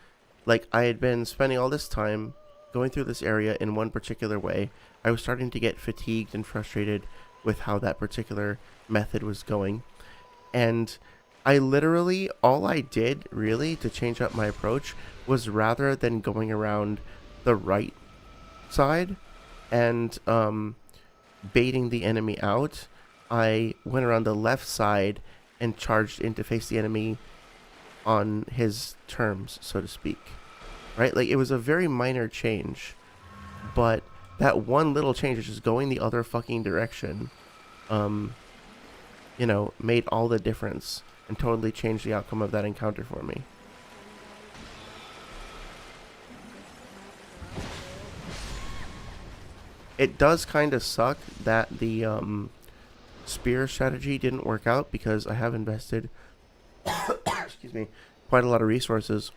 Like, I had been spending all this time going through this area in one particular way. I was starting to get fatigued and frustrated with how that particular method was going. And I literally, all I did really to change up my approach was, rather than going around the right side and baiting the enemy out, I went around the left side and charged in to face the enemy on his terms, so to speak. Right? Like, it was a very minor change, but that one little change is just going the other fucking direction, you know, made all the difference and totally changed the outcome of that encounter for me. It does kind of suck that the spear strategy didn't work out, because I have invested excuse me, quite a lot of resources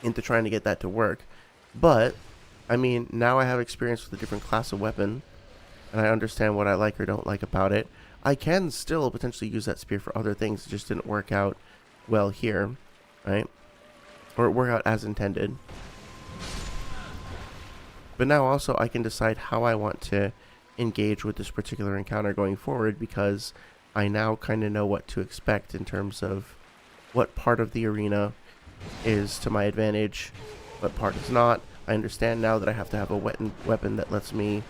into trying to get that to work. But I mean, now I have experience with a different class of weapon, and I understand what I like or don't like about it. I can still potentially use that spear for other things. It just didn't work out well here, right? Or it worked out as intended. But now also I can decide how I want to engage with this particular encounter going forward, because I now kind of know what to expect in terms of what part of the arena is to my advantage, what part is not. I understand now that I have to have a weapon that lets me...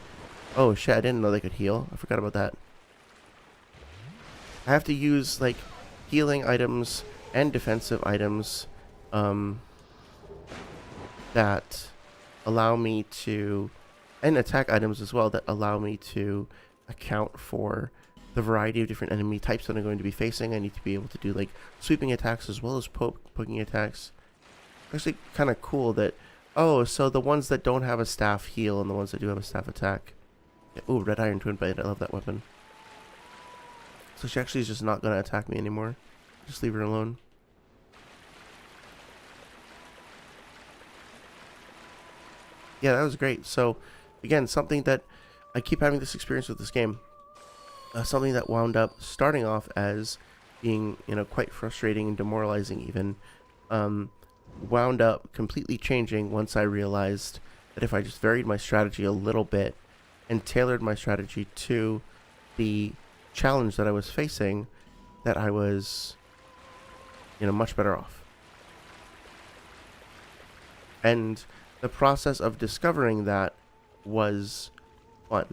Oh shit, I didn't know they could heal. I forgot about that. I have to use, like, healing items and defensive items that allow me to... and attack items as well that allow me to account for the variety of different enemy types that I'm going to be facing. I need to be able to do, like, sweeping attacks as well as poking attacks. Actually kind of cool that... Oh, so the ones that don't have a staff heal and the ones that do have a staff attack. Yeah, ooh, red iron twin blade. I love that weapon. So she actually is just not going to attack me anymore. Just leave her alone. Yeah, that was great. So, again, something that I keep having this experience with this game. Something that wound up starting off as being, you know, quite frustrating and demoralizing even. Wound up completely changing once I realized that if I just varied my strategy a little bit and tailored my strategy to the challenge that I was facing, that I was, you know, much better off. And the process of discovering that was fun.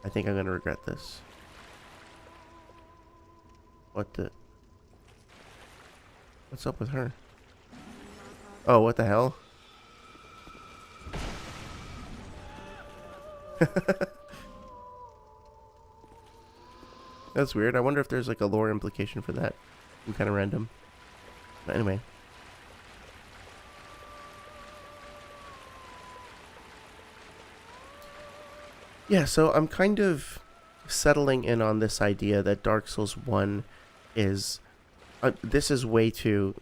I think I'm going to regret this. What the... What's up with her? Oh, what the hell? That's weird. I wonder if there's, like, a lore implication for that. I'm kind of random. But anyway. Yeah, so I'm kind of settling in on this idea that Dark Souls 1 is... this is way too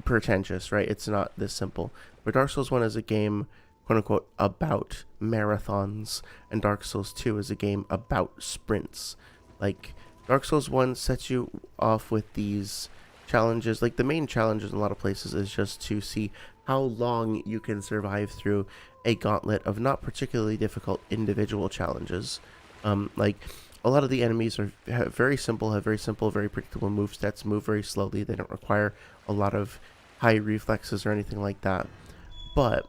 pretentious, right? It's not this simple. But Dark Souls 1 is a game, quote-unquote, about marathons, and Dark Souls 2 is a game about sprints. Like, Dark Souls 1 sets you off with these challenges. Like, the main challenge in a lot of places is just to see how long you can survive through a gauntlet of not particularly difficult individual challenges. Like, a lot of the enemies are very simple, very predictable move sets, move very slowly. They don't require a lot of high reflexes or anything like that. But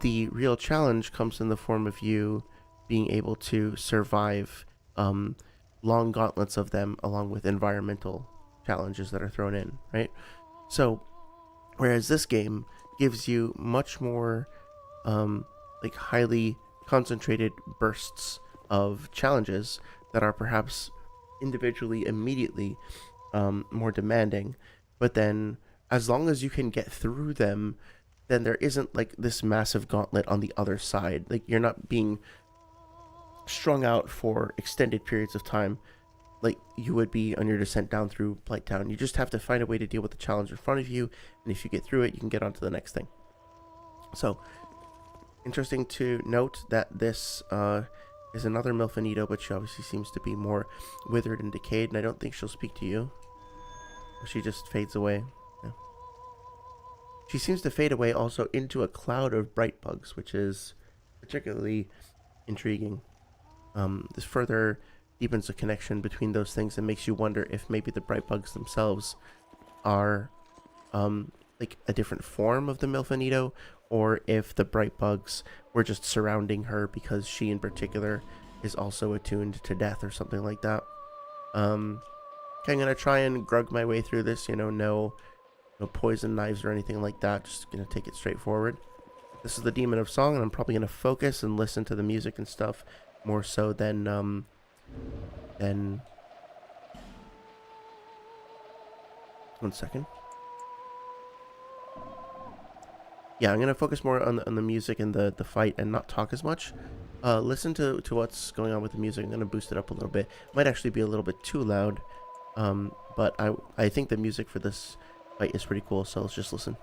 the real challenge comes in the form of you being able to survive long gauntlets of them, along with environmental challenges that are thrown in, right? So, whereas this game gives you much more like highly concentrated bursts of challenges that are perhaps individually immediately more demanding, but then as long as you can get through them, then there isn't like this massive gauntlet on the other side. Like, you're not being strung out for extended periods of time like you would be on your descent down through Blighttown. You just have to find a way to deal with the challenge in front of you, and if you get through it, you can get on to the next thing. So, interesting to note that this is another Milfanito, but she obviously seems to be more withered and decayed, and I don't think she'll speak to you. She just fades away. Yeah. She seems to fade away also into a cloud of bright bugs, which is particularly intriguing. This further deepens the connection between those things and makes you wonder if maybe the bright bugs themselves are like a different form of the Milfanito, or if the bright bugs were just surrounding her because she in particular is also attuned to death or something like that. Okay, I'm gonna try and grug my way through this, no poison knives or anything like that, just gonna take it straight forward. This is the Demon of Song, and I'm probably gonna focus and listen to the music and stuff more so than 1 second. Yeah, I'm gonna focus more on the music and the fight and not talk as much. Listen to what's going on with the music. I'm gonna boost it up a little bit. Might actually be a little bit too loud, but I think the music for this fight is pretty cool. So let's just listen.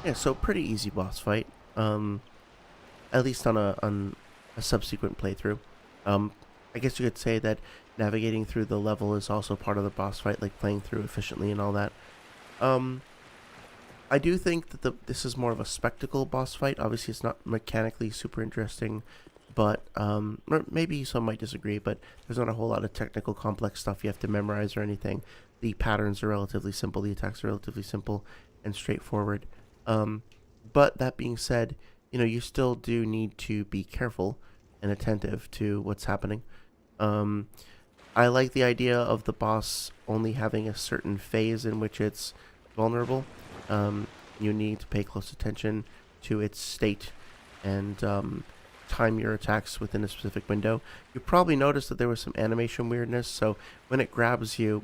Yeah, so pretty easy boss fight. At least on a subsequent playthrough. I guess you could say that navigating through the level is also part of the boss fight, like playing through efficiently and all that. I do think that this is more of a spectacle boss fight. Obviously, it's not mechanically super interesting, but or maybe some might disagree. But there's not a whole lot of technical, complex stuff you have to memorize or anything. The patterns are relatively simple. The attacks are relatively simple and straightforward. But that being said, you still do need to be careful and attentive to what's happening. I like the idea of the boss only having a certain phase in which it's vulnerable. You need to pay close attention to its state and time your attacks within a specific window. You probably noticed that there was some animation weirdness, so when it grabs you,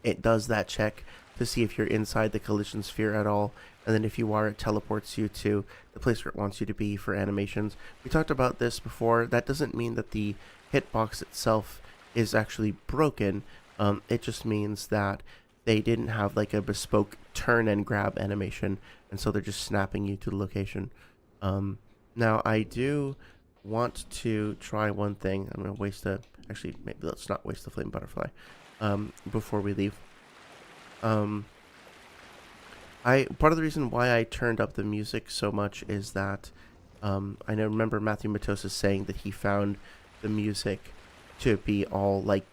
it does that check to see if you're inside the collision sphere at all, and then if you are, it teleports you to the place where it wants you to be for animations. We talked about this before. That doesn't mean that the hitbox itself is actually broken. It just means that they didn't have like a bespoke turn and grab animation, and so they're just snapping you to the location. Now I do want to try one thing. I'm going to actually maybe let's not waste the flame butterfly before we leave. Part of the reason why I turned up the music so much is that remember Matthew Matosis saying that he found the music to be all like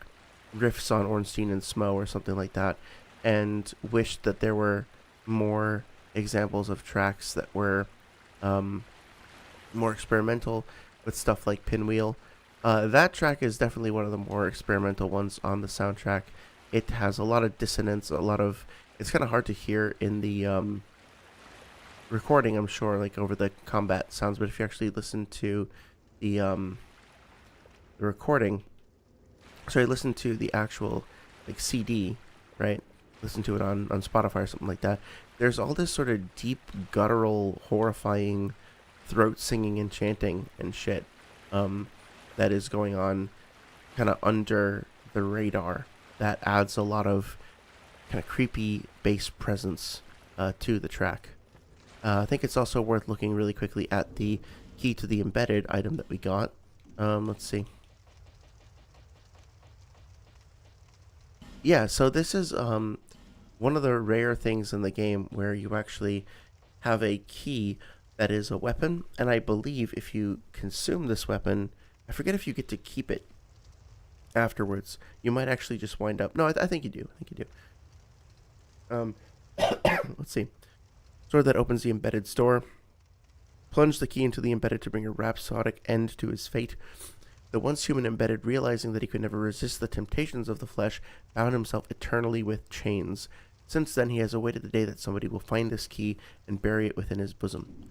riffs on Ornstein and Smo or something like that, and wished that there were more examples of tracks that were more experimental with stuff like Pinwheel. That track is definitely one of the more experimental ones on the soundtrack. It has a lot of dissonance, a lot of... It's kind of hard to hear in the recording, I'm sure, like over the combat sounds, but if you actually listen to the recording, sorry, listen to the actual like CD, right? Listen to it on Spotify or something like that. There's all this sort of deep, guttural, horrifying throat singing and chanting and shit that is going on kind of under the radar that adds a lot of kind of creepy bass presence to the track. I think it's also worth looking really quickly at the key to the embedded item that we got. Let's see. Yeah, so this is one of the rare things in the game where you actually have a key that is a weapon, and I believe if you consume this weapon, I forget if you get to keep it afterwards. You might actually just wind up... No, I think you do. I think you do. Let's see. Sword that opens the embedded store. Plunge the key into the embedded to bring a rhapsodic end to his fate. The once human embedded, realizing that he could never resist the temptations of the flesh, bound himself eternally with chains. Since then, he has awaited the day that somebody will find this key and bury it within his bosom.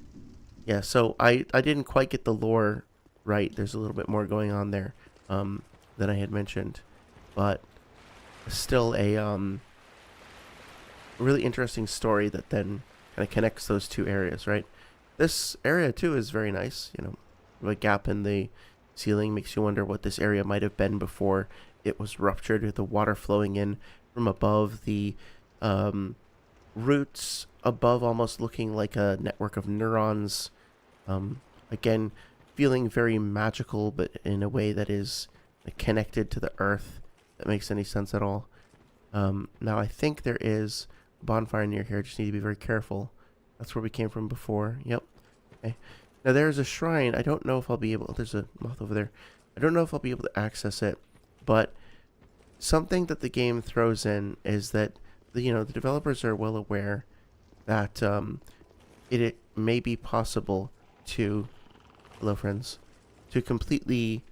Yeah, so I didn't quite get the lore right. There's a little bit more going on there than I had mentioned. But still a really interesting story that then kind of connects those two areas, right? This area, too, is very nice. You know, a gap in the ceiling makes you wonder what this area might have been before it was ruptured, with the water flowing in from above, the roots above almost looking like a network of neurons. Again, feeling very magical, but in a way that is connected to the earth. That makes any sense at all. Now, I think there is a bonfire near here. Just need to be very careful. That's where we came from before. Yep. Okay. Now, there's a shrine. I don't know if I'll be able... There's a moth over there. I don't know if I'll be able to access it, but something that the game throws in is that the developers are well aware that it may be possible to... Hello, friends. To completely...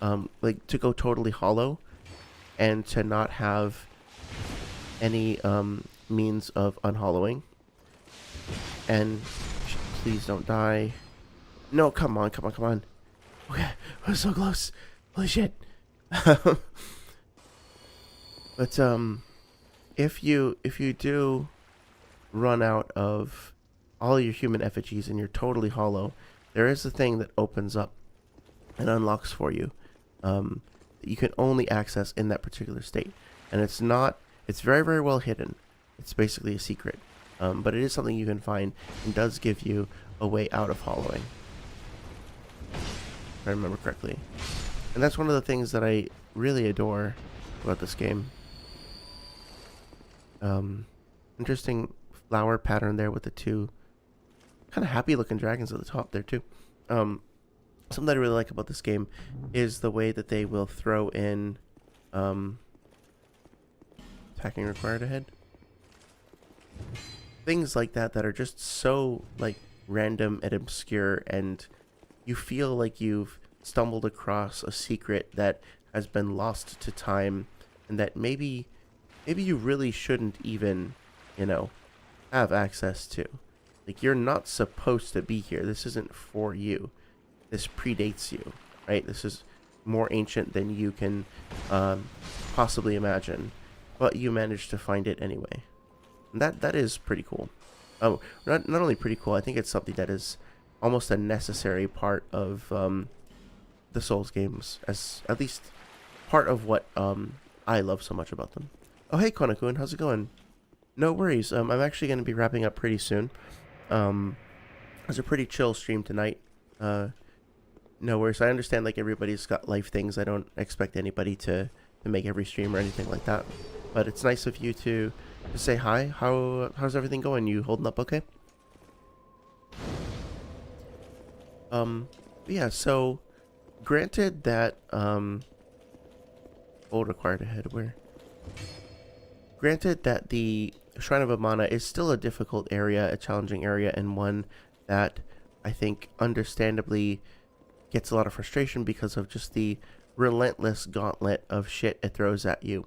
to go totally hollow and to not have any means of unhollowing. And please don't die. No, come on. Okay, we're so close. Holy shit. But if you do run out of all your human effigies and you're totally hollow, there is a thing that opens up and unlocks for you that you can only access in that particular state. And it's very, very well hidden. It's basically a secret. But it is something you can find and does give you a way out of hollowing. If I remember correctly. And that's one of the things that I really adore about this game. Interesting flower pattern there with the two kind of happy looking dragons at the top there too. Something that I really like about this game is the way that they will throw in attacking required ahead. Things like that are just so random and obscure, and you feel like you've stumbled across a secret that has been lost to time, and that maybe you really shouldn't even, have access to. Like, you're not supposed to be here. This isn't for you. This predates you, right? This is more ancient than you can possibly imagine, but you managed to find it anyway. And that is pretty cool. Oh, not only pretty cool, I think it's something that is almost a necessary part of the Souls games, as at least part of what I love so much about them. Oh, hey, Konakun, how's it going? No worries. I'm actually going to be wrapping up pretty soon. It's a pretty chill stream tonight. No worries. I understand everybody's got life things. I don't expect anybody to make every stream or anything like that. But it's nice of you to say hi. How's everything going? You holding up okay? Yeah, so granted that old required ahead where? Granted that the Shrine of Amana is still a difficult area, a challenging area, and one that I think understandably gets a lot of frustration because of just the relentless gauntlet of shit it throws at you.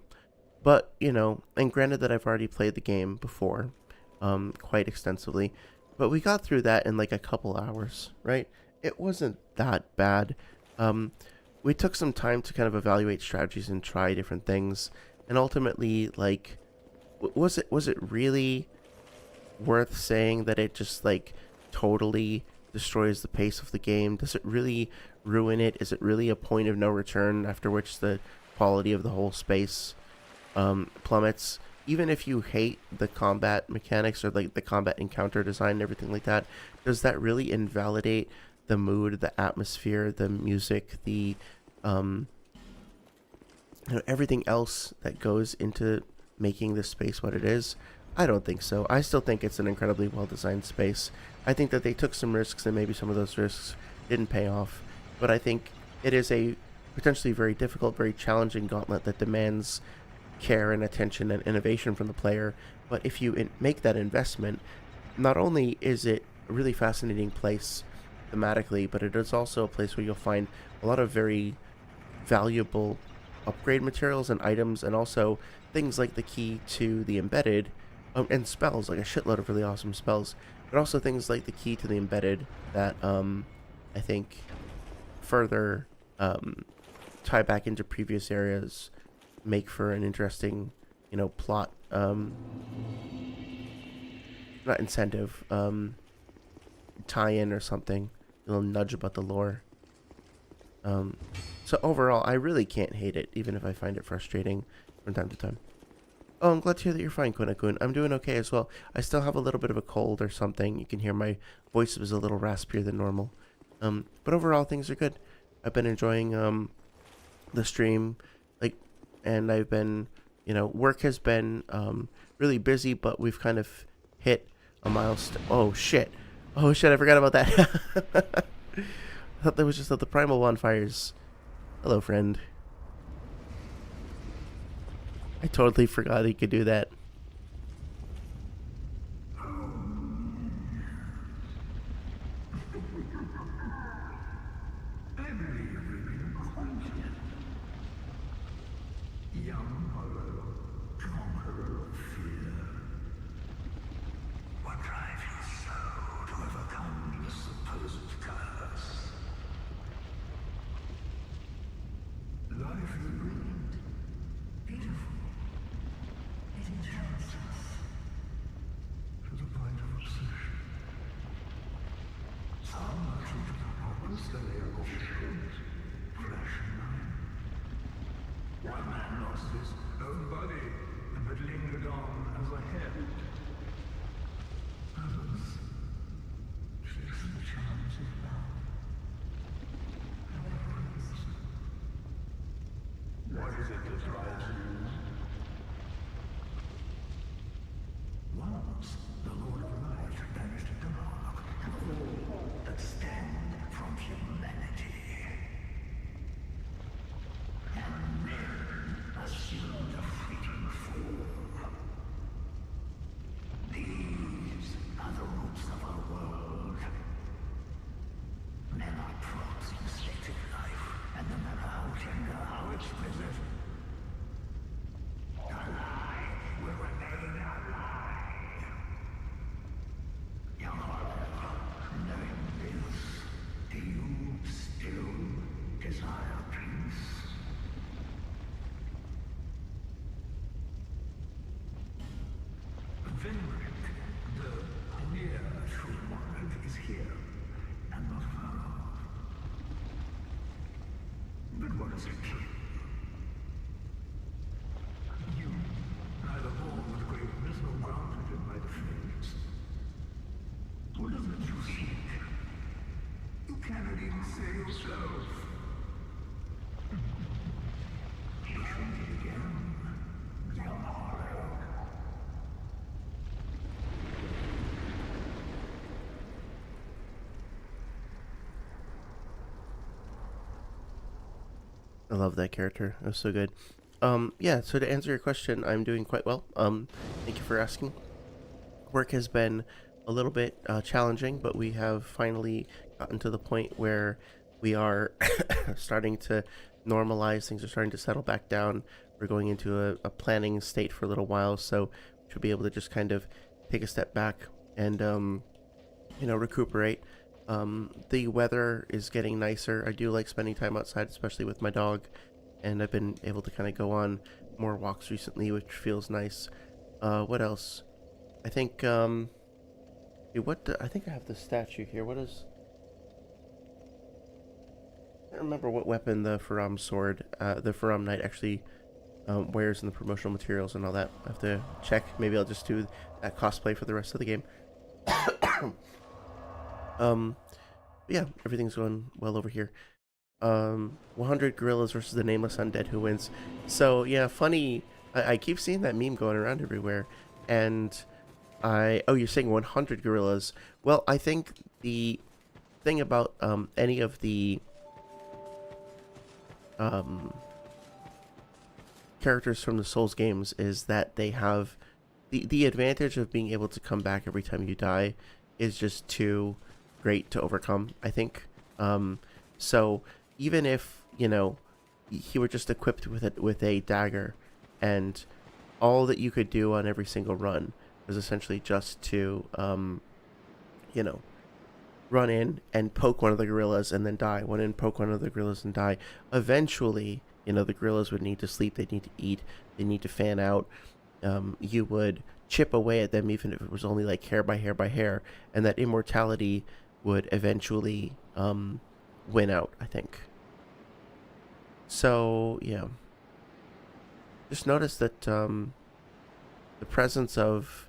But, you know, and granted that I've already played the game before, quite extensively, but we got through that in like a couple hours, right? It wasn't that bad. We took some time to kind of evaluate strategies and try different things, and ultimately, like, was it really worth saying that it just like totally destroys the pace of the game? Does it really ruin it? Is it really a point of no return after which the quality of the whole space plummets? Even if you hate the combat mechanics or like the combat encounter design and everything like that, does that really invalidate the mood, the atmosphere, the music, the everything else that goes into making this space what it is? I don't think so. I still think it's an incredibly well-designed space. I think that they took some risks and maybe some of those risks didn't pay off. But I think it is a potentially very difficult, very challenging gauntlet that demands care and attention and innovation from the player. But if you make that investment, not only is it a really fascinating place thematically, but it is also a place where you'll find a lot of very valuable upgrade materials and items, and also things like the key to the embedded, and spells, like a shitload of really awesome spells, but also things like the key to the embedded that I think further tie back into previous areas, make for an interesting, plot, not incentive, tie-in or something, a little nudge about the lore. So overall, I really can't hate it, even if I find it frustrating from time to time. Oh, I'm glad to hear that you're fine, Kunakun. I'm doing okay as well. I still have a little bit of a cold or something. You can hear my voice is a little raspier than normal. But overall, things are good. I've been enjoying the stream, and I've been, work has been really busy, but we've kind of hit a milestone. Oh shit! I forgot about that. I thought that was just the primal bonfires. Hello, friend. I totally forgot he could do that. One man lost his own body, but lingered on as a head. Others chased the charms of love. What is it that drives you? Once, the Lord of Light banished dark and all that stand from humanity. And men assumed a fleeting form. These are the roots of our world. Men are props in static life, and no matter how tender, how exquisite, a lie will remain a lie. Young Harlow, knowing this, do you still desire peace? Venric, the near true monarch, is here, and not far off. But what is a king? You, neither born with greatness nor grounded by the fates. What is it you seek? You cannot even say yourself. You shall meet again, young Harlow. I love that character. It was so good. Yeah, so to answer your question, I'm doing quite well. Thank you for asking. Work has been a little bit challenging, but we have finally gotten to the point where we are starting to normalize. Things are starting to settle back down. We're going into a planning state for a little while, so we should be able to just kind of take a step back and recuperate. The weather is getting nicer. I do like spending time outside, especially with my dog, and I've been able to kind of go on more walks recently, which feels nice. What else? I think I think I have the statue here. What is? I don't remember what weapon the Faram sword, the Faram knight actually wears in the promotional materials and all that. I have to check. Maybe I'll just do that cosplay for the rest of the game. Yeah, everything's going well over here. 100 gorillas versus the nameless undead, who wins? So yeah, funny. I keep seeing that meme going around everywhere, and you're saying 100 gorillas. Well, I think the thing about any of the characters from the Souls games is that they have the advantage of being able to come back every time you die is just too great to overcome, I think. So even if he were just equipped with a dagger, and all that you could do on every single run was essentially just to run in and poke one of the gorillas and then die, run in, poke one of the gorillas and die. Eventually, the gorillas would need to sleep, they need to eat, they need to fan out. You would chip away at them even if it was only like hair by hair by hair, and that immortality would eventually win out, I think. So, yeah. Just notice that the presence of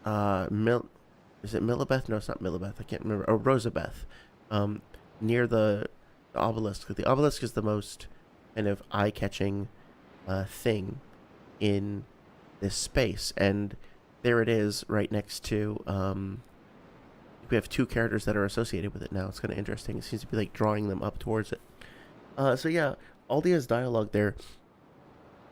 is it Millibeth? No, it's not Millibeth. I can't remember. Or Rosabeth, near the obelisk. The obelisk is the most kind of eye-catching thing in this space, and there it is, right next to. We have two characters that are associated with it now. It's kind of interesting. It seems to be like drawing them up towards it. So yeah, Aldia's dialogue there,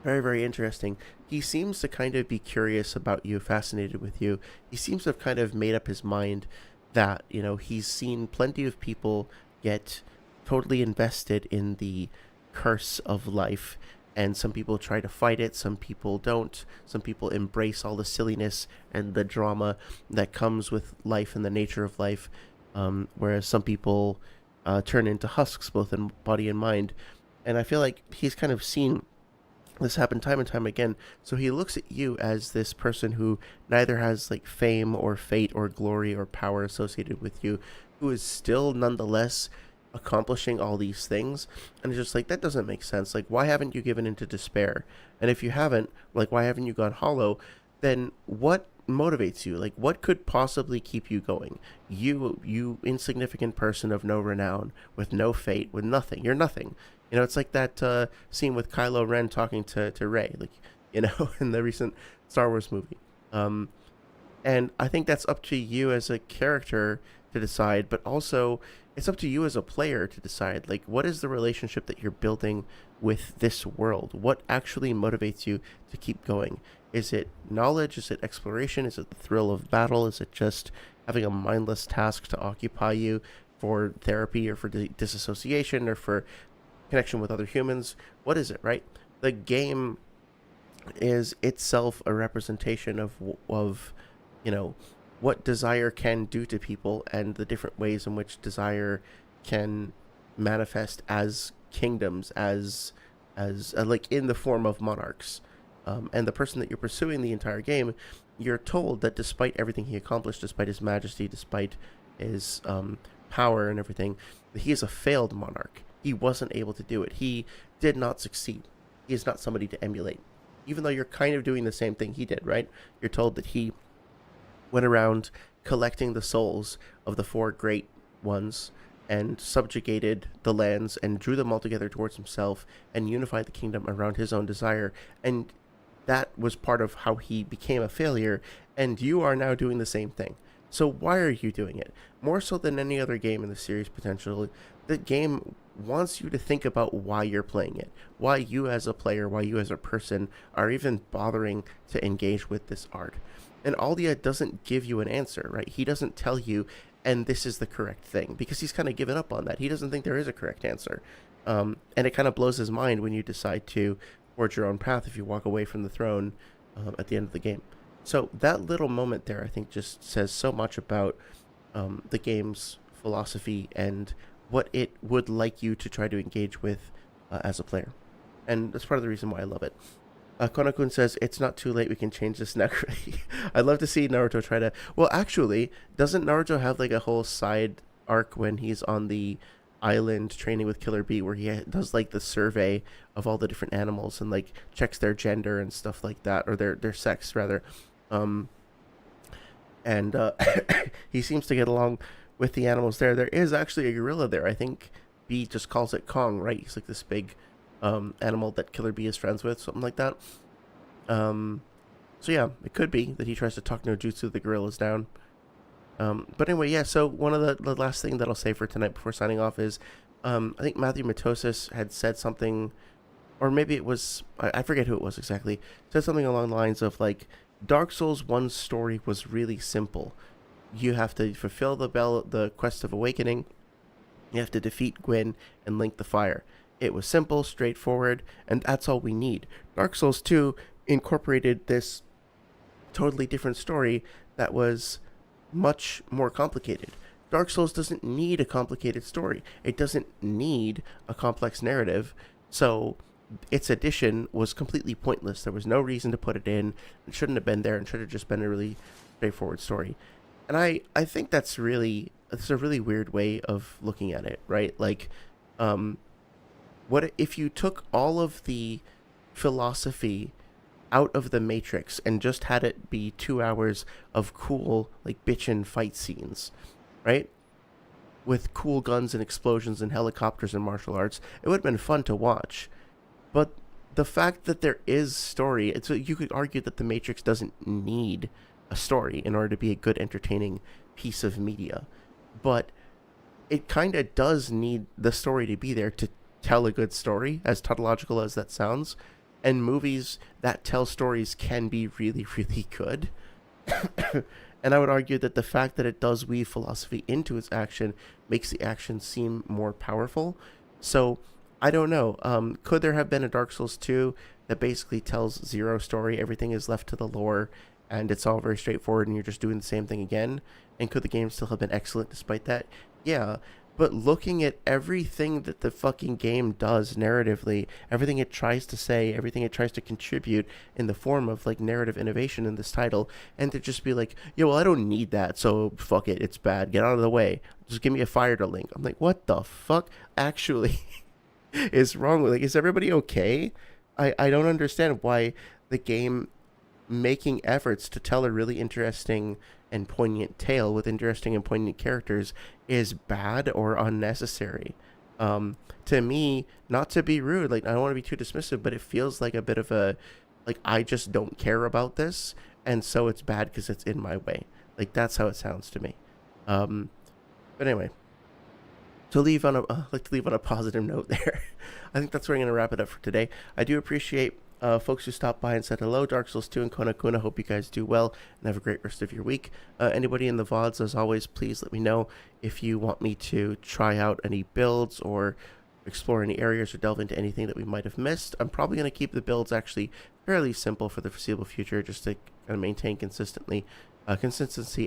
very, very interesting. He seems to kind of be curious about you, fascinated with you. He seems to have kind of made up his mind that, he's seen plenty of people get totally invested in the curse of life, and some people try to fight it, some people don't. Some people embrace all the silliness and the drama that comes with life and the nature of life, whereas some people turn into husks, both in body and mind. And I feel like he's kind of seen this happen time and time again. So he looks at you as this person who neither has like fame or fate or glory or power associated with you, who is still nonetheless accomplishing all these things. And it's just like, that doesn't make sense. Like, why haven't you given into despair? And if you haven't, like, why haven't you gone hollow? Then what motivates you? Like, what could possibly keep you going? You insignificant person of no renown, with no fate, with nothing. You're nothing. It's like that scene with Kylo Ren talking to Rey, like, in the recent Star Wars movie. And I think that's up to you as a character to decide, but also it's up to you as a player to decide, like, what is the relationship that you're building with this world? What actually motivates you to keep going? Is it knowledge? Is it exploration? Is it the thrill of battle? Is it just having a mindless task to occupy you for therapy or for disassociation or for connection with other humans? What is it, right? The game is itself a representation of what desire can do to people, and the different ways in which desire can manifest as kingdoms, as like in the form of monarchs. And the person that you're pursuing the entire game, you're told that despite everything he accomplished, despite his majesty, despite his power and everything, that he is a failed monarch. He wasn't able to do it. He did not succeed. He is not somebody to emulate. Even though you're kind of doing the same thing he did, right? You're told that he went around collecting the souls of the four great ones and subjugated the lands and drew them all together towards himself and unified the kingdom around his own desire. And that was part of how he became a failure, and you are now doing the same thing. So why are you doing it? More so than any other game in the series, potentially, the game wants you to think about why you're playing it, why you as a player, why you as a person are even bothering to engage with this art. And Aldia doesn't give you an answer, right? He doesn't tell you, and this is the correct thing, because he's kind of given up on that. He doesn't think there is a correct answer. And it kind of blows his mind when you decide to forge your own path if you walk away from the throne at the end of the game. So that little moment there, I think, just says so much about the game's philosophy and what it would like you to try to engage with as a player. And that's part of the reason why I love it. Konakun says, it's not too late, we can change this now. I'd love to see Naruto try to... Well, actually, doesn't Naruto have like a whole side arc when he's on the island training with Killer Bee where he does like the survey of all the different animals and like checks their gender and stuff like that, or their sex rather. He seems to get along with the animals there. There is actually a gorilla there. I think Bee just calls it Kong, right? He's like this big animal that Killer Bee is friends with, something like that. So yeah, it could be that he tries to talk no jutsu the gorillas down. But anyway, yeah, so one of the last thing that I'll say for tonight before signing off is I think Matthew Matosis had said something, or maybe it was, I forget who it was exactly, said something along the lines of like, Dark Souls 1's story was really simple. You have to fulfill the quest of awakening, you have to defeat Gwyn and link the fire. It was simple, straightforward, and that's all we need. Dark Souls 2 incorporated this totally different story that was much more complicated. Dark Souls doesn't need a complicated story. It doesn't need a complex narrative. So its addition was completely pointless. There was no reason to put it in. It shouldn't have been there and should have just been a really straightforward story. And I think it's a really weird way of looking at it, right? Like, what if you took all of the philosophy out of the Matrix and just had it be 2 hours of cool, like, bitchin' fight scenes, right? With cool guns and explosions and helicopters and martial arts. It would have been fun to watch. But the fact that there is story, you could argue that the Matrix doesn't need a story in order to be a good, entertaining piece of media. But it kind of does need the story to be there to tell a good story, as tautological as that sounds. And movies that tell stories can be really, really good. And I would argue that the fact that it does weave philosophy into its action makes the action seem more powerful. So, I don't know. Could there have been a Dark Souls 2 that basically tells zero story, everything is left to the lore, and it's all very straightforward and you're just doing the same thing again? And could the game still have been excellent despite that? Yeah. But looking at everything that the fucking game does narratively, everything it tries to say, everything it tries to contribute in the form of like narrative innovation in this title, and to just be like, yeah, well, I don't need that, so fuck it, it's bad, get out of the way, just give me a fire to link. I'm like, what the fuck actually is wrong with, like, is everybody okay? I don't understand why the game making efforts to tell a really interesting and poignant tale with interesting and poignant characters is bad or unnecessary. To me, not to be rude, like, I don't want to be too dismissive, but it feels like a bit of a, like, I just don't care about this, and so it's bad because it's in my way. Like, that's how it sounds to me. But anyway, to leave on a positive note there. I think that's where I'm going to wrap it up for today. I do appreciate folks who stopped by and said hello. Dark Souls 2 and Konakuna, hope you guys do well and have a great rest of your week. Anybody in the VODs, as always, please let me know if you want me to try out any builds or explore any areas or delve into anything that we might have missed. I'm probably going to keep the builds actually fairly simple for the foreseeable future, just to kind of maintain consistency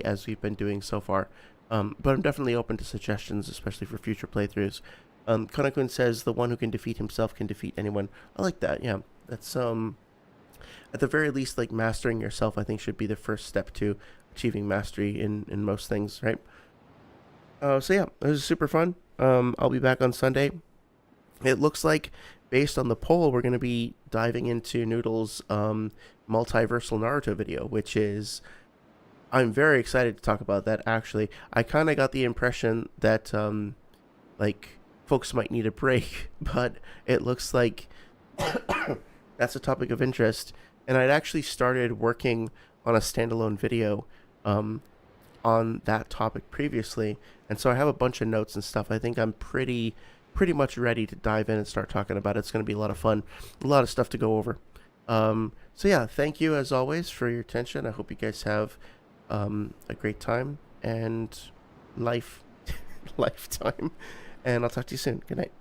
as we've been doing so far. But I'm definitely open to suggestions, especially for future playthroughs. Konakun says the one who can defeat himself can defeat anyone. I like that, yeah. That's, at the very least, like, mastering yourself, I think, should be the first step to achieving mastery in most things, right? So yeah, it was super fun. I'll be back on Sunday. It looks like, based on the poll, we're going to be diving into Noodle's multiversal Naruto video, which is... I'm very excited to talk about that, actually. I kind of got the impression that, like, folks might need a break, but it looks like that's a topic of interest. And I'd actually started working on a standalone video on that topic previously, and so I have a bunch of notes and stuff. I think I'm pretty much ready to dive in and start talking about it. It's going to be a lot of fun, a lot of stuff to go over. So yeah, thank you as always for your attention. I hope you guys have a great time and lifetime. And I'll talk to you soon. Good night.